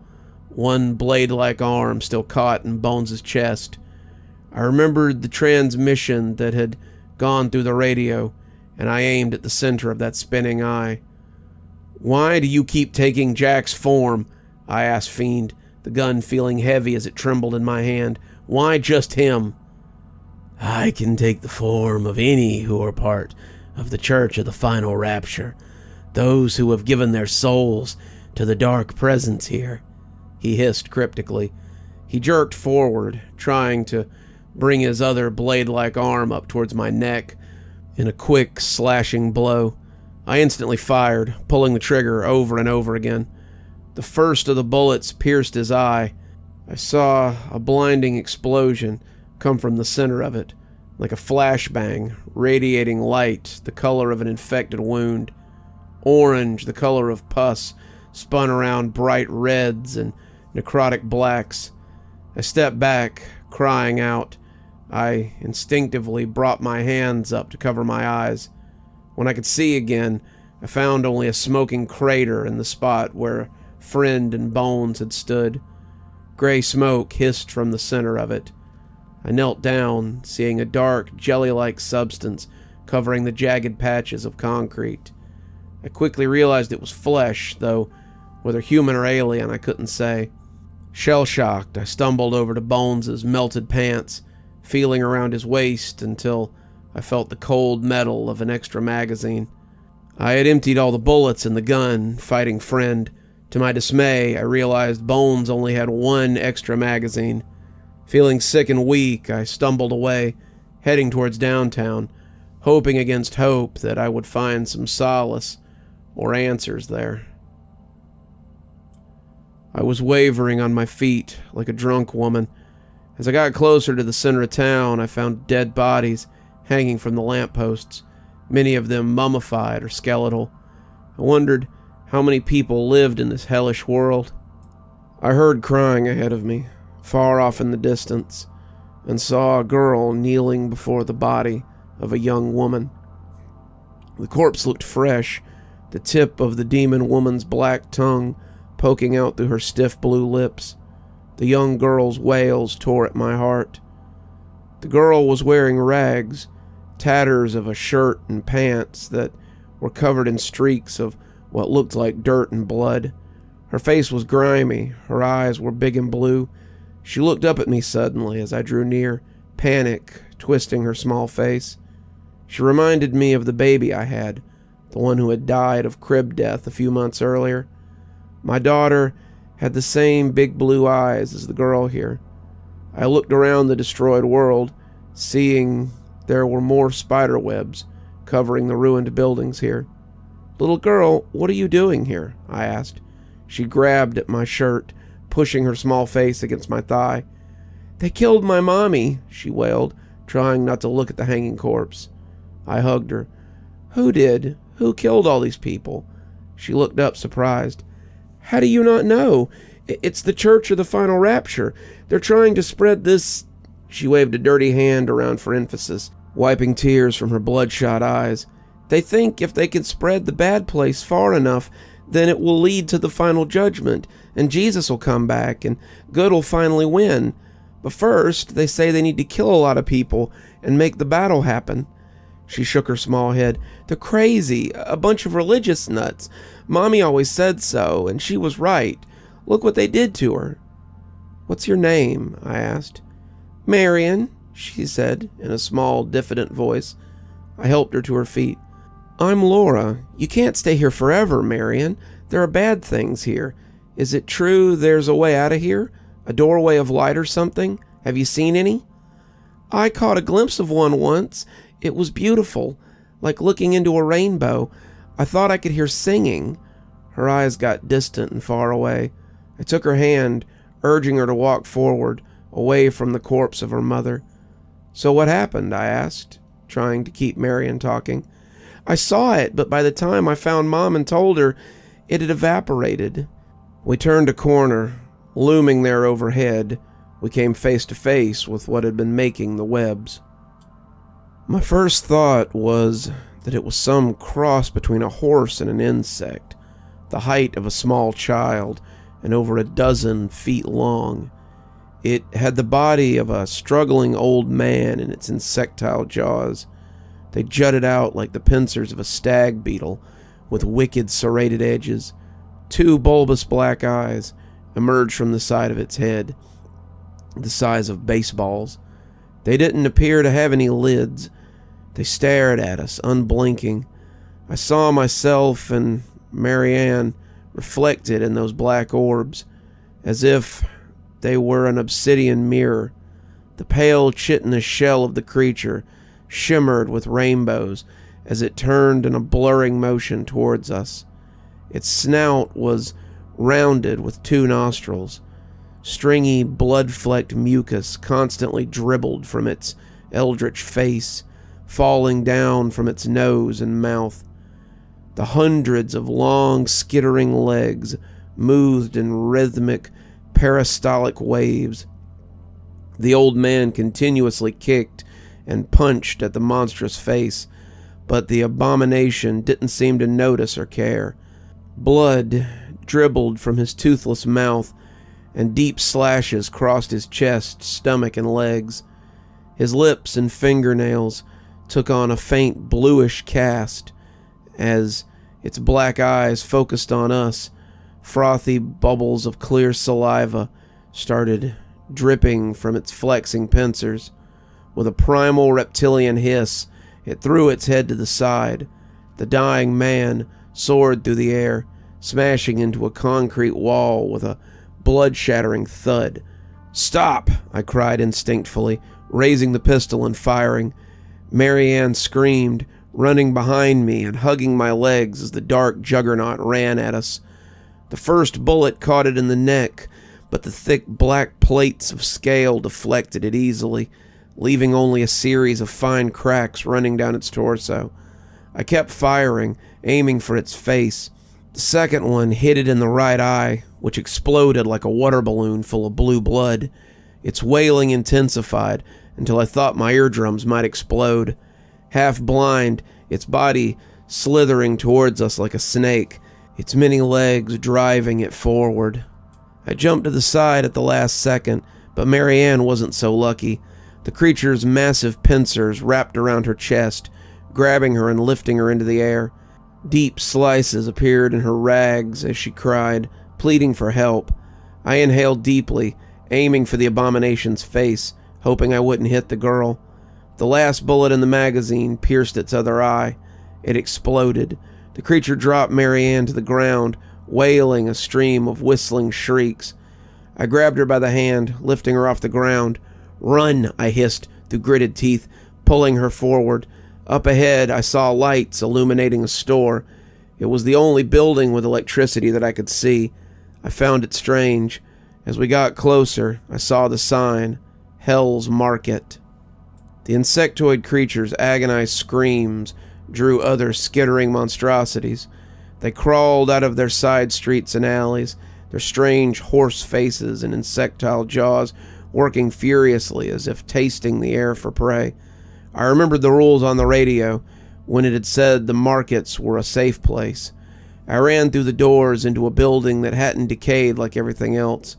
one blade-like arm still caught in Bones' chest. I remembered the transmission that had gone through the radio, and I aimed at the center of that spinning eye. "Why do you keep taking Jack's form?" I asked Fiend, the gun feeling heavy as it trembled in my hand. "Why just him?" "I can take the form of any who are part of the Church of the Final Rapture, those who have given their souls to the dark presence here," he hissed cryptically. He jerked forward, trying to bring his other blade-like arm up towards my neck in a quick, slashing blow. I instantly fired, pulling the trigger over and over again. The first of the bullets pierced his eye. I saw a blinding explosion come from the center of it, like a flashbang, radiating light the color of an infected wound. Orange, the color of pus, spun around bright reds and necrotic blacks. I stepped back, crying out. I instinctively brought my hands up to cover my eyes. When I could see again, I found only a smoking crater in the spot where Friend and Bones had stood. Gray smoke hissed from the center of it. I knelt down, seeing a dark, jelly-like substance covering the jagged patches of concrete. I quickly realized it was flesh, though whether human or alien I couldn't say. Shell-shocked, I stumbled over to Bones's melted pants, feeling around his waist until I felt the cold metal of an extra magazine. I had emptied all the bullets in the gun, fighting Friend. To my dismay, I realized Bones only had one extra magazine. Feeling sick and weak, I stumbled away, heading towards downtown, hoping against hope that I would find some solace or answers there. I was wavering on my feet like a drunk woman. As I got closer to the center of town, I found dead bodies hanging from the lampposts, many of them mummified or skeletal. I wondered how many people lived in this hellish world. I heard crying ahead of me, far off in the distance, and saw a girl kneeling before the body of a young woman. The corpse looked fresh, the tip of the demon woman's black tongue poking out through her stiff blue lips. The young girl's wails tore at my heart. The girl was wearing rags, tatters of a shirt and pants that were covered in streaks of what looked like dirt and blood. Her face was grimy, her eyes were big and blue. She looked up at me suddenly as I drew near, panic twisting her small face. She reminded me of the baby I had, the one who had died of crib death a few months earlier. My daughter had the same big blue eyes as the girl here. I looked around the destroyed world, seeing there were more spider webs covering the ruined buildings here. "Little girl, what are you doing here?" I asked. She grabbed at my shirt, pushing her small face against my thigh. "They killed my mommy," she wailed, trying not to look at the hanging corpse. I hugged her. "Who did? Who killed all these people?" She looked up, surprised. "How do you not know? It's the Church of the Final Rapture. They're trying to spread this..." She waved a dirty hand around for emphasis, wiping tears from her bloodshot eyes. "They think if they can spread the bad place far enough, then it will lead to the final judgment, and Jesus will come back, and good will finally win. But first, they say they need to kill a lot of people and make the battle happen." She shook her small head. "They're crazy, a bunch of religious nuts. Mommy always said so, and she was right. Look what they did to her." "What's your name?" I asked. "Marion," she said in a small, diffident voice. I helped her to her feet. "I'm Laura. You can't stay here forever, Marion. There are bad things here. Is it true there's a way out of here? A doorway of light or something? Have you seen any?" "I caught a glimpse of one once. It was beautiful, like looking into a rainbow. I thought I could hear singing." Her eyes got distant and far away. I took her hand, urging her to walk forward, away from the corpse of her mother. "So what happened?" I asked, trying to keep Marion talking. "I saw it, but by the time I found Mom and told her, it had evaporated." We turned a corner. Looming there overhead, we came face to face with what had been making the webs. My first thought was that it was some cross between a horse and an insect, the height of a small child and over a dozen feet long. It had the body of a struggling old man in its insectile jaws. They jutted out like the pincers of a stag beetle, with wicked serrated edges. Two bulbous black eyes emerged from the side of its head, the size of baseballs. They didn't appear to have any lids. They stared at us, unblinking. I saw myself and Marianne reflected in those black orbs, as if they were an obsidian mirror. The pale chitinous shell of the creature shimmered with rainbows as it turned in a blurring motion towards us. Its snout was rounded with two nostrils. Stringy, blood-flecked mucus constantly dribbled from its eldritch face, falling down from its nose and mouth. The hundreds of long, skittering legs moved in rhythmic, peristaltic waves. The old man continuously kicked and punched at the monstrous face, but the abomination didn't seem to notice or care. Blood dribbled from his toothless mouth, and deep slashes crossed his chest, stomach, and legs. His lips and fingernails took on a faint bluish cast as its black eyes focused on us. Frothy bubbles of clear saliva started dripping from its flexing pincers. With a primal reptilian hiss, it threw its head to the side. The dying man soared through the air, smashing into a concrete wall with a blood-shattering thud. "Stop!" I cried instinctively, raising the pistol and firing. Mary Ann screamed, running behind me and hugging my legs as the dark juggernaut ran at us. The first bullet caught it in the neck, but the thick black plates of scale deflected it easily, leaving only a series of fine cracks running down its torso. I kept firing, aiming for its face. The second one hit it in the right eye, which exploded like a water balloon full of blue blood. Its wailing intensified until I thought my eardrums might explode. Half blind, its body slithering towards us like a snake, its many legs driving it forward. I jumped to the side at the last second, but Mary Ann wasn't so lucky. The creature's massive pincers wrapped around her chest, grabbing her and lifting her into the air. Deep slices appeared in her rags as she cried, pleading for help. I inhaled deeply, aiming for the abomination's face, hoping I wouldn't hit the girl. The last bullet in the magazine pierced its other eye. It exploded. The creature dropped Mary Ann to the ground, wailing a stream of whistling shrieks. I grabbed her by the hand, lifting her off the ground. "Run!" I hissed through gritted teeth, pulling her forward. Up ahead, I saw lights illuminating a store. It was the only building with electricity that I could see. I found it strange. As we got closer, I saw the sign, Hell's Market. The insectoid creature's agonized screams drew other skittering monstrosities. They crawled out of their side streets and alleys, their strange horse faces and insectile jaws working furiously as if tasting the air for prey. I remembered the rules on the radio when it had said the markets were a safe place. I ran through the doors into a building that hadn't decayed like everything else.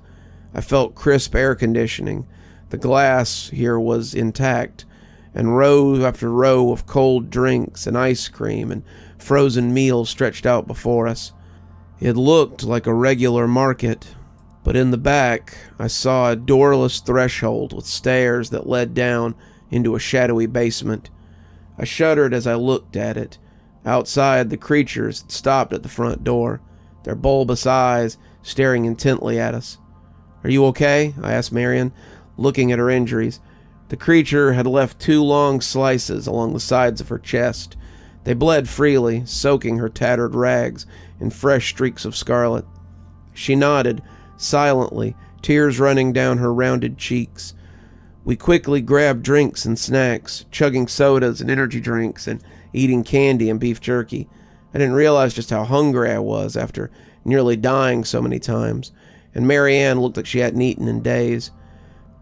I felt crisp air conditioning. The glass here was intact, and row after row of cold drinks and ice cream and frozen meals stretched out before us. It looked like a regular market, but in the back I saw a doorless threshold with stairs that led down into a shadowy basement. I shuddered as I looked at it. Outside, the creatures had stopped at the front door, their bulbous eyes staring intently at us. "Are you okay?" I asked Marion, looking at her injuries. The creature had left 2 long slices along the sides of her chest. They bled freely, soaking her tattered rags in fresh streaks of scarlet. She nodded, silently, tears running down her rounded cheeks. We quickly grabbed drinks and snacks, chugging sodas and energy drinks and eating candy and beef jerky. I didn't realize just how hungry I was after nearly dying so many times, and Mary Ann looked like she hadn't eaten in days.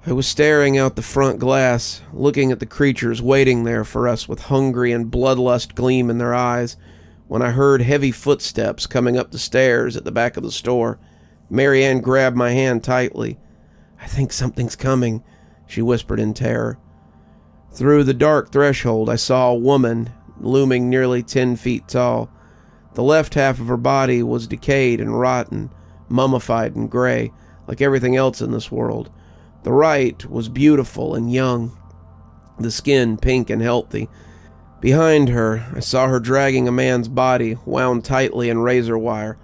I was staring out the front glass, looking at the creatures waiting there for us with hungry and bloodlust gleam in their eyes, when I heard heavy footsteps coming up the stairs at the back of the store. Mary Ann grabbed my hand tightly. "I think something's coming," she whispered in terror. Through the dark threshold, I saw a woman looming nearly 10 feet tall. The left half of her body was decayed and rotten, mummified and gray, like everything else in this world. The right was beautiful and young, the skin pink and healthy. Behind her, I saw her dragging a man's body wound tightly in razor wire,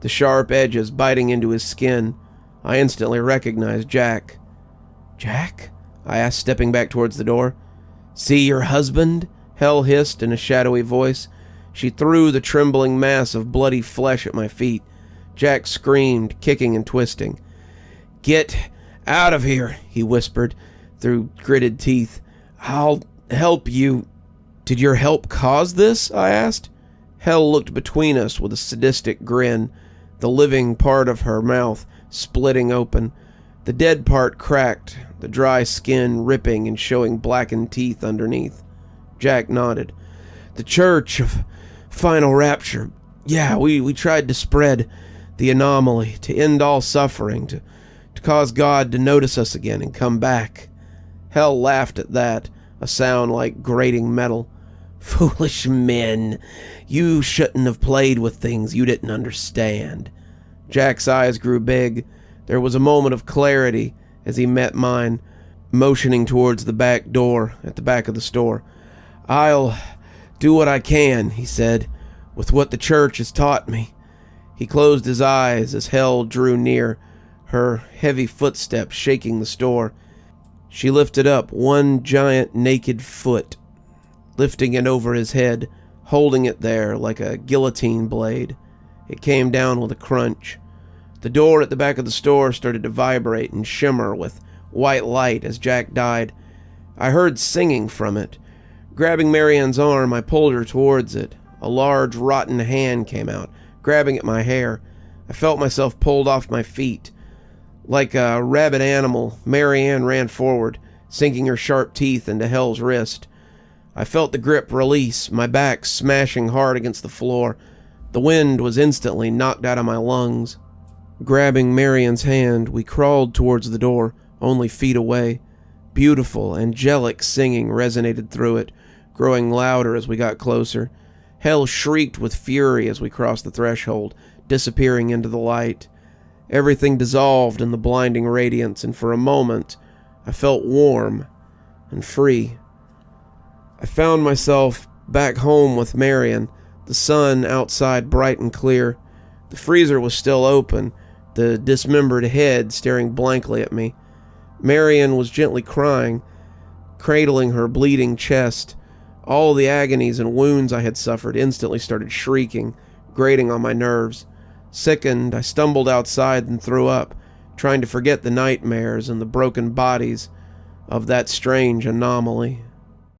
the sharp edges biting into his skin. I instantly recognized Jack. "Jack?" I asked, stepping back towards the door. "See your husband?" Hell hissed in a shadowy voice. She threw the trembling mass of bloody flesh at my feet. Jack screamed, kicking and twisting. "Get out of here," he whispered through gritted teeth. "I'll help you." "Did your help cause this?" I asked. Hell looked between us with a sadistic grin, the living part of her mouth splitting open. The dead part cracked, the dry skin ripping and showing blackened teeth underneath. Jack nodded. The Church of Final Rapture. Yeah, we tried to spread the anomaly, to end all suffering, to cause God to notice us again and come back. Hell laughed at that, a sound like grating metal. Foolish men. You shouldn't have played with things you didn't understand. Jack's eyes grew big. There was a moment of clarity as he met mine, motioning towards the back door at the back of the store. I'll do what I can, he said, with what the Church has taught me. He closed his eyes as Hell drew near, her heavy footsteps shaking the store. She lifted up one giant naked foot, lifting it over his head, holding it there like a guillotine blade. It came down with a crunch. The door at the back of the store started to vibrate and shimmer with white light as Jack died. I heard singing from it. Grabbing Marianne's arm, I pulled her towards it. A large, rotten hand came out, grabbing at my hair. I felt myself pulled off my feet. Like a rabid animal, Marianne ran forward, sinking her sharp teeth into Hell's wrist. I felt the grip release, my back smashing hard against the floor. The wind was instantly knocked out of my lungs. Grabbing Marianne's hand, we crawled towards the door, only feet away. Beautiful, angelic singing resonated through it, growing louder as we got closer. Hell shrieked with fury as we crossed the threshold, disappearing into the light. Everything dissolved in the blinding radiance, and for a moment, I felt warm and free. I found myself back home with Marianne, the sun outside bright and clear. The freezer was still open, the dismembered head staring blankly at me. Marianne was gently crying, cradling her bleeding chest. All the agonies and wounds I had suffered instantly started shrieking, grating on my nerves. Sickened, I stumbled outside and threw up, trying to forget the nightmares and the broken bodies of that strange anomaly.